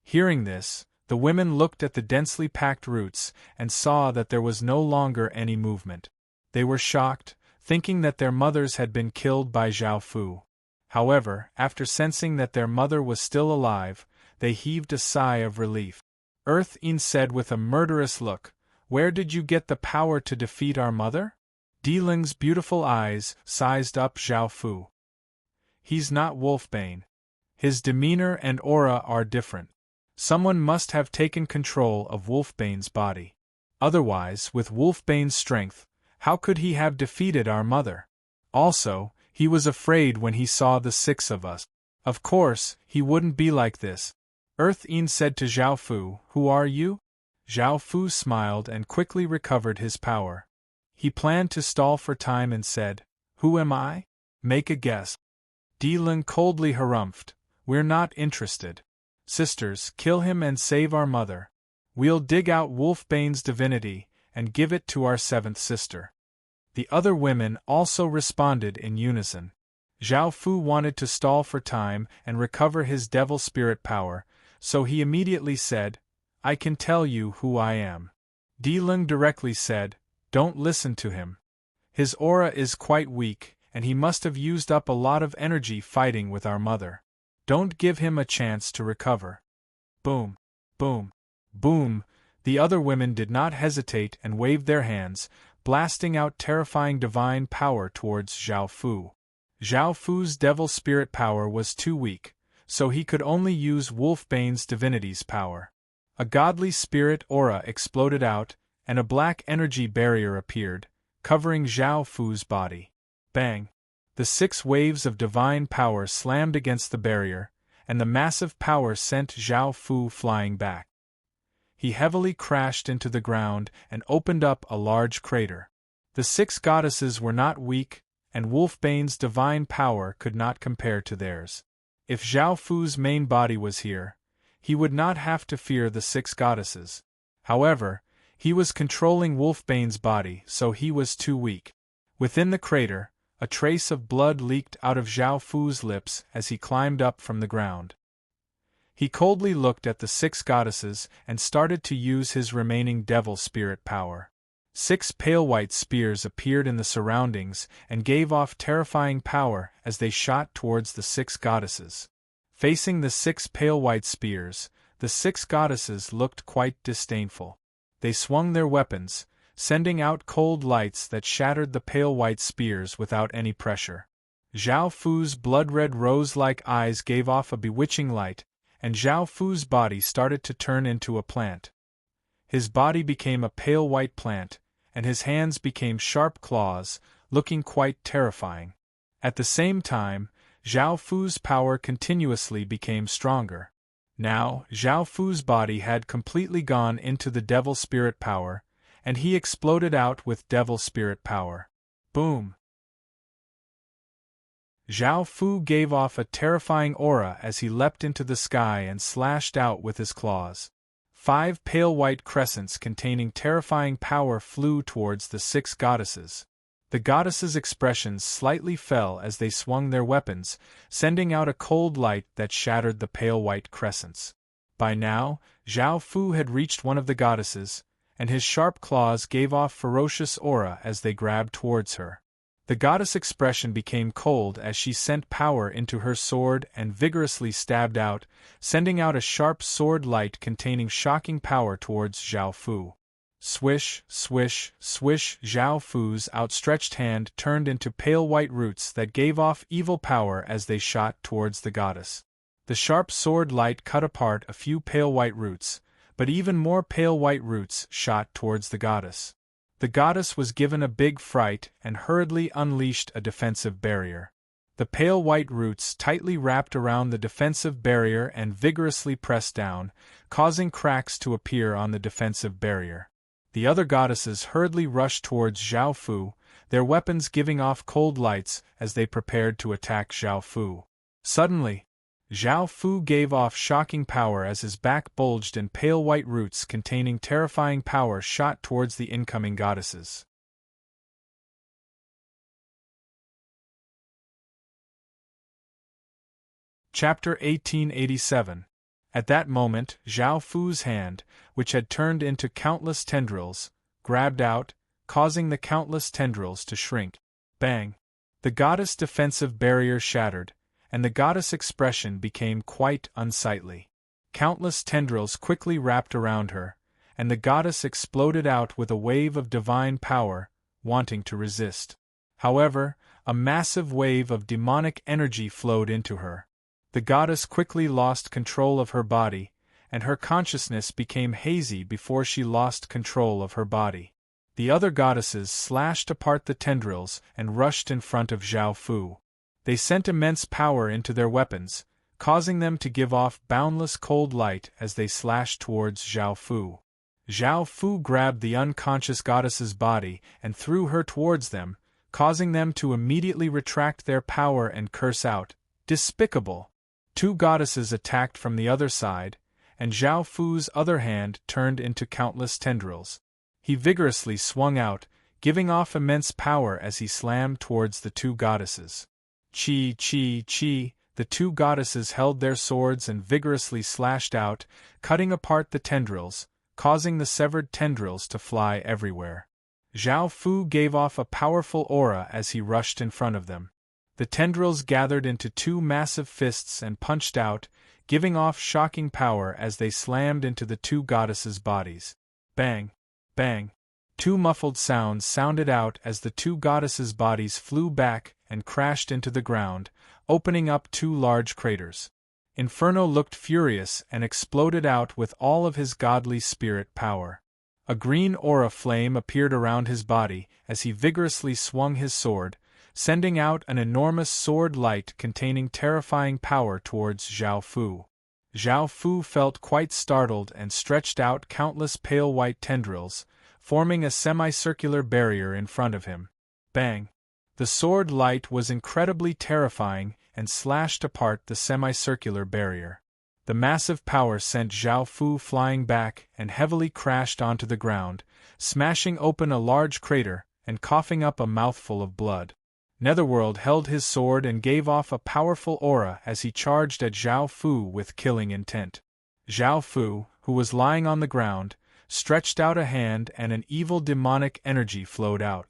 Hearing this, the women looked at the densely packed roots and saw that there was no longer any movement. They were shocked, thinking that their mothers had been killed by Zhao Fu. However, after sensing that their mother was still alive, they heaved a sigh of relief. Earth-in said with a murderous look, "Where did you get the power to defeat our mother?" Diling's beautiful eyes sized up Zhao Fu. "He's not Wolfbane. His demeanor and aura are different. Someone must have taken control of Wolfbane's body. Otherwise, with Wolfbane's strength, how could he have defeated our mother? Also, he was afraid when he saw the 6 of us. Of course, he wouldn't be like this." Earth-in said to Zhao Fu, "Who are you?" Zhao Fu smiled and quickly recovered his power. He planned to stall for time and said, "Who am I? Make a guess." Diling coldly harumphed, "We're not interested. Sisters, kill him and save our mother. We'll dig out Wolfbane's divinity and give it to our 7th sister." The other women also responded in unison. Zhao Fu wanted to stall for time and recover his devil spirit power, so he immediately said, "I can tell you who I am." Diling directly said, "Don't listen to him. His aura is quite weak, and he must have used up a lot of energy fighting with our mother. Don't give him a chance to recover." Boom! Boom! Boom! The other women did not hesitate and waved their hands, blasting out terrifying divine power towards Zhao Fu. Zhao Fu's devil spirit power was too weak, so he could only use Wolfbane's divinity's power. A godly spirit aura exploded out, and a black energy barrier appeared, covering Zhao Fu's body. Bang! The 6 waves of divine power slammed against the barrier, and the massive power sent Zhao Fu flying back. He heavily crashed into the ground and opened up a large crater. The 6 goddesses were not weak, and Wolfbane's divine power could not compare to theirs. If Zhao Fu's main body was here, he would not have to fear the 6 goddesses. However, he was controlling Wolfbane's body, so he was too weak. Within the crater, a trace of blood leaked out of Zhao Fu's lips as he climbed up from the ground. He coldly looked at the 6 goddesses and started to use his remaining devil spirit power. 6 pale white spears appeared in the surroundings and gave off terrifying power as they shot towards the 6 goddesses. Facing the 6 pale white spears, the 6 goddesses looked quite disdainful. They swung their weapons, sending out cold lights that shattered the pale white spears without any pressure. Zhao Fu's blood-red rose-like eyes gave off a bewitching light, and Zhao Fu's body started to turn into a plant. His body became a pale white plant, and his hands became sharp claws, looking quite terrifying. At the same time, Zhao Fu's power continuously became stronger. Now, Zhao Fu's body had completely gone into the devil spirit power, and he exploded out with devil spirit power. Boom! Zhao Fu gave off a terrifying aura as he leapt into the sky and slashed out with his claws. 5 pale white crescents containing terrifying power flew towards the 6 goddesses. The goddesses' expressions slightly fell as they swung their weapons, sending out a cold light that shattered the pale white crescents. By now, Zhao Fu had reached one of the goddesses, and his sharp claws gave off ferocious aura as they grabbed towards her. The goddess' expression became cold as she sent power into her sword and vigorously stabbed out, sending out a sharp sword light containing shocking power towards Zhao Fu. Swish, swish, swish! Zhao Fu's outstretched hand turned into pale white roots that gave off evil power as they shot towards the goddess. The sharp sword light cut apart a few pale white roots, but even more pale white roots shot towards the goddess. The goddess was given a big fright and hurriedly unleashed a defensive barrier. The pale white roots tightly wrapped around the defensive barrier and vigorously pressed down, causing cracks to appear on the defensive barrier. The other goddesses hurriedly rushed towards Zhao Fu, their weapons giving off cold lights as they prepared to attack Zhao Fu. Suddenly, Zhao Fu gave off shocking power as his back bulged and pale white roots containing terrifying power shot towards the incoming goddesses. Chapter 1887. At that moment, Zhao Fu's hand, which had turned into countless tendrils, grabbed out, causing the countless tendrils to shrink. Bang! The goddess' defensive barrier shattered, and the goddess' expression became quite unsightly. Countless tendrils quickly wrapped around her, and the goddess exploded out with a wave of divine power, wanting to resist. However, a massive wave of demonic energy flowed into her. The goddess quickly lost control of her body, and her consciousness became hazy before she lost control of her body. The other goddesses slashed apart the tendrils and rushed in front of Zhao Fu. They sent immense power into their weapons, causing them to give off boundless cold light as they slashed towards Zhao Fu. Zhao Fu grabbed the unconscious goddess's body and threw her towards them, causing them to immediately retract their power and curse out, "Despicable!" 2 goddesses attacked from the other side, and Zhao Fu's other hand turned into countless tendrils. He vigorously swung out, giving off immense power as he slammed towards the 2 goddesses. Chi, chi, chi! The 2 goddesses held their swords and vigorously slashed out, cutting apart the tendrils, causing the severed tendrils to fly everywhere. Zhao Fu gave off a powerful aura as he rushed in front of them. The tendrils gathered into 2 massive fists and punched out, giving off shocking power as they slammed into the 2 goddesses' bodies. Bang! Bang! 2 muffled sounds sounded out as the 2 goddesses' bodies flew back and crashed into the ground, opening up 2 large craters. Inferno looked furious and exploded out with all of his godly spirit power. A green aura flame appeared around his body as he vigorously swung his sword, sending out an enormous sword light containing terrifying power towards Zhao Fu. Zhao Fu felt quite startled and stretched out countless pale white tendrils, forming a semicircular barrier in front of him. Bang! The sword light was incredibly terrifying and slashed apart the semicircular barrier. The massive power sent Zhao Fu flying back and heavily crashed onto the ground, smashing open a large crater and coughing up a mouthful of blood. Netherworld held his sword and gave off a powerful aura as he charged at Zhao Fu with killing intent. Zhao Fu, who was lying on the ground, stretched out a hand and an evil demonic energy flowed out.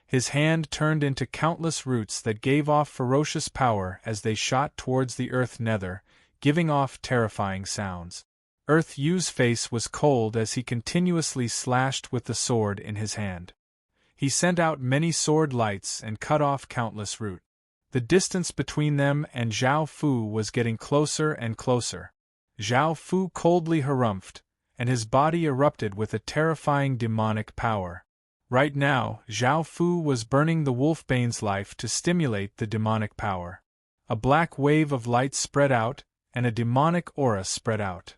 His hand turned into countless roots that gave off ferocious power as they shot towards the Earth Nether, giving off terrifying sounds. Earth Yu's face was cold as he continuously slashed with the sword in his hand. He sent out many sword lights and cut off countless roots. The distance between them and Zhao Fu was getting closer and closer. Zhao Fu coldly harumphed, and his body erupted with a terrifying demonic power. Right now, Zhao Fu was burning the Wolfbane's life to stimulate the demonic power. A black wave of light spread out, and a demonic aura spread out.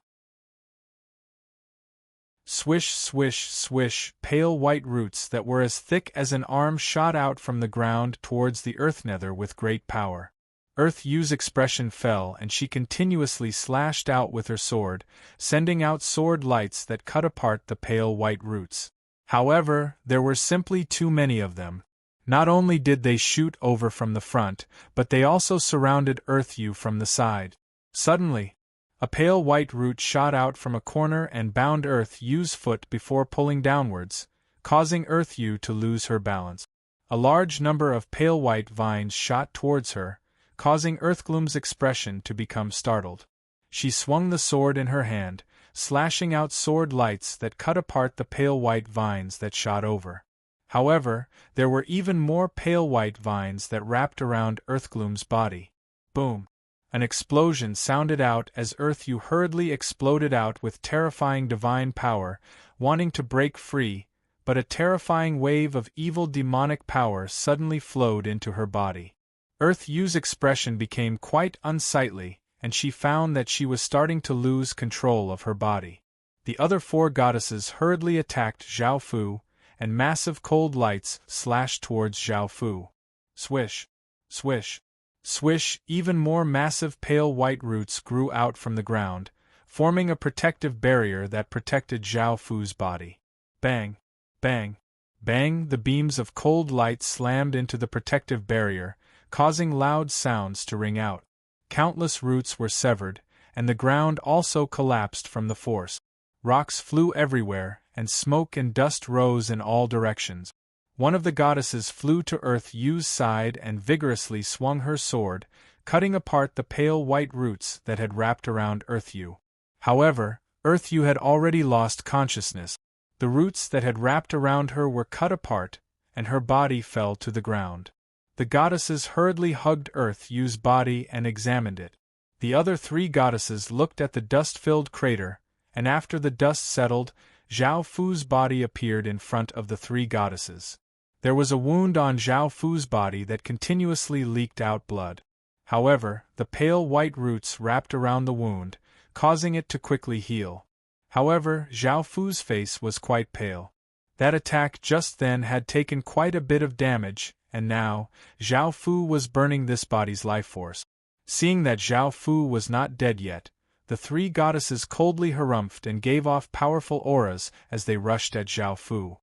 Swish, swish, swish, pale white roots that were as thick as an arm shot out from the ground towards the Earth Nether with great power. Earth Yu's expression fell and she continuously slashed out with her sword, sending out sword lights that cut apart the pale white roots. However, there were simply too many of them. Not only did they shoot over from the front, but they also surrounded Earth Yu from the side. Suddenly, a pale white root shot out from a corner and bound Earth Yu's foot before pulling downwards, causing Earth Yu to lose her balance. A large number of pale white vines shot towards her, causing Earthgloom's expression to become startled. She swung the sword in her hand, slashing out sword lights that cut apart the pale white vines that shot over. However, there were even more pale white vines that wrapped around Earthgloom's body. Boom! An explosion sounded out as Earth Yu hurriedly exploded out with terrifying divine power, wanting to break free, but a terrifying wave of evil demonic power suddenly flowed into her body. Earth Yu's expression became quite unsightly, and she found that she was starting to lose control of her body. The other 4 goddesses hurriedly attacked Zhao Fu, and massive cold lights slashed towards Zhao Fu. Swish! Swish! Swish! Even more massive pale white roots grew out from the ground, forming a protective barrier that protected Zhao Fu's body. Bang! Bang! Bang! The beams of cold light slammed into the protective barrier, causing loud sounds to ring out. Countless roots were severed, and the ground also collapsed from the force. Rocks flew everywhere, and smoke and dust rose in all directions. One of the goddesses flew to Earth Yu's side and vigorously swung her sword, cutting apart the pale white roots that had wrapped around Earth Yu. However, Earth Yu had already lost consciousness. The roots that had wrapped around her were cut apart, and her body fell to the ground. The goddesses hurriedly hugged Earth Yu's body and examined it. The other 3 goddesses looked at the dust-filled crater, and after the dust settled, Zhao Fu's body appeared in front of the 3 goddesses. There was a wound on Zhao Fu's body that continuously leaked out blood. However, the pale white roots wrapped around the wound, causing it to quickly heal. However, Zhao Fu's face was quite pale. That attack just then had taken quite a bit of damage, and now, Zhao Fu was burning this body's life force. Seeing that Zhao Fu was not dead yet, the 3 goddesses coldly harumphed and gave off powerful auras as they rushed at Zhao Fu.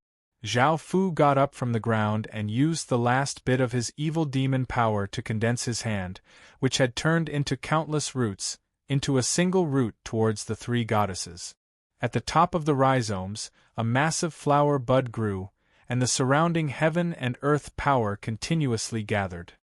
Zhao Fu got up from the ground and used the last bit of his evil demon power to condense his hand, which had turned into countless roots, into a single root towards the 3 goddesses. At the top of the rhizomes, a massive flower bud grew, and the surrounding heaven and earth power continuously gathered.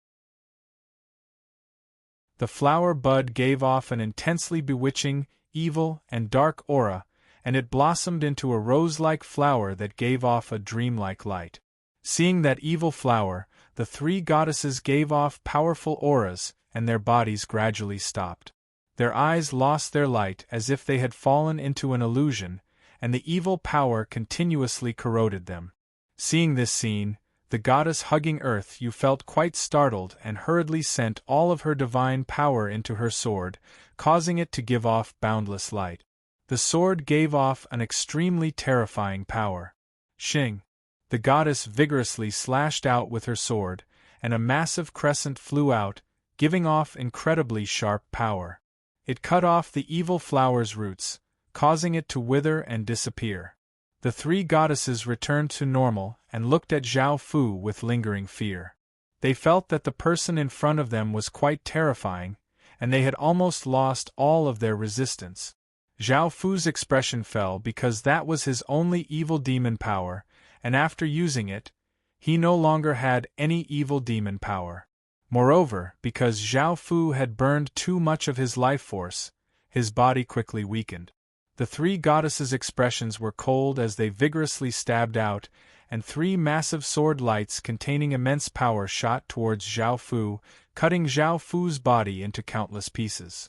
The flower bud gave off an intensely bewitching, evil, and dark aura, and it blossomed into a rose-like flower that gave off a dreamlike light. Seeing that evil flower, the three goddesses gave off powerful auras, and their bodies gradually stopped. Their eyes lost their light as if they had fallen into an illusion, and the evil power continuously corroded them. Seeing this scene, the goddess hugging earth, you felt quite startled and hurriedly sent all of her divine power into her sword, causing it to give off boundless light. The sword gave off an extremely terrifying power. Shing! The goddess vigorously slashed out with her sword, and a massive crescent flew out, giving off incredibly sharp power. It cut off the evil flower's roots, causing it to wither and disappear. The three goddesses returned to normal and looked at Zhao Fu with lingering fear. They felt that the person in front of them was quite terrifying, and they had almost lost all of their resistance. Zhao Fu's expression fell because that was his only evil demon power, and after using it, he no longer had any evil demon power. Moreover, because Zhao Fu had burned too much of his life force, his body quickly weakened. The three goddesses' expressions were cold as they vigorously stabbed out, and three massive sword lights containing immense power shot towards Zhao Fu, cutting Zhao Fu's body into countless pieces.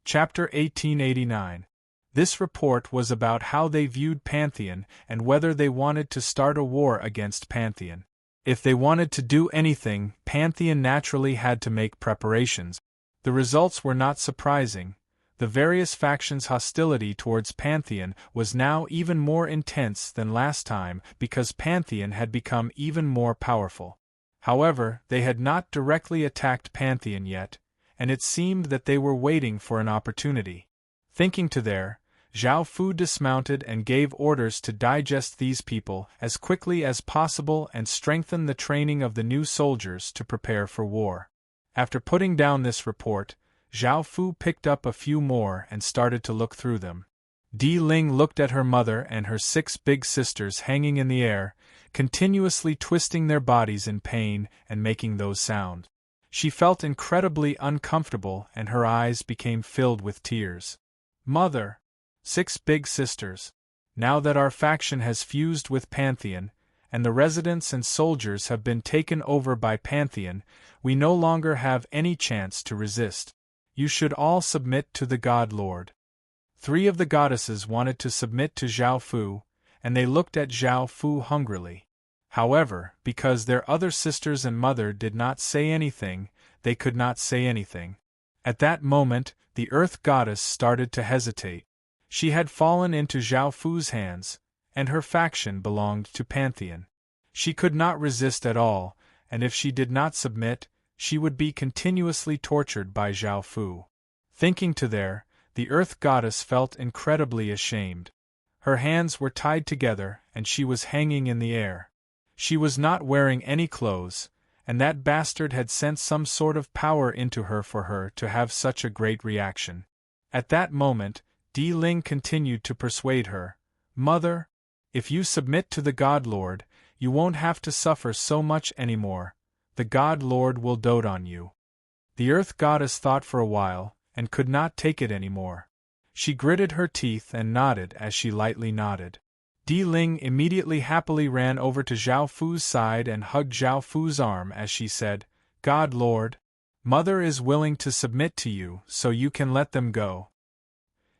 Chapter 1889. This report was about how they viewed Pantheon and whether they wanted to start a war against Pantheon. If they wanted to do anything, Pantheon naturally had to make preparations. The results were not surprising. The various factions' hostility towards Pantheon was now even more intense than last time because Pantheon had become even more powerful. However, they had not directly attacked Pantheon yet, and it seemed that they were waiting for an opportunity. Thinking to there, Zhao Fu dismounted and gave orders to digest these people as quickly as possible and strengthen the training of the new soldiers to prepare for war. After putting down this report, Zhao Fu picked up a few more and started to look through them. Di Ling looked at her mother and her 6 big sisters hanging in the air, continuously twisting their bodies in pain and making those sounds. She felt incredibly uncomfortable and her eyes became filled with tears. Mother! 6 big sisters. Now that our faction has fused with Pantheon, and the residents and soldiers have been taken over by Pantheon, we no longer have any chance to resist. You should all submit to the God Lord. 3 of the goddesses wanted to submit to Zhao Fu, and they looked at Zhao Fu hungrily. However, because their other sisters and mother did not say anything, they could not say anything. At that moment, the Earth Goddess started to hesitate. She had fallen into Zhao Fu's hands, and her faction belonged to Pantheon. She could not resist at all, and if she did not submit, she would be continuously tortured by Zhao Fu. Thinking to there, the Earth Goddess felt incredibly ashamed. Her hands were tied together and she was hanging in the air. She was not wearing any clothes, and that bastard had sent some sort of power into her for her to have such a great reaction. At that moment, Di Ling continued to persuade her, Mother, if you submit to the God Lord, you won't have to suffer so much anymore. The God Lord will dote on you. The Earth Goddess thought for a while, and could not take it anymore. She gritted her teeth and nodded as she lightly nodded. Di Ling immediately happily ran over to Zhao Fu's side and hugged Zhao Fu's arm as she said, God Lord, Mother is willing to submit to you so you can let them go.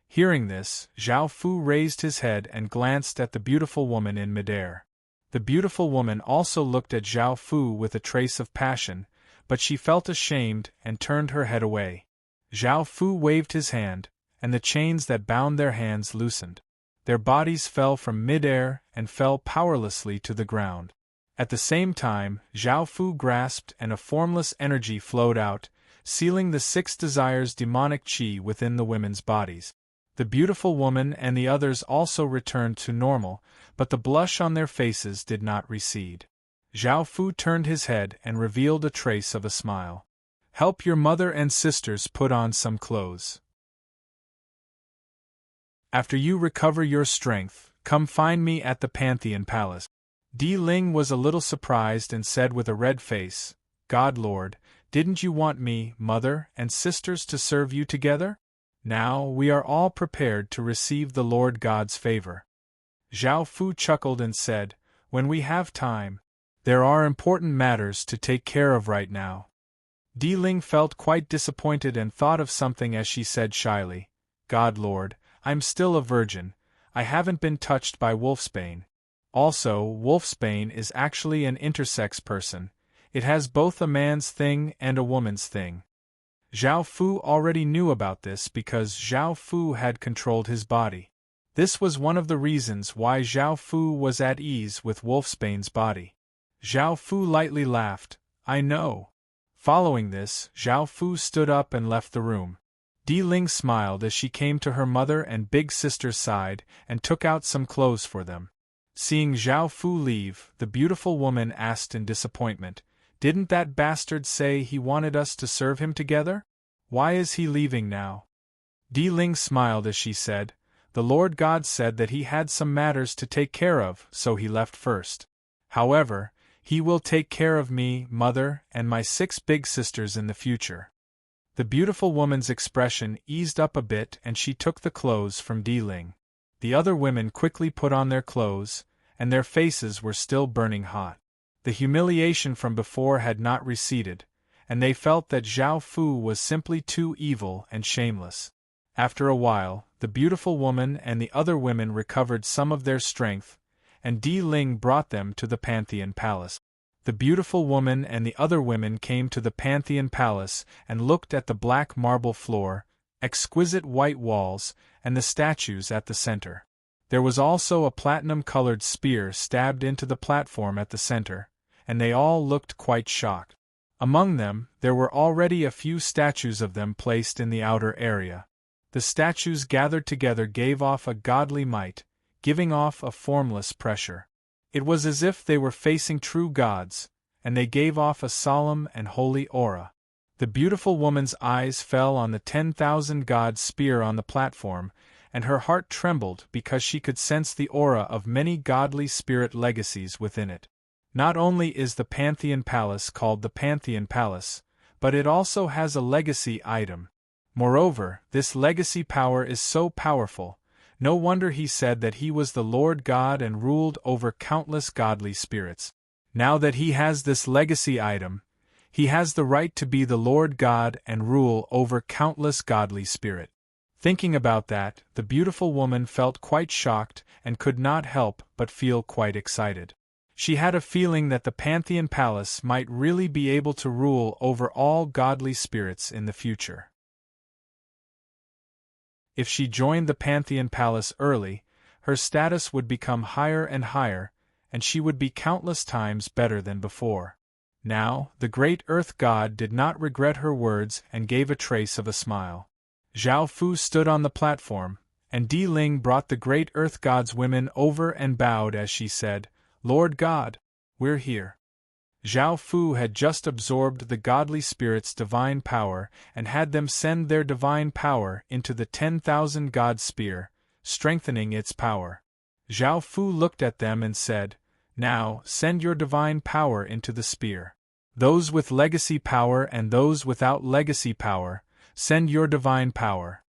Hearing this, Zhao Fu raised his head and glanced at the beautiful woman in midair. The beautiful woman also looked at Zhao Fu with a trace of passion, but she felt ashamed and turned her head away. Zhao Fu waved his hand, and the chains that bound their hands loosened. Their bodies fell from midair and fell powerlessly to the ground. At the same time, Zhao Fu grasped and a formless energy flowed out, sealing the 6 desires' demonic qi within the women's bodies. The beautiful woman and the others also returned to normal, but the blush on their faces did not recede. Zhao Fu turned his head and revealed a trace of a smile. Help your mother and sisters put on some clothes. After you recover your strength, come find me at the Pantheon Palace. Di Ling was a little surprised and said with a red face, God Lord, didn't you want me, mother, and sisters to serve you together? Now we are all prepared to receive the Lord God's favor. Zhao Fu chuckled and said, "When we have time. There are important matters to take care of right now." Di Ling felt quite disappointed and thought of something as she said shyly, "God Lord, I'm still a virgin, I haven't been touched by wolfsbane. Also, wolfsbane is actually an intersex person, it has both a man's thing and a woman's thing." Zhao Fu already knew about this because Zhao Fu had controlled his body. This was one of the reasons why Zhao Fu was at ease with wolfsbane's body. Zhao Fu lightly laughed, "I know." Following this, Zhao Fu stood up and left the room. Di Ling smiled as she came to her mother and big sister's side and took out some clothes for them. Seeing Zhao Fu leave, the beautiful woman asked in disappointment, "Didn't that bastard say he wanted us to serve him together? Why is he leaving now?" Di Ling smiled as she said, "The Lord God said that he had some matters to take care of, so he left first. However, he will take care of me, mother, and my 6 big sisters in the future." The beautiful woman's expression eased up a bit and she took the clothes from Di Ling. The other women quickly put on their clothes, and their faces were still burning hot. The humiliation from before had not receded, and they felt that Zhao Fu was simply too evil and shameless. After a while, the beautiful woman and the other women recovered some of their strength, and Di Ling brought them to the Pantheon Palace. The beautiful woman and the other women came to the Pantheon Palace and looked at the black marble floor, exquisite white walls, and the statues at the center. There was also a platinum-colored spear stabbed into the platform at the center, and they all looked quite shocked. Among them, there were already a few statues of them placed in the outer area. The statues gathered together gave off a godly might, giving off a formless pressure. It was as if they were facing true gods, and they gave off a solemn and holy aura. The beautiful woman's eyes fell on the 10,000 god spear on the platform, and her heart trembled because she could sense the aura of many godly spirit legacies within it. Not only is the Pantheon Palace called the Pantheon Palace, but it also has a legacy item. Moreover, this legacy power is so powerful, no wonder he said that he was the Lord God and ruled over countless godly spirits. Now that he has this legacy item, he has the right to be the Lord God and rule over countless godly spirit. Thinking about that, the beautiful woman felt quite shocked and could not help but feel quite excited. She had a feeling that the Pantheon Palace might really be able to rule over all godly spirits in the future. If she joined the Pantheon Palace early, her status would become higher and higher, and she would be countless times better than before. Now, the great Earth God did not regret her words and gave a trace of a smile. Zhao Fu stood on the platform, and Di Ling brought the great Earth God's women over and bowed as she said, "Lord God, we're here." Zhao Fu had just absorbed the godly spirit's divine power and had them send their divine power into the 10,000 god spear, strengthening its power. Zhao Fu looked at them and said, "Now, send your divine power into the spear. Those with legacy power and those without legacy power, send your divine power."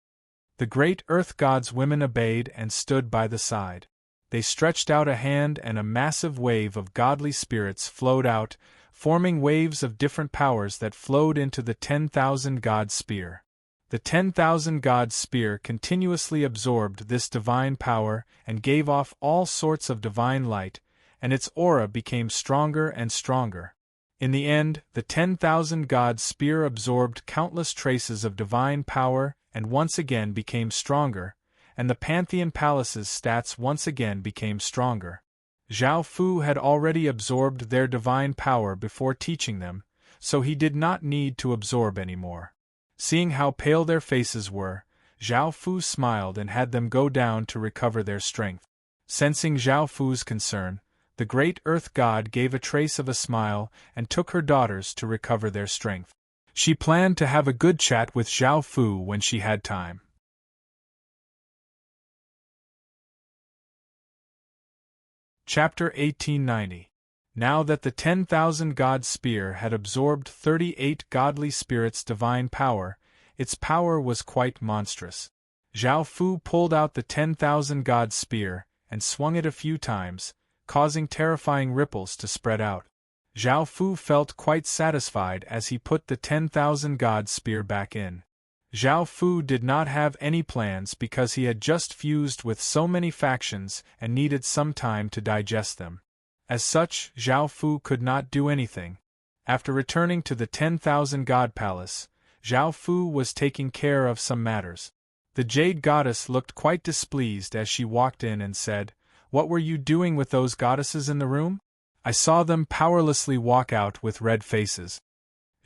The great Earth God's women obeyed and stood by the side. They stretched out a hand and a massive wave of godly spirits flowed out, forming waves of different powers that flowed into the 10,000 god spear. The 10,000 god spear continuously absorbed this divine power and gave off all sorts of divine light, and its aura became stronger and stronger. In the end, the 10,000 god spear absorbed countless traces of divine power and once again became stronger, and the Pantheon Palace's stats once again became stronger. Zhao Fu had already absorbed their divine power before teaching them, so he did not need to absorb any more. Seeing how pale their faces were, Zhao Fu smiled and had them go down to recover their strength. Sensing Zhao Fu's concern, the great Earth God gave a trace of a smile and took her daughters to recover their strength. She planned to have a good chat with Zhao Fu when she had time. Chapter 1890. Now that the 10,000 god spear had absorbed 38 godly spirits' divine power, its power was quite monstrous. Zhao Fu pulled out the 10,000 god spear, and swung it a few times, causing terrifying ripples to spread out. Zhao Fu felt quite satisfied as he put the 10,000 god spear back in. Zhao Fu did not have any plans because he had just fused with so many factions and needed some time to digest them. As such, Zhao Fu could not do anything. After returning to the 10,000 god palace, Zhao Fu was taking care of some matters. The Jade Goddess looked quite displeased as she walked in and said, "What were you doing with those goddesses in the room? I saw them powerlessly walk out with red faces."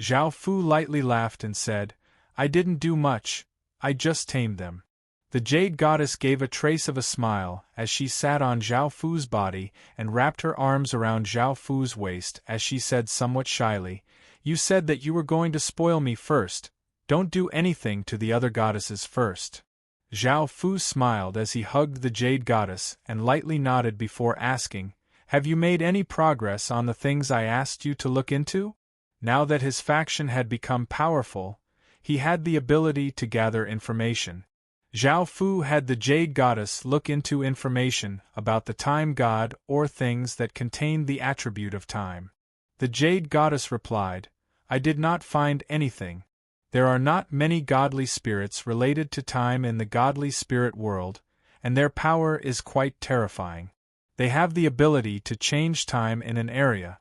Zhao Fu lightly laughed and said, "I didn't do much, I just tamed them." The Jade Goddess gave a trace of a smile as she sat on Zhao Fu's body and wrapped her arms around Zhao Fu's waist as she said somewhat shyly, "You said that you were going to spoil me first. Don't do anything to the other goddesses first." Zhao Fu smiled as he hugged the Jade Goddess and lightly nodded before asking, "Have you made any progress on the things I asked you to look into?" Now that his faction had become powerful, he had the ability to gather information. Zhao Fu had the Jade Goddess look into information about the Time God or things that contained the attribute of time. The Jade Goddess replied, "I did not find anything. There are not many godly spirits related to time in the godly spirit world, and their power is quite terrifying. They have the ability to change time in an area."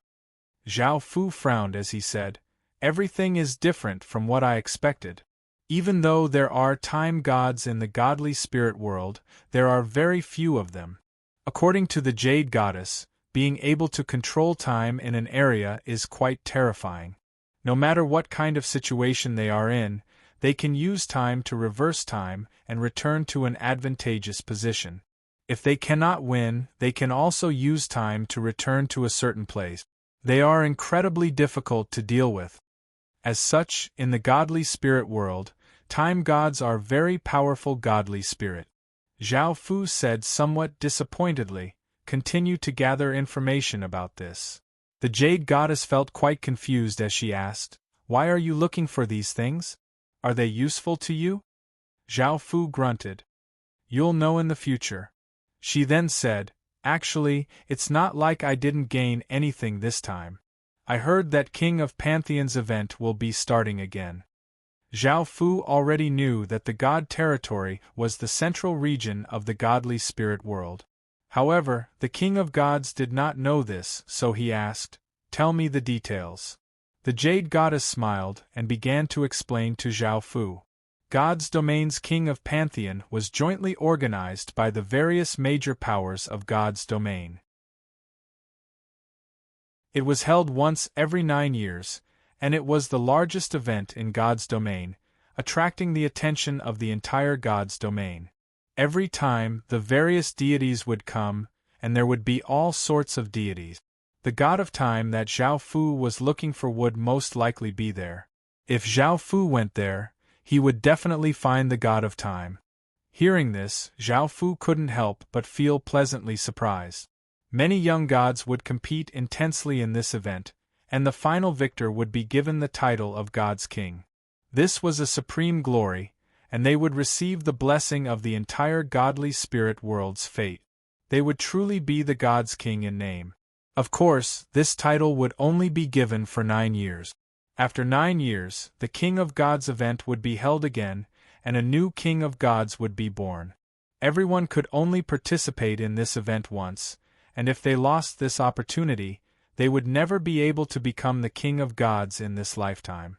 Zhao Fu frowned as he said, "Everything is different from what I expected. Even though there are time gods in the godly spirit world, there are very few of them. According to the Jade Goddess, being able to control time in an area is quite terrifying. No matter what kind of situation they are in, they can use time to reverse time and return to an advantageous position. If they cannot win, they can also use time to return to a certain place. They are incredibly difficult to deal with. As such, in the godly spirit world, time gods are very powerful godly spirit." Zhao Fu said somewhat disappointedly, "Continue to gather information about this." The Jade Goddess felt quite confused as she asked, "Why are you looking for these things? Are they useful to you?" Zhao Fu grunted. "You'll know in the future." She then said, "Actually, it's not like I didn't gain anything this time. I heard that King of Pantheon's event will be starting again." Zhao Fu already knew that the God territory was the central region of the godly spirit world. However, the King of Gods did not know this, so he asked, "Tell me the details." The Jade Goddess smiled and began to explain to Zhao Fu. God's Domain's King of Pantheon was jointly organized by the various major powers of God's Domain. It was held once every 9 years, and it was the largest event in God's Domain, attracting the attention of the entire God's Domain. Every time, the various deities would come, and there would be all sorts of deities. The god of time that Zhao Fu was looking for would most likely be there. If Zhao Fu went there, he would definitely find the god of time. Hearing this, Zhao Fu couldn't help but feel pleasantly surprised. Many young gods would compete intensely in this event, and the final victor would be given the title of God's King. This was a supreme glory, and they would receive the blessing of the entire godly spirit world's fate. They would truly be the God's King in name. Of course, this title would only be given for 9 years. After 9 years, the King of Gods event would be held again, and a new King of Gods would be born. Everyone could only participate in this event once, and if they lost this opportunity, they would never be able to become the King of Gods in this lifetime.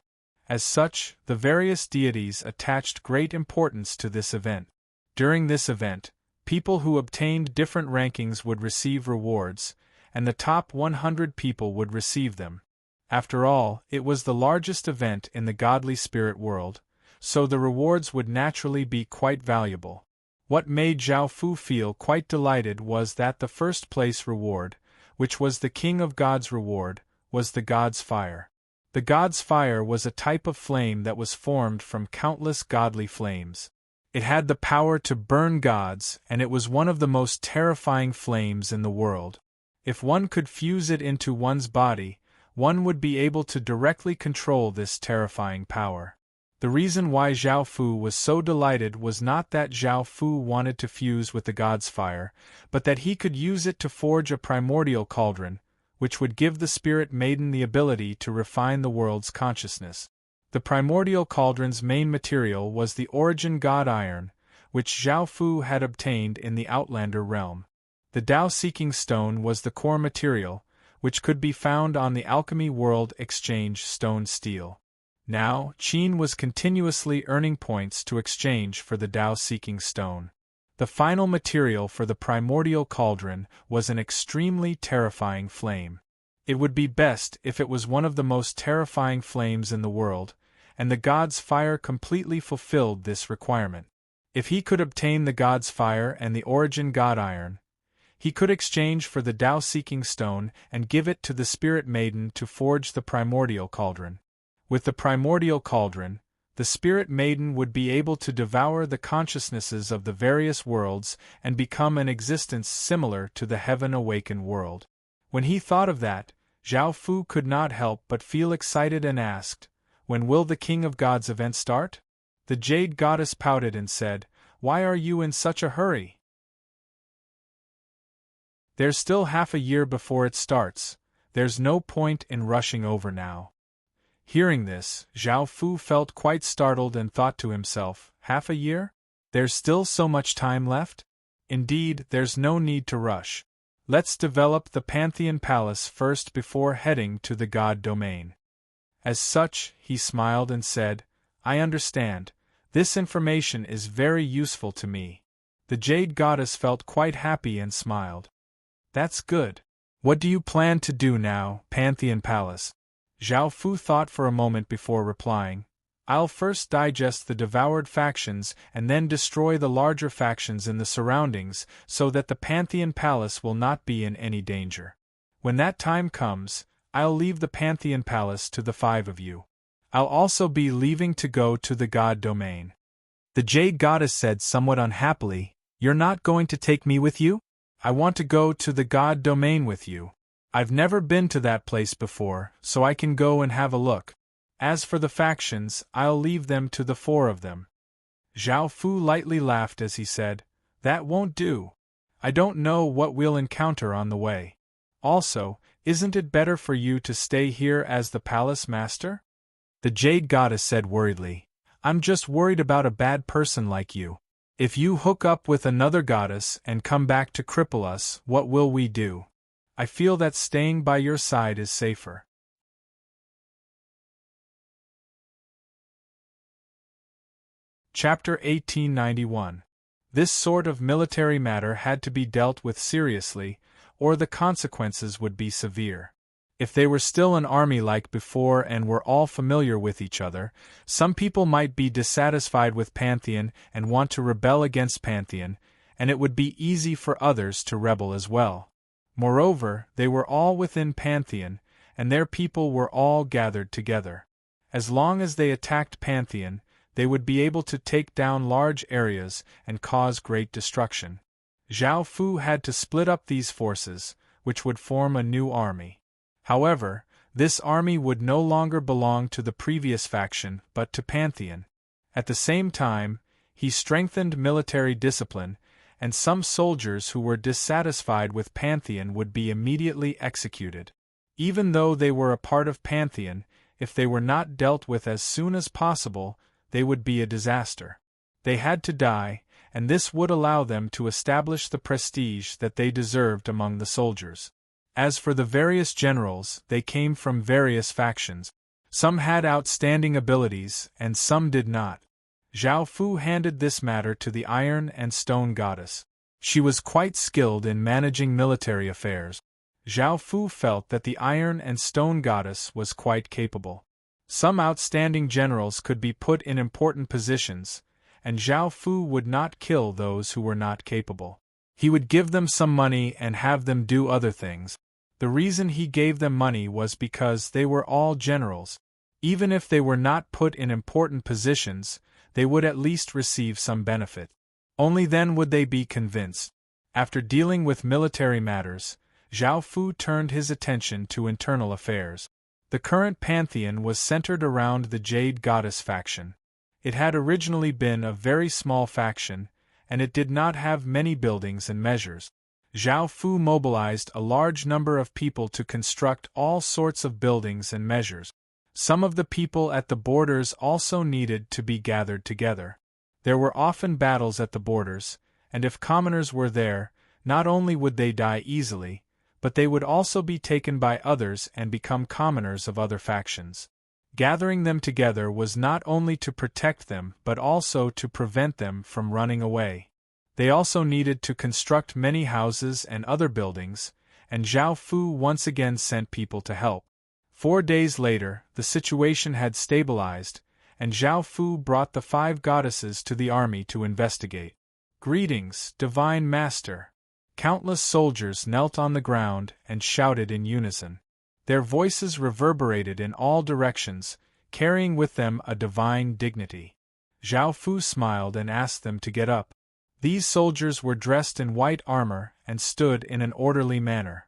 As such, the various deities attached great importance to this event. During this event, people who obtained different rankings would receive rewards, and the top 100 people would receive them. After all, it was the largest event in the godly spirit world, so the rewards would naturally be quite valuable. What made Zhao Fu feel quite delighted was that the first place reward, which was the King of Gods reward, was the God's Fire. The God's Fire was a type of flame that was formed from countless godly flames. It had the power to burn gods, and it was one of the most terrifying flames in the world. If one could fuse it into one's body, one would be able to directly control this terrifying power. The reason why Zhao Fu was so delighted was not that Zhao Fu wanted to fuse with the god's fire, but that he could use it to forge a primordial cauldron, which would give the spirit maiden the ability to refine the world's consciousness. The primordial cauldron's main material was the origin god iron, which Zhao Fu had obtained in the Outlander realm. The Tao-seeking stone was the core material, which could be found on the Alchemy World Exchange stone steel. Now, Qin was continuously earning points to exchange for the Tao-seeking stone. The final material for the primordial cauldron was an extremely terrifying flame. It would be best if it was one of the most terrifying flames in the world, and the god's fire completely fulfilled this requirement. If he could obtain the god's fire and the origin god iron, he could exchange for the Tao-seeking stone and give it to the spirit maiden to forge the primordial cauldron. With the primordial cauldron, the spirit maiden would be able to devour the consciousnesses of the various worlds and become an existence similar to the heaven-awakened world. When he thought of that, Zhao Fu could not help but feel excited and asked, "When will the King of Gods event start?" The Jade Goddess pouted and said, "Why are you in such a hurry? There's still half a year before it starts. There's no point in rushing over now." Hearing this, Zhao Fu felt quite startled and thought to himself, "Half a year? There's still so much time left? Indeed, there's no need to rush. Let's develop the Pantheon Palace first before heading to the God Domain." As such, he smiled and said, "I understand. This information is very useful to me." The Jade Goddess felt quite happy and smiled. "That's good. What do you plan to do now, Pantheon Palace?" Zhao Fu thought for a moment before replying, "I'll first digest the devoured factions and then destroy the larger factions in the surroundings so that the Pantheon Palace will not be in any danger. When that time comes, I'll leave the Pantheon Palace to the 5 of you. I'll also be leaving to go to the God Domain." The Jade Goddess said somewhat unhappily, "You're not going to take me with you? I want to go to the God Domain with you. I've never been to that place before, so I can go and have a look. As for the factions, I'll leave them to the 4 of them." Zhao Fu lightly laughed as he said, "That won't do. I don't know what we'll encounter on the way. Also, isn't it better for you to stay here as the palace master?" The Jade Goddess said worriedly, "I'm just worried about a bad person like you. If you hook up with another goddess and come back to cripple us, what will we do? I feel that staying by your side is safer." Chapter 1891. This sort of military matter had to be dealt with seriously, or the consequences would be severe. If they were still an army like before and were all familiar with each other, some people might be dissatisfied with Pantheon and want to rebel against Pantheon, and it would be easy for others to rebel as well. Moreover, they were all within Pantheon, and their people were all gathered together. As long as they attacked Pantheon, they would be able to take down large areas and cause great destruction. Zhao Fu had to split up these forces, which would form a new army. However, this army would no longer belong to the previous faction but to Pantheon. At the same time, he strengthened military discipline, and some soldiers who were dissatisfied with Pantheon would be immediately executed. Even though they were a part of Pantheon, if they were not dealt with as soon as possible, they would be a disaster. They had to die, and this would allow them to establish the prestige that they deserved among the soldiers. As for the various generals, they came from various factions. Some had outstanding abilities, and some did not. Zhao Fu handed this matter to the Iron and Stone Goddess. She was quite skilled in managing military affairs. Zhao Fu felt that the Iron and Stone Goddess was quite capable. Some outstanding generals could be put in important positions, and Zhao Fu would not kill those who were not capable. He would give them some money and have them do other things. The reason he gave them money was because they were all generals. Even if they were not put in important positions, they would at least receive some benefit. Only then would they be convinced. After dealing with military matters, Zhao Fu turned his attention to internal affairs. The current Pantheon was centered around the Jade Goddess faction. It had originally been a very small faction, and it did not have many buildings and measures. Zhao Fu mobilized a large number of people to construct all sorts of buildings and measures. Some of the people at the borders also needed to be gathered together. There were often battles at the borders, and if commoners were there, not only would they die easily, but they would also be taken by others and become commoners of other factions. Gathering them together was not only to protect them but also to prevent them from running away. They also needed to construct many houses and other buildings, and Zhao Fu once again sent people to help. 4 days later, the situation had stabilized, and Zhao Fu brought the 5 goddesses to the army to investigate. "Greetings, Divine Master!" Countless soldiers knelt on the ground and shouted in unison. Their voices reverberated in all directions, carrying with them a divine dignity. Zhao Fu smiled and asked them to get up. These soldiers were dressed in white armor and stood in an orderly manner.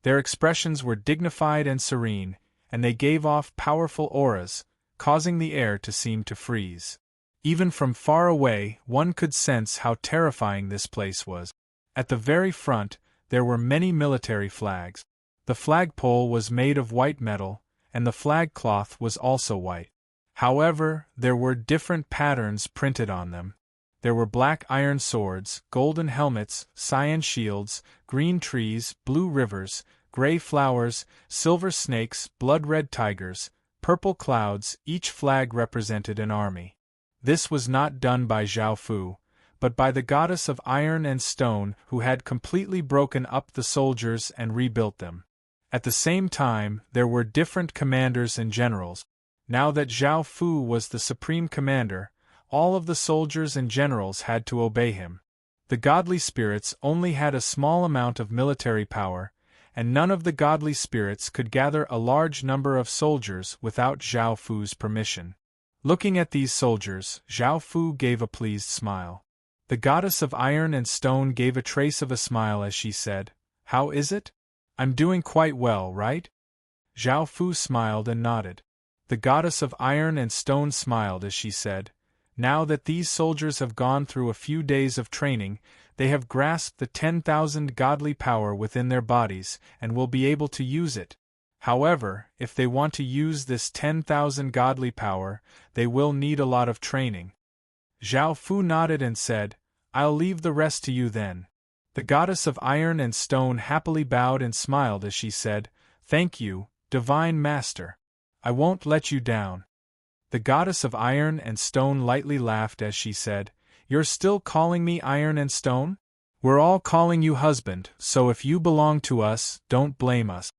Their expressions were dignified and serene, and they gave off powerful auras, causing the air to seem to freeze. Even from far away, one could sense how terrifying this place was. At the very front, there were many military flags. The flagpole was made of white metal, and the flag cloth was also white. However, there were different patterns printed on them. There were black iron swords, golden helmets, cyan shields, green trees, blue rivers, gray flowers, silver snakes, blood-red tigers, purple clouds. Each flag represented an army. This was not done by Zhao Fu, but by the goddess of iron and stone who had completely broken up the soldiers and rebuilt them. At the same time, there were different commanders and generals. Now that Zhao Fu was the supreme commander, all of the soldiers and generals had to obey him. The godly spirits only had a small amount of military power, and none of the godly spirits could gather a large number of soldiers without Zhao Fu's permission. Looking at these soldiers, Zhao Fu gave a pleased smile. The goddess of iron and stone gave a trace of a smile as she said, "How is it? I'm doing quite well, right?" Zhao Fu smiled and nodded. The goddess of iron and stone smiled as she said, "Now that these soldiers have gone through a few days of training, they have grasped the 10,000 godly power within their bodies and will be able to use it. However, if they want to use this 10,000 godly power, they will need a lot of training." Zhao Fu nodded and said, "I'll leave the rest to you then." The goddess of iron and stone happily bowed and smiled as she said, "Thank you, Divine Master. I won't let you down." The goddess of iron and stone lightly laughed as she said, "You're still calling me iron and stone? We're all calling you husband, so if you belong to us, don't blame us."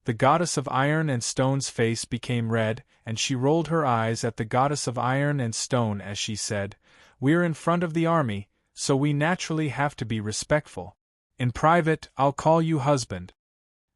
The goddess of iron and stone's face became red, and she rolled her eyes at the goddess of iron and stone as she said, "We're in front of the army, so we naturally have to be respectful. In private, I'll call you husband."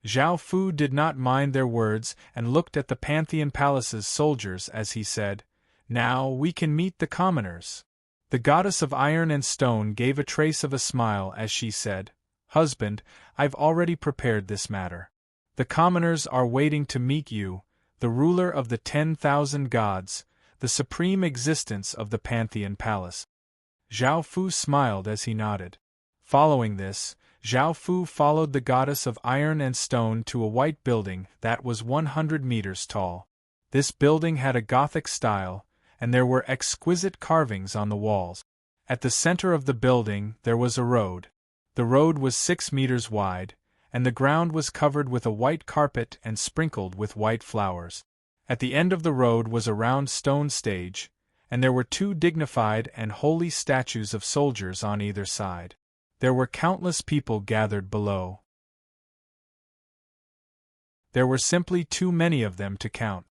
Zhao Fu did not mind their words and looked at the Pantheon Palace's soldiers as he said, "Now we can meet the commoners." The goddess of iron and stone gave a trace of a smile as she said, "Husband, I've already prepared this matter. The commoners are waiting to meet you, the ruler of the 10,000 gods, the supreme existence of the Pantheon Palace." Zhao Fu smiled as he nodded. Following this, Zhao Fu followed the goddess of iron and stone to a white building that was 100 meters tall. This building had a Gothic style, and there were exquisite carvings on the walls. At the center of the building there was a road. The road was 6 meters wide, and the ground was covered with a white carpet and sprinkled with white flowers. At the end of the road was a round stone stage, and there were 2 dignified and holy statues of soldiers on either side. There were countless people gathered below. There were simply too many of them to count.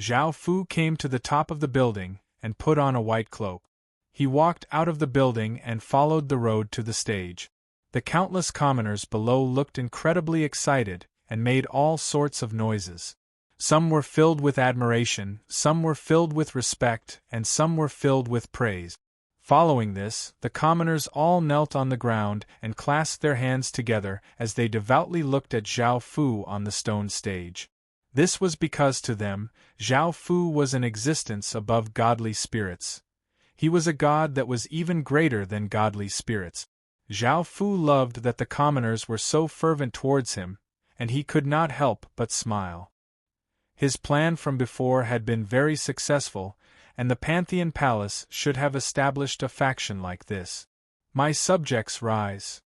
Zhao Fu came to the top of the building and put on a white cloak. He walked out of the building and followed the road to the stage. The countless commoners below looked incredibly excited and made all sorts of noises. Some were filled with admiration, some were filled with respect, and some were filled with praise. Following this, the commoners all knelt on the ground and clasped their hands together as they devoutly looked at Zhao Fu on the stone stage. This was because to them, Zhao Fu was an existence above godly spirits. He was a god that was even greater than godly spirits. Zhao Fu loved that the commoners were so fervent towards him, and he could not help but smile. His plan from before had been very successful, and the Pantheon Palace should have established a faction like this. My subjects, rise.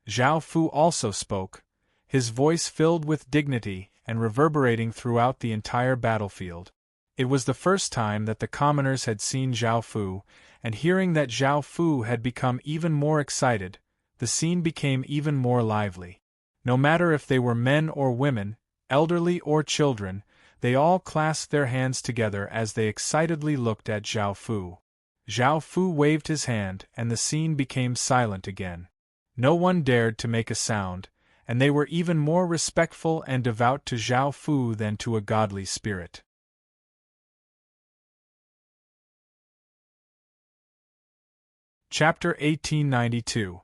Zhao Fu also spoke, his voice filled with dignity and reverberating throughout the entire battlefield. It was the first time that the commoners had seen Zhao Fu, and hearing that Zhao Fu had become even more excited, the scene became even more lively. No matter if they were men or women, elderly or children, they all clasped their hands together as they excitedly looked at Zhao Fu. Zhao Fu waved his hand and the scene became silent again. No one dared to make a sound, and they were even more respectful and devout to Zhao Fu than to a godly spirit. Chapter 1892.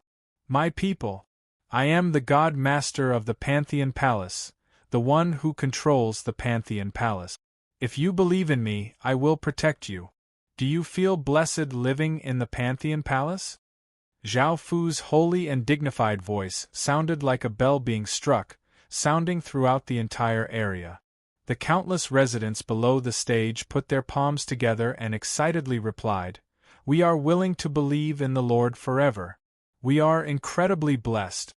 My people, I am the God Master of the Pantheon Palace, the one who controls the Pantheon Palace. If you believe in me, I will protect you. Do you feel blessed living in the Pantheon Palace? Zhao Fu's holy and dignified voice sounded like a bell being struck, sounding throughout the entire area. The countless residents below the stage put their palms together and excitedly replied, "We are willing to believe in the Lord forever. We are incredibly blessed."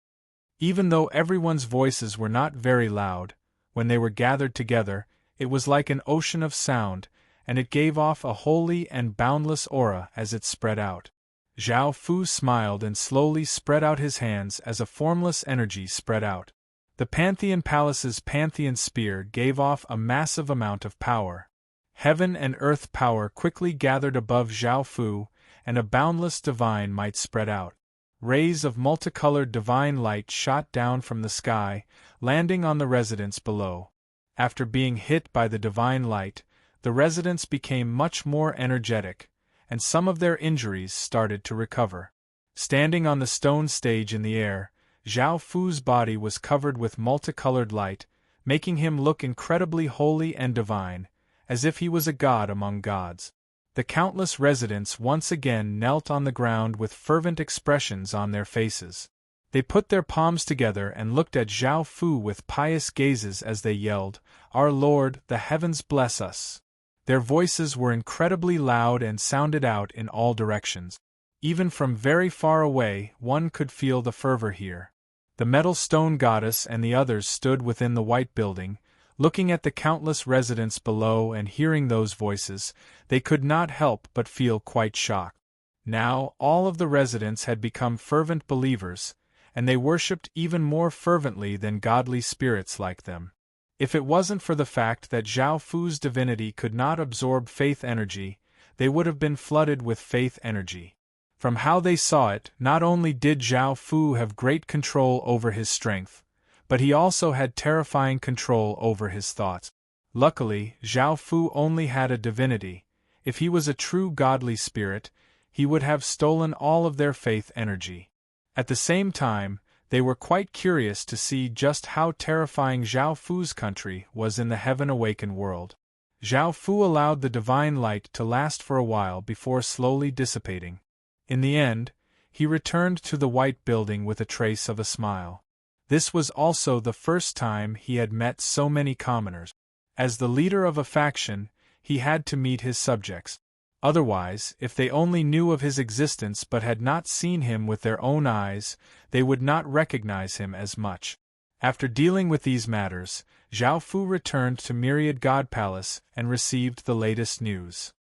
Even though everyone's voices were not very loud, when they were gathered together, it was like an ocean of sound, and it gave off a holy and boundless aura as it spread out. Zhao Fu smiled and slowly spread out his hands as a formless energy spread out. The Pantheon Palace's Pantheon Spear gave off a massive amount of power. Heaven and earth power quickly gathered above Zhao Fu, and a boundless divine might spread out. Rays of multicolored divine light shot down from the sky, landing on the residents below. After being hit by the divine light, the residents became much more energetic, and some of their injuries started to recover. Standing on the stone stage in the air, Zhao Fu's body was covered with multicolored light, making him look incredibly holy and divine, as if he was a god among gods. The countless residents once again knelt on the ground with fervent expressions on their faces. They put their palms together and looked at Zhao Fu with pious gazes as they yelled, "Our Lord, the heavens bless us." Their voices were incredibly loud and sounded out in all directions. Even from very far away, one could feel the fervor here. The metal stone goddess and the others stood within the white building, looking at the countless residents below and hearing those voices. They could not help but feel quite shocked. Now, all of the residents had become fervent believers, and they worshipped even more fervently than godly spirits like them. If it wasn't for the fact that Zhao Fu's divinity could not absorb faith energy, they would have been flooded with faith energy. From how they saw it, not only did Zhao Fu have great control over his strength, but he also had terrifying control over his thoughts. Luckily, Zhao Fu only had a divinity. If he was a true godly spirit, he would have stolen all of their faith energy. At the same time, they were quite curious to see just how terrifying Zhao Fu's country was in the heaven-awakened world. Zhao Fu allowed the divine light to last for a while before slowly dissipating. In the end, he returned to the white building with a trace of a smile. This was also the first time he had met so many commoners. As the leader of a faction, he had to meet his subjects. Otherwise, if they only knew of his existence but had not seen him with their own eyes, they would not recognize him as much. After dealing with these matters, Zhao Fu returned to Myriad God Palace and received the latest news.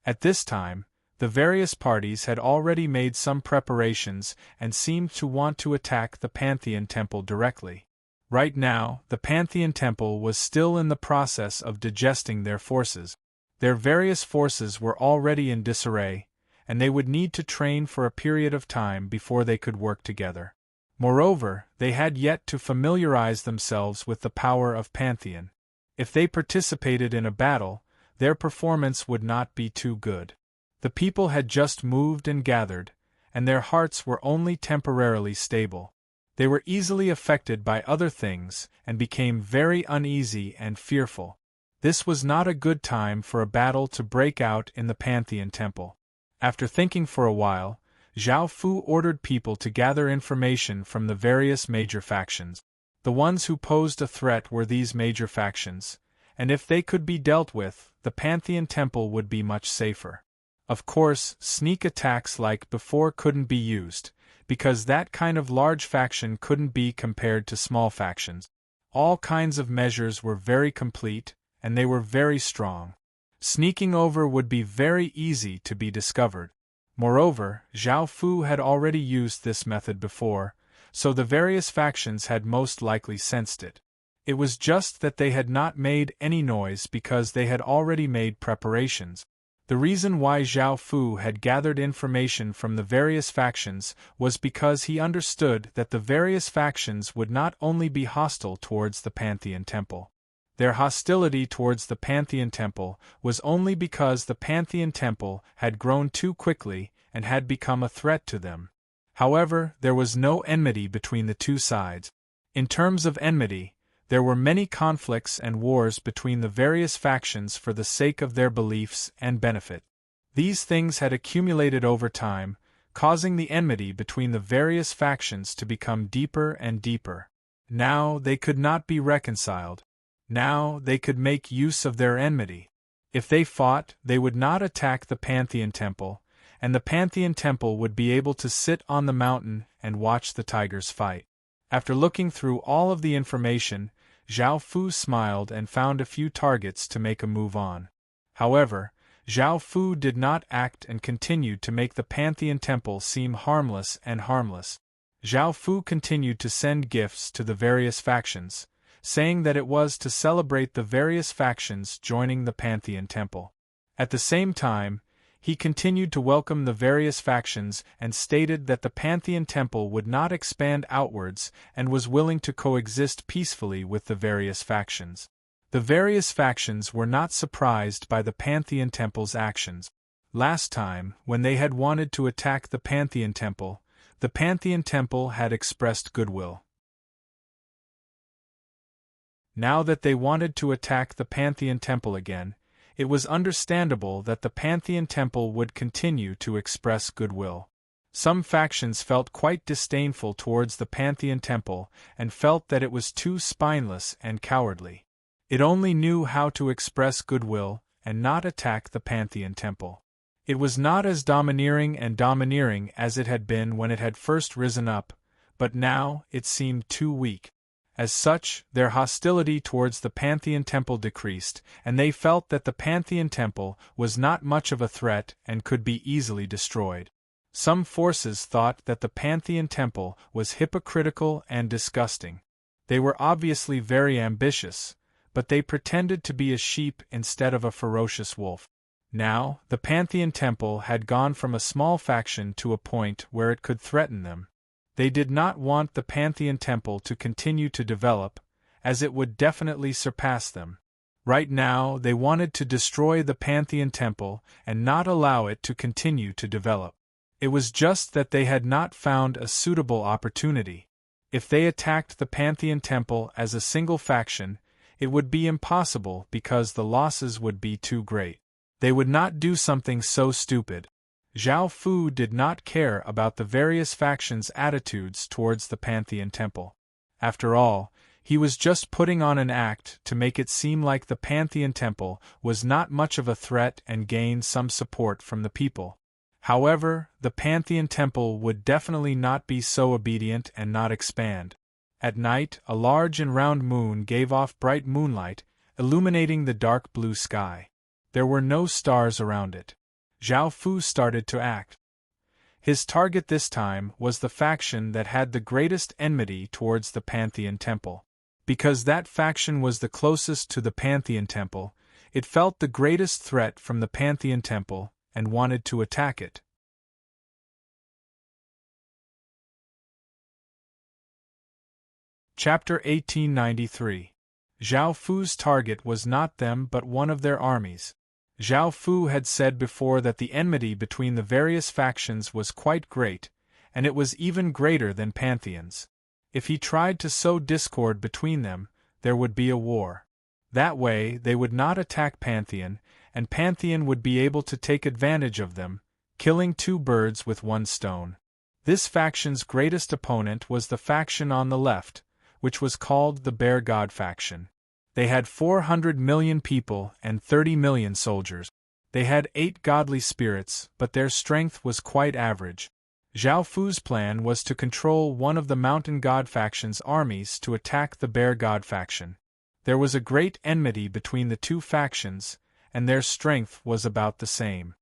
At this time, the various parties had already made some preparations and seemed to want to attack the Pantheon Temple directly. Right now, the Pantheon Temple was still in the process of digesting their forces. Their various forces were already in disarray, and they would need to train for a period of time before they could work together. Moreover, they had yet to familiarize themselves with the power of Pantheon. If they participated in a battle, their performance would not be too good. The people had just moved and gathered, and their hearts were only temporarily stable. They were easily affected by other things and became very uneasy and fearful. This was not a good time for a battle to break out in the Pantheon Temple. After thinking for a while, Zhao Fu ordered people to gather information from the various major factions. The ones who posed a threat were these major factions, and if they could be dealt with, the Pantheon Temple would be much safer. Of course, sneak attacks like before couldn't be used, because that kind of large faction couldn't be compared to small factions. All kinds of measures were very complete, and they were very strong. Sneaking over would be very easy to be discovered. Moreover, Zhao Fu had already used this method before, so the various factions had most likely sensed it. It was just that they had not made any noise because they had already made preparations. The reason why Zhao Fu had gathered information from the various factions was because he understood that the various factions would not only be hostile towards the Pantheon Temple. Their hostility towards the Pantheon Temple was only because the Pantheon Temple had grown too quickly and had become a threat to them. However, there was no enmity between the two sides. In terms of enmity, there were many conflicts and wars between the various factions for the sake of their beliefs and benefit. These things had accumulated over time, causing the enmity between the various factions to become deeper and deeper. Now they could not be reconciled. Now they could make use of their enmity. If they fought, they would not attack the Pantheon Temple, and the Pantheon Temple would be able to sit on the mountain and watch the tigers fight. After looking through all of the information, Zhao Fu smiled and found a few targets to make a move on. However, Zhao Fu did not act and continued to make the Pantheon Temple seem harmless and harmless. Zhao Fu continued to send gifts to the various factions, saying that it was to celebrate the various factions joining the Pantheon Temple. At the same time, he continued to welcome the various factions and stated that the Pantheon Temple would not expand outwards and was willing to coexist peacefully with the various factions. The various factions were not surprised by the Pantheon Temple's actions. Last time, when they had wanted to attack the Pantheon Temple had expressed goodwill. Now that they wanted to attack the Pantheon Temple again, it was understandable that the Pantheon Temple would continue to express goodwill. Some factions felt quite disdainful towards the Pantheon Temple and felt that it was too spineless and cowardly. It only knew how to express goodwill and not attack the Pantheon Temple. It was not as domineering as it had been when it had first risen up, but now it seemed too weak. As such, their hostility towards the Pantheon Temple decreased, and they felt that the Pantheon Temple was not much of a threat and could be easily destroyed. Some forces thought that the Pantheon Temple was hypocritical and disgusting. They were obviously very ambitious, but they pretended to be a sheep instead of a ferocious wolf. Now, the Pantheon Temple had gone from a small faction to a point where it could threaten them. They did not want the Pantheon Temple to continue to develop, as it would definitely surpass them. Right now, they wanted to destroy the Pantheon Temple and not allow it to continue to develop. It was just that they had not found a suitable opportunity. If they attacked the Pantheon Temple as a single faction, it would be impossible because the losses would be too great. They would not do something so stupid. Zhao Fu did not care about the various factions' attitudes towards the Pantheon Temple. After all, he was just putting on an act to make it seem like the Pantheon Temple was not much of a threat and gain some support from the people. However, the Pantheon Temple would definitely not be so obedient and not expand. At night, a large and round moon gave off bright moonlight, illuminating the dark blue sky. There were no stars around it. Zhao Fu started to act. His target this time was the faction that had the greatest enmity towards the Pantheon Temple. Because that faction was the closest to the Pantheon Temple, it felt the greatest threat from the Pantheon Temple and wanted to attack it. Chapter 1893. Zhao Fu's target was not them but one of their armies. Zhao Fu had said before that the enmity between the various factions was quite great, and it was even greater than Pantheon's. If he tried to sow discord between them, there would be a war. That way, they would not attack Pantheon, and Pantheon would be able to take advantage of them, killing two birds with one stone. This faction's greatest opponent was the faction on the left, which was called the Bear God faction. They had 400 million people and 30 million soldiers. They had 8 godly spirits, but their strength was quite average. Zhao Fu's plan was to control one of the Mountain God faction's armies to attack the Bear God faction. There was a great enmity between the two factions, and their strength was about the same.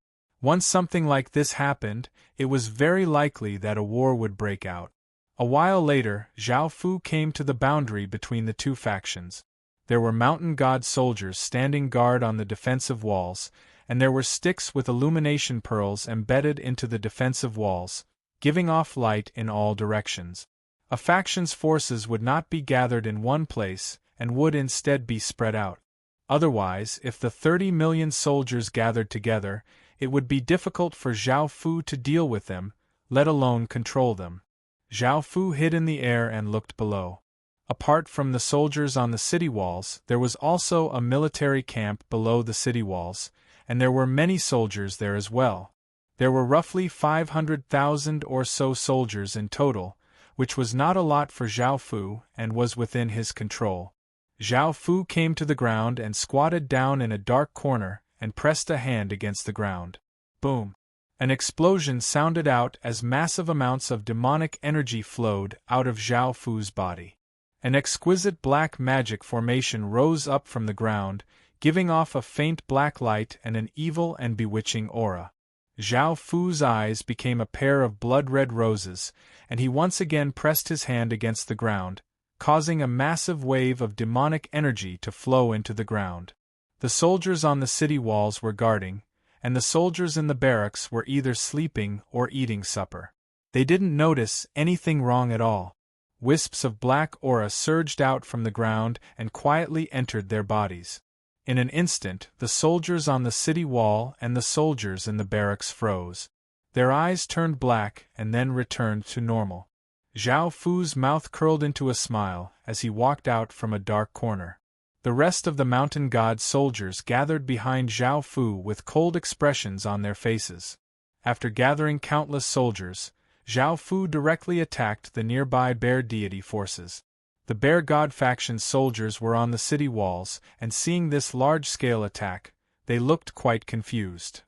Once something like this happened, it was very likely that a war would break out. A while later, Zhao Fu came to the boundary between the two factions. There were Mountain God soldiers standing guard on the defensive walls, and there were sticks with illumination pearls embedded into the defensive walls, giving off light in all directions. A faction's forces would not be gathered in one place, and would instead be spread out. Otherwise, if the 30 million soldiers gathered together, it would be difficult for Zhao Fu to deal with them, let alone control them. Zhao Fu hid in the air and looked below. Apart from the soldiers on the city walls, there was also a military camp below the city walls, and there were many soldiers there as well. There were roughly 500,000 or so soldiers in total, which was not a lot for Zhao Fu and was within his control. Zhao Fu came to the ground and squatted down in a dark corner and pressed a hand against the ground. Boom! An explosion sounded out as massive amounts of demonic energy flowed out of Zhao Fu's body. An exquisite black magic formation rose up from the ground, giving off a faint black light and an evil and bewitching aura. Zhao Fu's eyes became a pair of blood-red roses, and he once again pressed his hand against the ground, causing a massive wave of demonic energy to flow into the ground. The soldiers on the city walls were guarding, and the soldiers in the barracks were either sleeping or eating supper. They didn't notice anything wrong at all. Wisps of black aura surged out from the ground and quietly entered their bodies. In an instant, the soldiers on the city wall and the soldiers in the barracks froze. Their eyes turned black and then returned to normal. Zhao Fu's mouth curled into a smile as he walked out from a dark corner. The rest of the Mountain God soldiers gathered behind Zhao Fu with cold expressions on their faces. After gathering countless soldiers, Zhao Fu directly attacked the nearby bear deity forces. The Bear God faction's soldiers were on the city walls, and seeing this large-scale attack, they looked quite confused.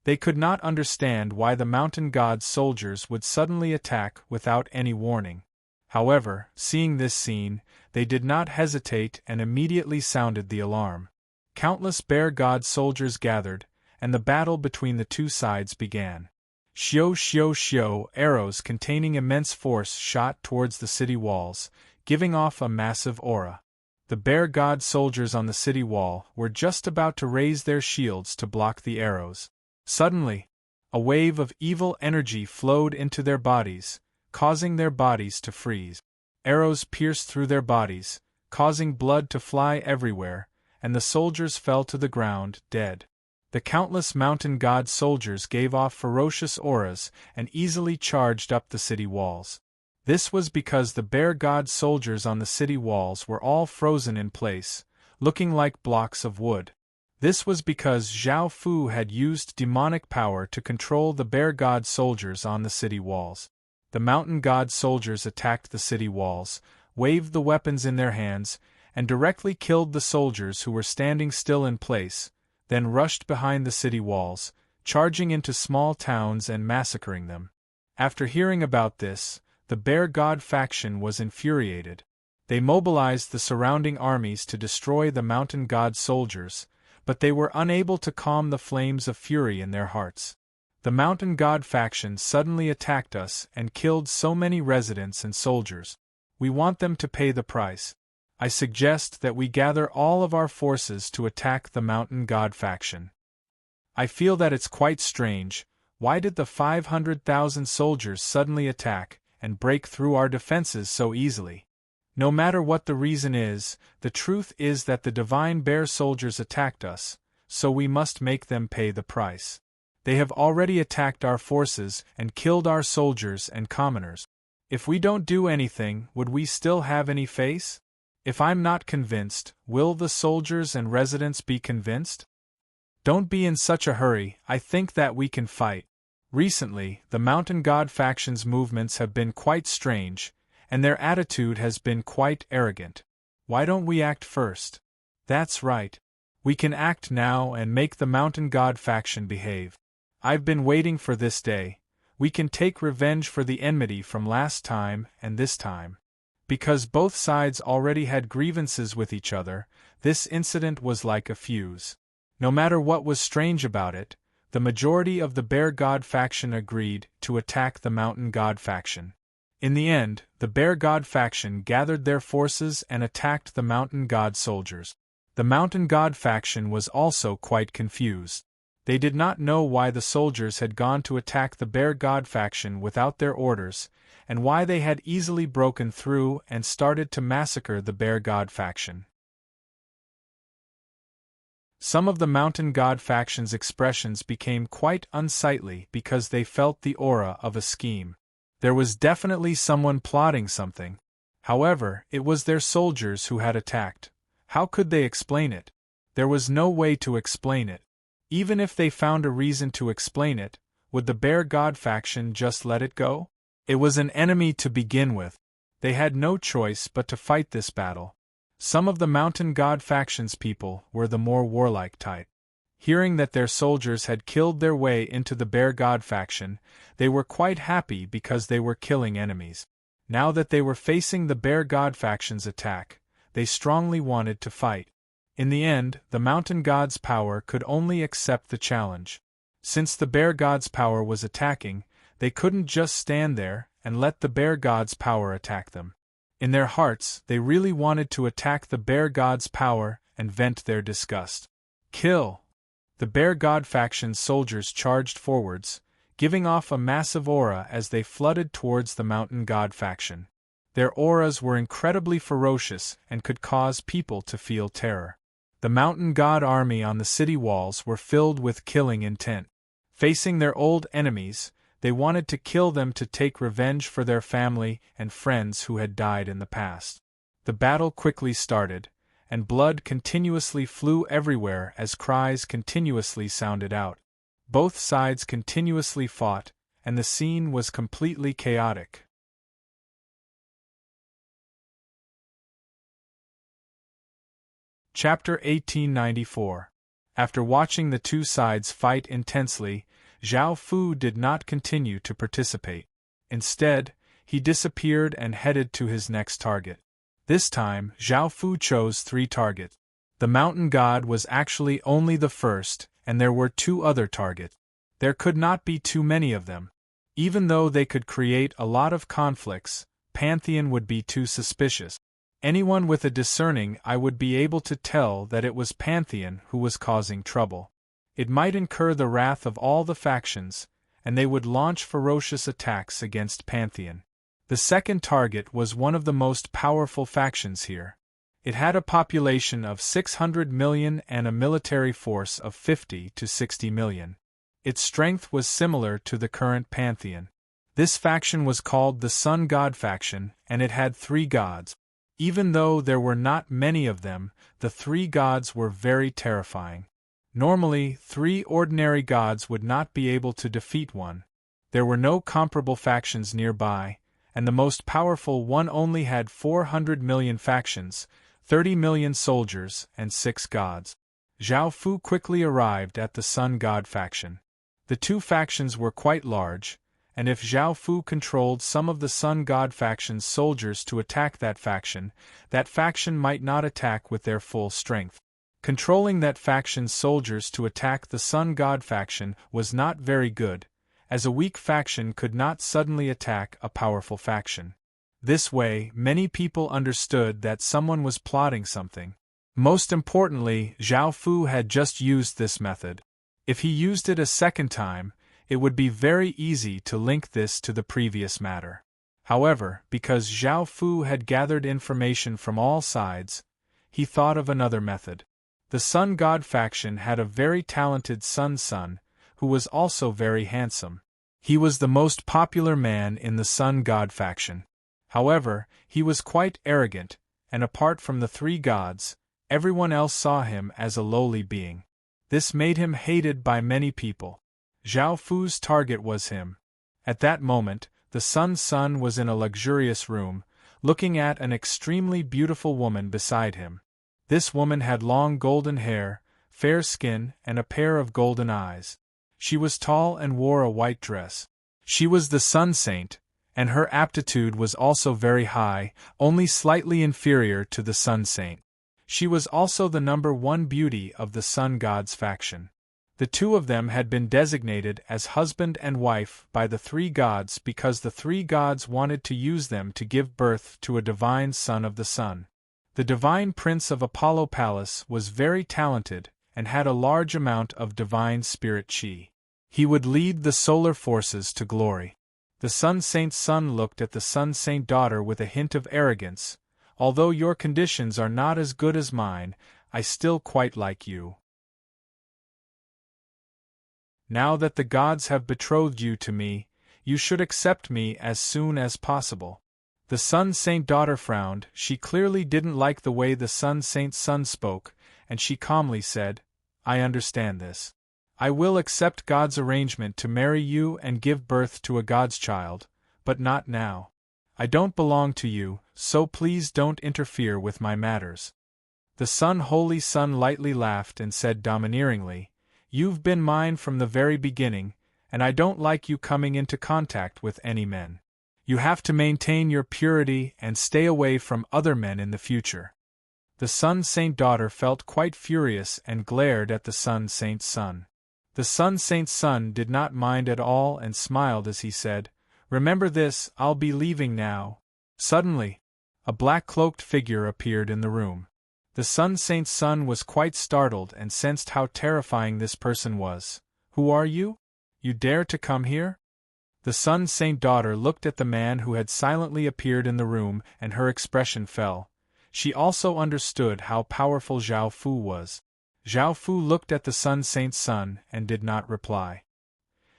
They could not understand why the Mountain God's soldiers would suddenly attack without any warning. However, seeing this scene, they did not hesitate and immediately sounded the alarm. Countless Bear God soldiers gathered, and the battle between the two sides began. Xiao xiao xiao, arrows containing immense force shot towards the city walls, giving off a massive aura. The Bear God soldiers on the city wall were just about to raise their shields to block the arrows. Suddenly, a wave of evil energy flowed into their bodies, causing their bodies to freeze. Arrows pierced through their bodies, causing blood to fly everywhere, and the soldiers fell to the ground, dead. The countless Mountain God soldiers gave off ferocious auras and easily charged up the city walls. This was because the Bear God soldiers on the city walls were all frozen in place, looking like blocks of wood. This was because Zhao Fu had used demonic power to control the Bear God soldiers on the city walls. The Mountain God soldiers attacked the city walls, waved the weapons in their hands, and directly killed the soldiers who were standing still in place, then rushed behind the city walls, charging into small towns and massacring them. After hearing about this, the Bear God faction was infuriated. They mobilized the surrounding armies to destroy the Mountain God soldiers, but they were unable to calm the flames of fury in their hearts. The Mountain God faction suddenly attacked us and killed so many residents and soldiers. We want them to pay the price. I suggest that we gather all of our forces to attack the Mountain God faction. I feel that it's quite strange. Why did the 500,000 soldiers suddenly attack and break through our defenses so easily? No matter what the reason is, the truth is that the Divine Bear soldiers attacked us, so we must make them pay the price. They have already attacked our forces and killed our soldiers and commoners. If we don't do anything, would we still have any face? If I'm not convinced, will the soldiers and residents be convinced? Don't be in such a hurry, I think that we can fight. Recently, the Mountain God faction's movements have been quite strange, and their attitude has been quite arrogant. Why don't we act first? That's right. We can act now and make the Mountain God faction behave. I've been waiting for this day. We can take revenge for the enmity from last time and this time. Because both sides already had grievances with each other, this incident was like a fuse. No matter what was strange about it, the majority of the Bear God faction agreed to attack the Mountain God faction. In the end, the Bear God faction gathered their forces and attacked the Mountain God soldiers. The Mountain God faction was also quite confused. They did not know why the soldiers had gone to attack the Bear God faction without their orders, and why they had easily broken through and started to massacre the Bear God faction. Some of the Mountain God faction's expressions became quite unsightly because they felt the aura of a scheme. There was definitely someone plotting something. However, it was their soldiers who had attacked. How could they explain it? There was no way to explain it. Even if they found a reason to explain it, would the Bear God faction just let it go? It was an enemy to begin with. They had no choice but to fight this battle. Some of the Mountain God faction's people were the more warlike type. Hearing that their soldiers had killed their way into the Bear God faction, they were quite happy because they were killing enemies. Now that they were facing the Bear God faction's attack, they strongly wanted to fight. In the end, the Mountain God's power could only accept the challenge. Since the Bear God's power was attacking, they couldn't just stand there and let the Bear God's power attack them. In their hearts, they really wanted to attack the Bear God's power and vent their disgust. Kill! The Bear God faction's soldiers charged forwards, giving off a massive aura as they flooded towards the Mountain God faction. Their auras were incredibly ferocious and could cause people to feel terror. The Mountain God army on the city walls were filled with killing intent. Facing their old enemies, they wanted to kill them to take revenge for their family and friends who had died in the past. The battle quickly started, and blood continuously flew everywhere as cries continuously sounded out. Both sides continuously fought, and the scene was completely chaotic. Chapter 1894. After watching the two sides fight intensely, Zhao Fu did not continue to participate. Instead, he disappeared and headed to his next target. This time, Zhao Fu chose 3 targets. The Mountain God was actually only the first, and there were 2 other targets. There could not be too many of them. Even though they could create a lot of conflicts, Pantheon would be too suspicious. Anyone with a discerning eye would be able to tell that it was Pantheon who was causing trouble. It might incur the wrath of all the factions, and they would launch ferocious attacks against Pantheon. The second target was one of the most powerful factions here. It had a population of 600 million and a military force of 50 to 60 million. Its strength was similar to the current Pantheon. This faction was called the Sun God faction, and it had 3 gods. Even though there were not many of them, the 3 gods were very terrifying. Normally, 3 ordinary gods would not be able to defeat one. There were no comparable factions nearby, and the most powerful one only had 400 million factions, 30 million soldiers, and 6 gods. Zhao Fu quickly arrived at the Sun God faction. The 2 factions were quite large, and if Zhao Fu controlled some of the Sun God faction's soldiers to attack that faction might not attack with their full strength. Controlling that faction's soldiers to attack the Sun God faction was not very good, as a weak faction could not suddenly attack a powerful faction. This way, many people understood that someone was plotting something. Most importantly, Zhao Fu had just used this method. If he used it a second time, it would be very easy to link this to the previous matter. However, because Zhao Fu had gathered information from all sides, he thought of another method. The Sun God faction had a very talented son, who was also very handsome. He was the most popular man in the Sun God faction. However, he was quite arrogant, and apart from the three gods, everyone else saw him as a lowly being. This made him hated by many people. Zhao Fu's target was him. At that moment, the Sun's son was in a luxurious room, looking at an extremely beautiful woman beside him. This woman had long golden hair, fair skin, and a pair of golden eyes. She was tall and wore a white dress. She was the Sun Saint, and her aptitude was also very high, only slightly inferior to the Sun Saint. She was also the #1 beauty of the Sun God's faction. The two of them had been designated as husband and wife by the three gods because the three gods wanted to use them to give birth to a divine son of the sun. The divine prince of Apollo Palace was very talented and had a large amount of divine spirit chi. He would lead the solar forces to glory. The Sun Saint's son looked at the Sun Saint daughter with a hint of arrogance. Although your conditions are not as good as mine, I still quite like you. Now that the gods have betrothed you to me, you should accept me as soon as possible. The Sun Saint daughter frowned. She clearly didn't like the way the Sun Saint's son spoke, and she calmly said, I understand this. I will accept God's arrangement to marry you and give birth to a God's child, but not now. I don't belong to you, so please don't interfere with my matters. The Holy Sun lightly laughed and said domineeringly, You've been mine from the very beginning, and I don't like you coming into contact with any men. You have to maintain your purity and stay away from other men in the future. The Sun Saint daughter felt quite furious and glared at the Sun Saint's son. The Sun Saint's son did not mind at all and smiled as he said, Remember this, I'll be leaving now. Suddenly, a black-cloaked figure appeared in the room. The Sun Saint's son was quite startled and sensed how terrifying this person was. Who are you? You dare to come here? The Sun Saint daughter looked at the man who had silently appeared in the room and her expression fell. She also understood how powerful Zhao Fu was. Zhao Fu looked at the Sun Saint's son and did not reply.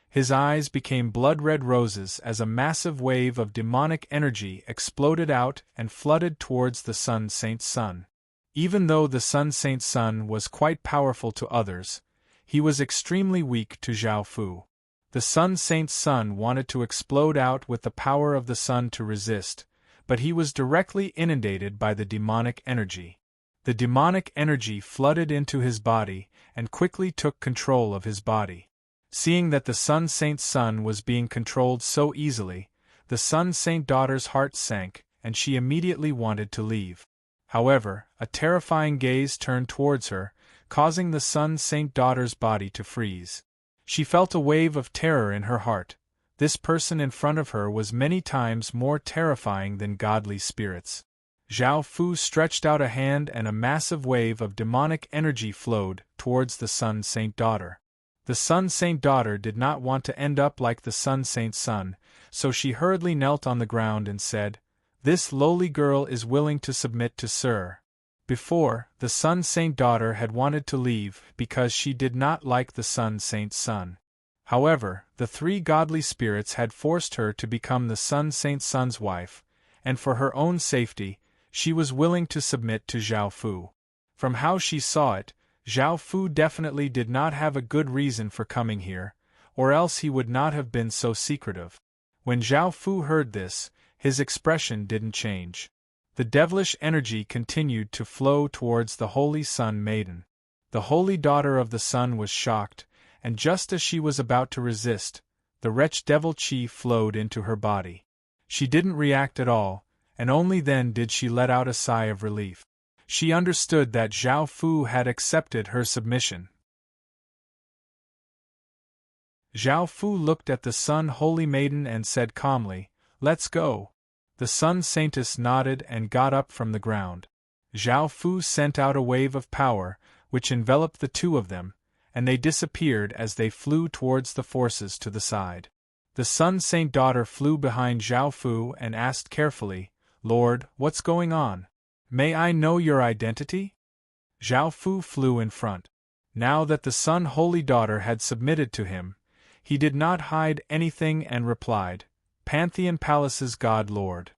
His eyes became blood-red roses as a massive wave of demonic energy exploded out and flooded towards the Sun Saint's son. Even though the Sun Saint's son was quite powerful to others, he was extremely weak to Zhao Fu. The Sun Saint's son wanted to explode out with the power of the sun to resist, but he was directly inundated by the demonic energy. The demonic energy flooded into his body and quickly took control of his body. Seeing that the Sun Saint's son was being controlled so easily, the Sun Saint daughter's heart sank, and she immediately wanted to leave. However, a terrifying gaze turned towards her, causing the Sun Saint daughter's body to freeze. She felt a wave of terror in her heart. This person in front of her was many times more terrifying than godly spirits. Zhao Fu stretched out a hand and a massive wave of demonic energy flowed towards the Sun Saint daughter. The Sun Saint daughter did not want to end up like the Sun Saint's son, so she hurriedly knelt on the ground and said, This lowly girl is willing to submit to Sir. Before, the Sun Saint daughter had wanted to leave because she did not like the Sun Saint's son. However, the three godly spirits had forced her to become the Sun Saint's son's wife, and for her own safety, she was willing to submit to Zhao Fu. From how she saw it, Zhao Fu definitely did not have a good reason for coming here, or else he would not have been so secretive. When Zhao Fu heard this, his expression didn't change. The devilish energy continued to flow towards the Holy Sun Maiden. The holy daughter of the sun was shocked, and just as she was about to resist, the wretched devil chi flowed into her body. She didn't react at all, and only then did she let out a sigh of relief. She understood that Zhao Fu had accepted her submission. Zhao Fu looked at the Sun Holy Maiden and said calmly, Let's go. The Sun Saintess nodded and got up from the ground. Zhao Fu sent out a wave of power, which enveloped the two of them, and they disappeared as they flew towards the forces to the side. The Sun Saint daughter flew behind Zhao Fu and asked carefully, Lord, what's going on? May I know your identity? Zhao Fu flew in front. Now that the Sun Holy daughter had submitted to him, He did not hide anything and replied, "Pantheon Palace's God Lord."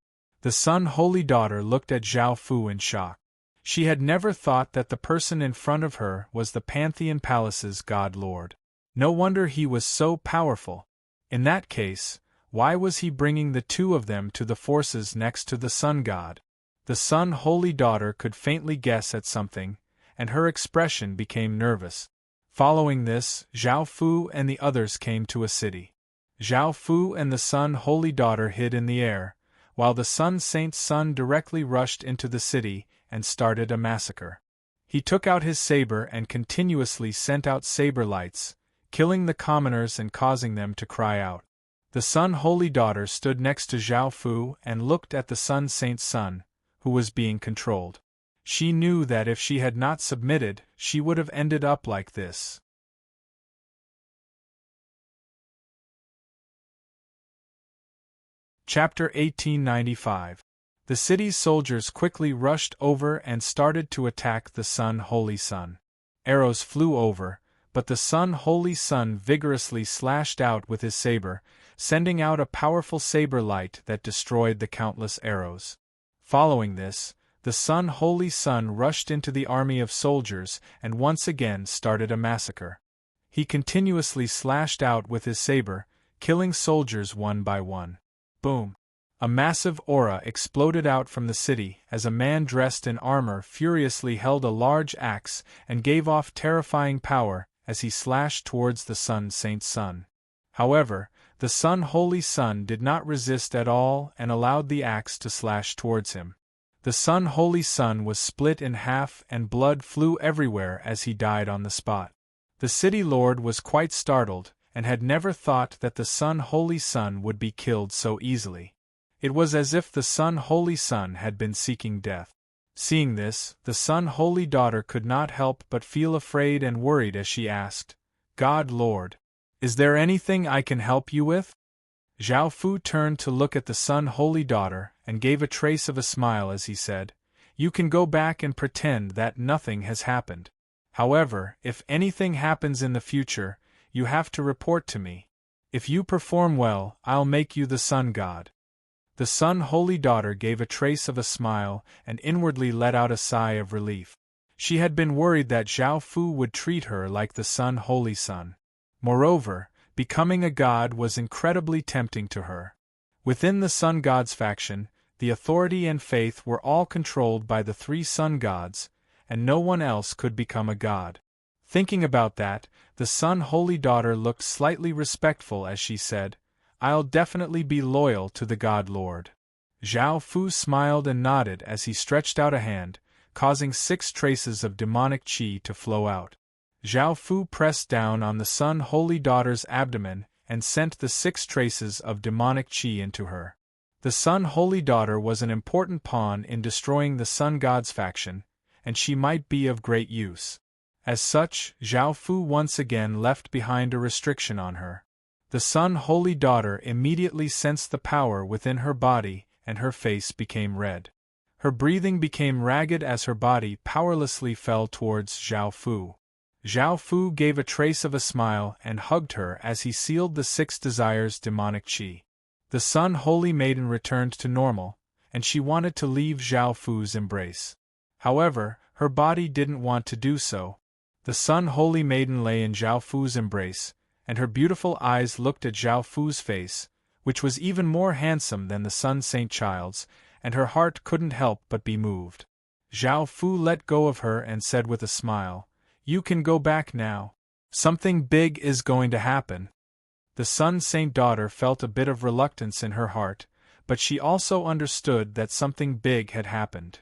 The Sun Holy Daughter looked at Zhao Fu in shock. She had never thought that the person in front of her was the Pantheon Palace's God Lord. No wonder he was so powerful. In that case, why was he bringing the two of them to the forces next to the Sun God? The Sun Holy Daughter could faintly guess at something, and her expression became nervous. Following this, Zhao Fu and the others came to a city. Zhao Fu and the Sun Holy Daughter hid in the air, while the Sun Saint's son directly rushed into the city and started a massacre. He took out his saber and continuously sent out saber lights, killing the commoners and causing them to cry out. The Sun Holy Daughter stood next to Zhao Fu and looked at the Sun Saint's son, who was being controlled. She knew that if she had not submitted, she would have ended up like this. Chapter 1895. The city's soldiers quickly rushed over and started to attack the Sun Holy Sun. Arrows flew over, but the Sun Holy Sun vigorously slashed out with his saber, sending out a powerful saber light that destroyed the countless arrows. Following this, the Sun Holy Sun rushed into the army of soldiers and once again started a massacre. He continuously slashed out with his saber, killing soldiers one by one. Boom! A massive aura exploded out from the city as a man dressed in armor furiously held a large axe and gave off terrifying power as he slashed towards the Sun Saint's son. However, the Sun Holy Sun did not resist at all and allowed the axe to slash towards him. The Sun Holy Sun was split in half and blood flew everywhere as he died on the spot. The city lord was quite startled and had never thought that the Sun Holy Sun would be killed so easily. It was as if the Sun Holy Sun had been seeking death. Seeing this, the Sun Holy Daughter could not help but feel afraid and worried as she asked, "God Lord, is there anything I can help you with?" Zhao Fu turned to look at the Sun Holy Daughter and gave a trace of a smile as he said, "You can go back and pretend that nothing has happened. However, if anything happens in the future, you have to report to me. If you perform well, I'll make you the Sun God." The Sun Holy Daughter gave a trace of a smile and inwardly let out a sigh of relief. She had been worried that Zhao Fu would treat her like the Sun Holy Sun. Moreover, becoming a god was incredibly tempting to her. Within the Sun Gods faction, the authority and faith were all controlled by the three Sun Gods, and no one else could become a god. Thinking about that, the Sun Holy Daughter looked slightly respectful as she said, "I'll definitely be loyal to the God Lord." Zhao Fu smiled and nodded as he stretched out a hand, causing 6 traces of demonic qi to flow out. Zhao Fu pressed down on the Sun Holy Daughter's abdomen and sent the 6 traces of demonic qi into her. The Sun Holy Daughter was an important pawn in destroying the Sun Gods faction, and she might be of great use. As such, Zhao Fu once again left behind a restriction on her. The Sun Holy Daughter immediately sensed the power within her body and her face became red. Her breathing became ragged as her body powerlessly fell towards Zhao Fu. Zhao Fu gave a trace of a smile and hugged her as he sealed the 6 desires demonic qi. The Sun Holy Maiden returned to normal, and she wanted to leave Zhao Fu's embrace. However, her body didn't want to do so. The Sun Holy Maiden lay in Zhao Fu's embrace, and her beautiful eyes looked at Zhao Fu's face, which was even more handsome than the Sun Saint Child's, and her heart couldn't help but be moved. Zhao Fu let go of her and said with a smile, "You can go back now. Something big is going to happen." The Sun Saint Daughter felt a bit of reluctance in her heart, but she also understood that something big had happened.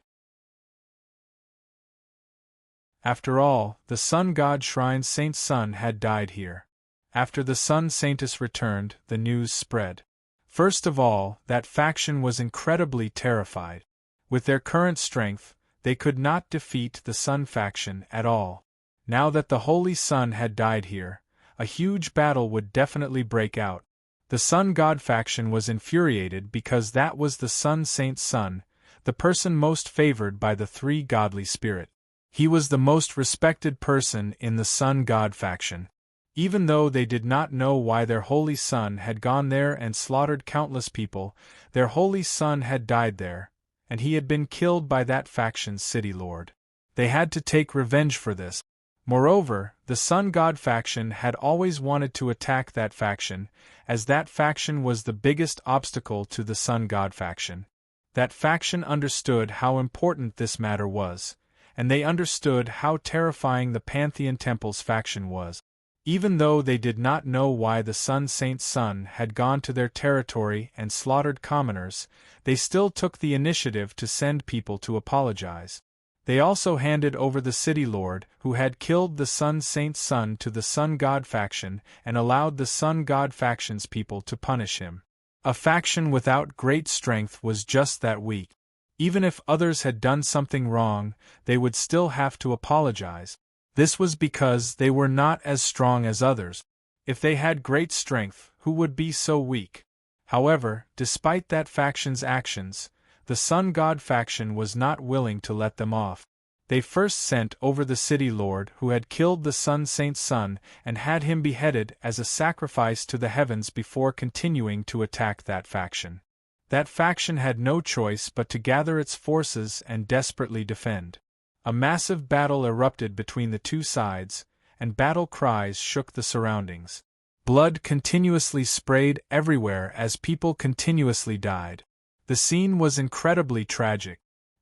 After all, the Sun God Shrine's Saint Sun had died here. After the Sun Saintess returned, the news spread. First of all, that faction was incredibly terrified. With their current strength, they could not defeat the Sun faction at all. Now that the Holy Sun had died here, a huge battle would definitely break out. The Sun God faction was infuriated because that was the Sun Saint's son, the person most favored by the 3 godly spirit. He was the most respected person in the Sun God faction. Even though they did not know why their holy son had gone there and slaughtered countless people, their holy son had died there, and he had been killed by that faction's city lord. They had to take revenge for this. Moreover, the Sun God faction had always wanted to attack that faction, as that faction was the biggest obstacle to the Sun God faction. That faction understood how important this matter was, and they understood how terrifying the Pantheon Temple's faction was. Even though they did not know why the Sun Saint's son had gone to their territory and slaughtered commoners, they still took the initiative to send people to apologize. They also handed over the city lord who had killed the Sun Saint's son to the Sun God faction and allowed the Sun God faction's people to punish him. A faction without great strength was just that weak. Even if others had done something wrong, they would still have to apologize. This was because they were not as strong as others. If they had great strength, who would be so weak? However, despite that faction's actions, the Sun God faction was not willing to let them off. They first sent over the city lord who had killed the Sun Saint's son and had him beheaded as a sacrifice to the heavens before continuing to attack that faction. That faction had no choice but to gather its forces and desperately defend. A massive battle erupted between the two sides, and battle cries shook the surroundings. Blood continuously sprayed everywhere as people continuously died. The scene was incredibly tragic.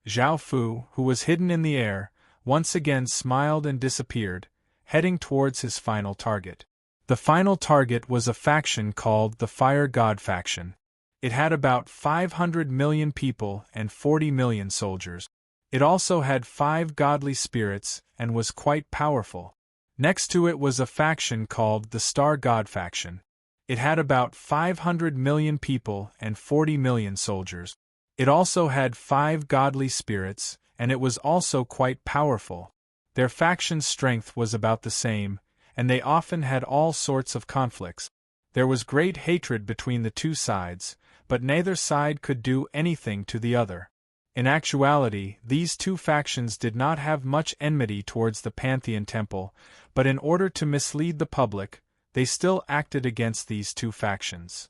Zhao Fu, who was hidden in the air, once again smiled and disappeared, heading towards his final target. The final target was a faction called the Fire God faction. It had about 500 million people and 40 million soldiers. It also had 5 godly spirits and was quite powerful. Next to it was a faction called the Star God faction. It had about 500 million people and 40 million soldiers. It also had 5 godly spirits, and it was also quite powerful. Their faction's strength was about the same, and they often had all sorts of conflicts. There was great hatred between the two sides, but neither side could do anything to the other. In actuality, these two factions did not have much enmity towards the Pantheon Temple, but in order to mislead the public, they still acted against these two factions.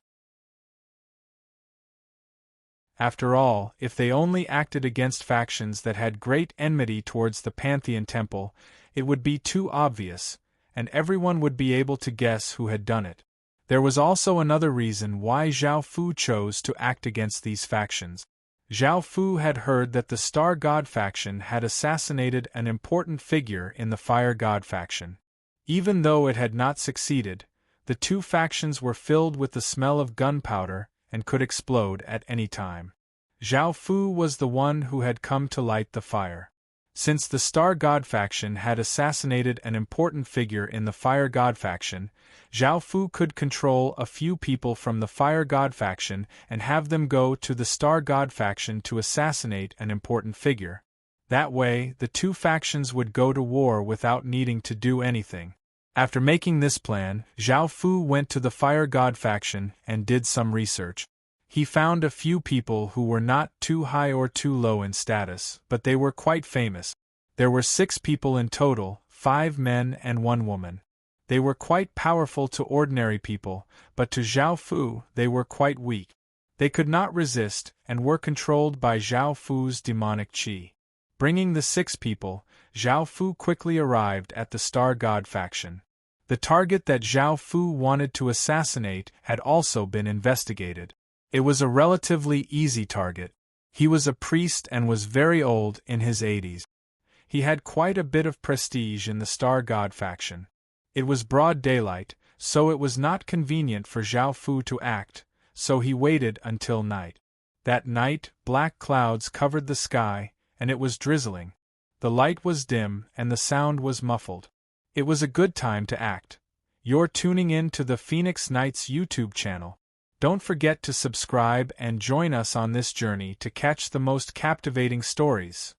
After all, if they only acted against factions that had great enmity towards the Pantheon Temple, it would be too obvious, and everyone would be able to guess who had done it. There was also another reason why Zhao Fu chose to act against these factions. Zhao Fu had heard that the Star God faction had assassinated an important figure in the Fire God faction. Even though it had not succeeded, the two factions were filled with the smell of gunpowder and could explode at any time. Zhao Fu was the one who had come to light the fire. Since the Star God faction had assassinated an important figure in the Fire God faction, Zhao Fu could control a few people from the Fire God faction and have them go to the Star God faction to assassinate an important figure. That way, the two factions would go to war without needing to do anything. After making this plan, Zhao Fu went to the Fire God faction and did some research. He found a few people who were not too high or too low in status, but they were quite famous. There were 6 people in total, 5 men and 1 woman. They were quite powerful to ordinary people, but to Zhao Fu they were quite weak. They could not resist and were controlled by Zhao Fu's demonic qi. Bringing the 6 people, Zhao Fu quickly arrived at the Star God faction. The target that Zhao Fu wanted to assassinate had also been investigated. It was a relatively easy target. He was a priest and was very old, in his 80s. He had quite a bit of prestige in the Star God faction. It was broad daylight, so it was not convenient for Zhao Fu to act, so he waited until night. That night, black clouds covered the sky, and it was drizzling. The light was dim and the sound was muffled. It was a good time to act. You're tuning in to the Phoenix Nights YouTube channel. Don't forget to subscribe and join us on this journey to catch the most captivating stories.